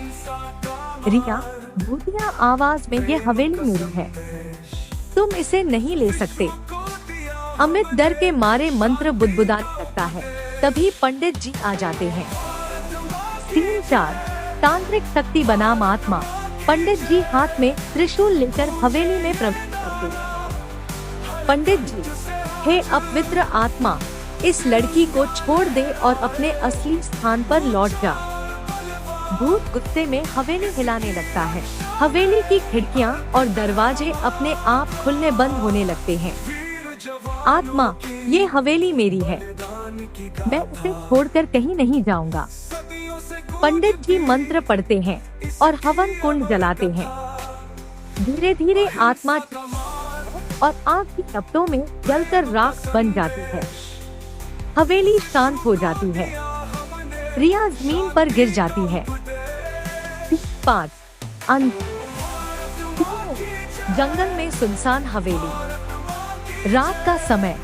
रिया भूतिया आवाज में, ये हवेली मेरी है, तुम इसे नहीं ले सकते। अमित डर के मारे मंत्र बुदबुदाने लगता है। तभी पंडित जी आ जाते हैं। 3 तांत्रिक शक्ति बनाम आत्मा। पंडित जी हाथ में त्रिशूल लेकर हवेली में प्रवेश करते। पंडित जी, हे अपवित्र आत्मा, इस लड़की को छोड़ दे और अपने असली स्थान पर लौट जा। भूत गुस्से में हवेली हिलाने लगता है। हवेली की खिड़कियां और दरवाजे अपने आप खुलने बंद होने लगते हैं। आत्मा, ये हवेली मेरी है, मैं इसे छोड़कर कहीं नहीं जाऊंगा। पंडित जी मंत्र पढ़ते हैं और हवन कुंड जलाते हैं। धीरे धीरे आत्मा और आग की टपटों में जलकर राख बन जाती है। हवेली शांत हो जाती है। रिया जमीन पर गिर जाती है। 5 जंगल में सुनसान हवेली। रात का समय,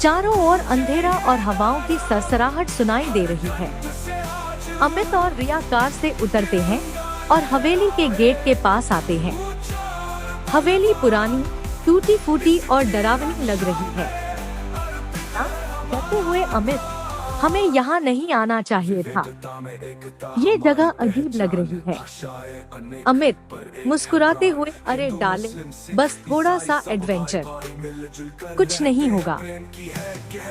चारों ओर अंधेरा और हवाओं की सरसराहट सुनाई दे रही है। अमित और रिया कार से उतरते हैं और हवेली के गेट के पास आते हैं। हवेली पुरानी, टूटी फूटी और डरावनी लग रही है। कहते हुए अमित, हमें यहाँ नहीं आना चाहिए था। ये जगह अजीब लग रही है। अमित मुस्कुराते हुए, अरे डाले, बस थोड़ा सा एडवेंचर, कुछ नहीं होगा।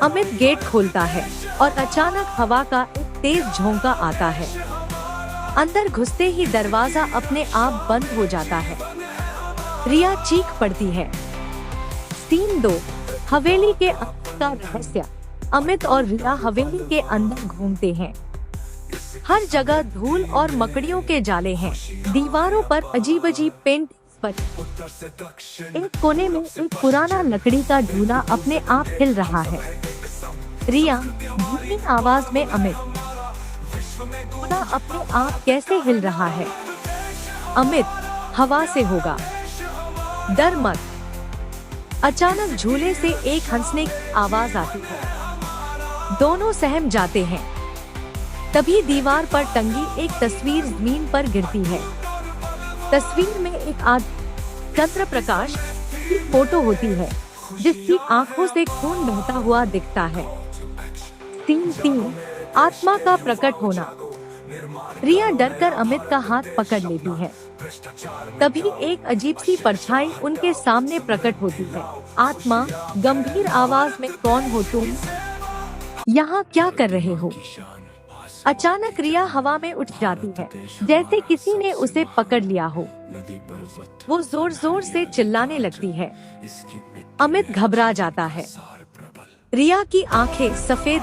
अमित गेट खोलता है और अचानक हवा का एक तेज झोंका आता है। अंदर घुसते ही दरवाजा अपने आप बंद हो जाता है। रिया चीख पड़ती है। सीन 2, हवेली के अंदर का रहस्य। अमित और रिया हवेली के अंदर घूमते हैं। हर जगह धूल और मकड़ियों के जाले हैं। दीवारों पर अजीब-अजीब पेंटिंग्स। एक कोने में एक पुराना लकड़ी का झूला अपने आप हिल रहा है। रिया धीमी आवाज में, अमित, झूला अपने आप कैसे हिल रहा है? अमित, हवा से होगा, डर मत। अचानक झूले से एक हंसने की आवाज आती है। दोनों सहम जाते हैं। तभी दीवार पर टंगी एक तस्वीर जमीन पर गिरती है। तस्वीर में एक चंद्र प्रकाश की फोटो होती है, जिसकी आंखों से खून बहता हुआ दिखता है। सीन 3, आत्मा का प्रकट होना। रिया डरकर अमित का हाथ पकड़ लेती है। तभी एक अजीब सी परछाई उनके सामने प्रकट होती है। आत्मा गंभीर आवाज में, कौन हो तुम? यहाँ क्या कर रहे हो? अचानक रिया हवा में उठ जाती है, जैसे किसी ने उसे पकड़ लिया हो। वो जोर जोर से चिल्लाने लगती है। अमित घबरा जाता है। रिया की आंखें सफेद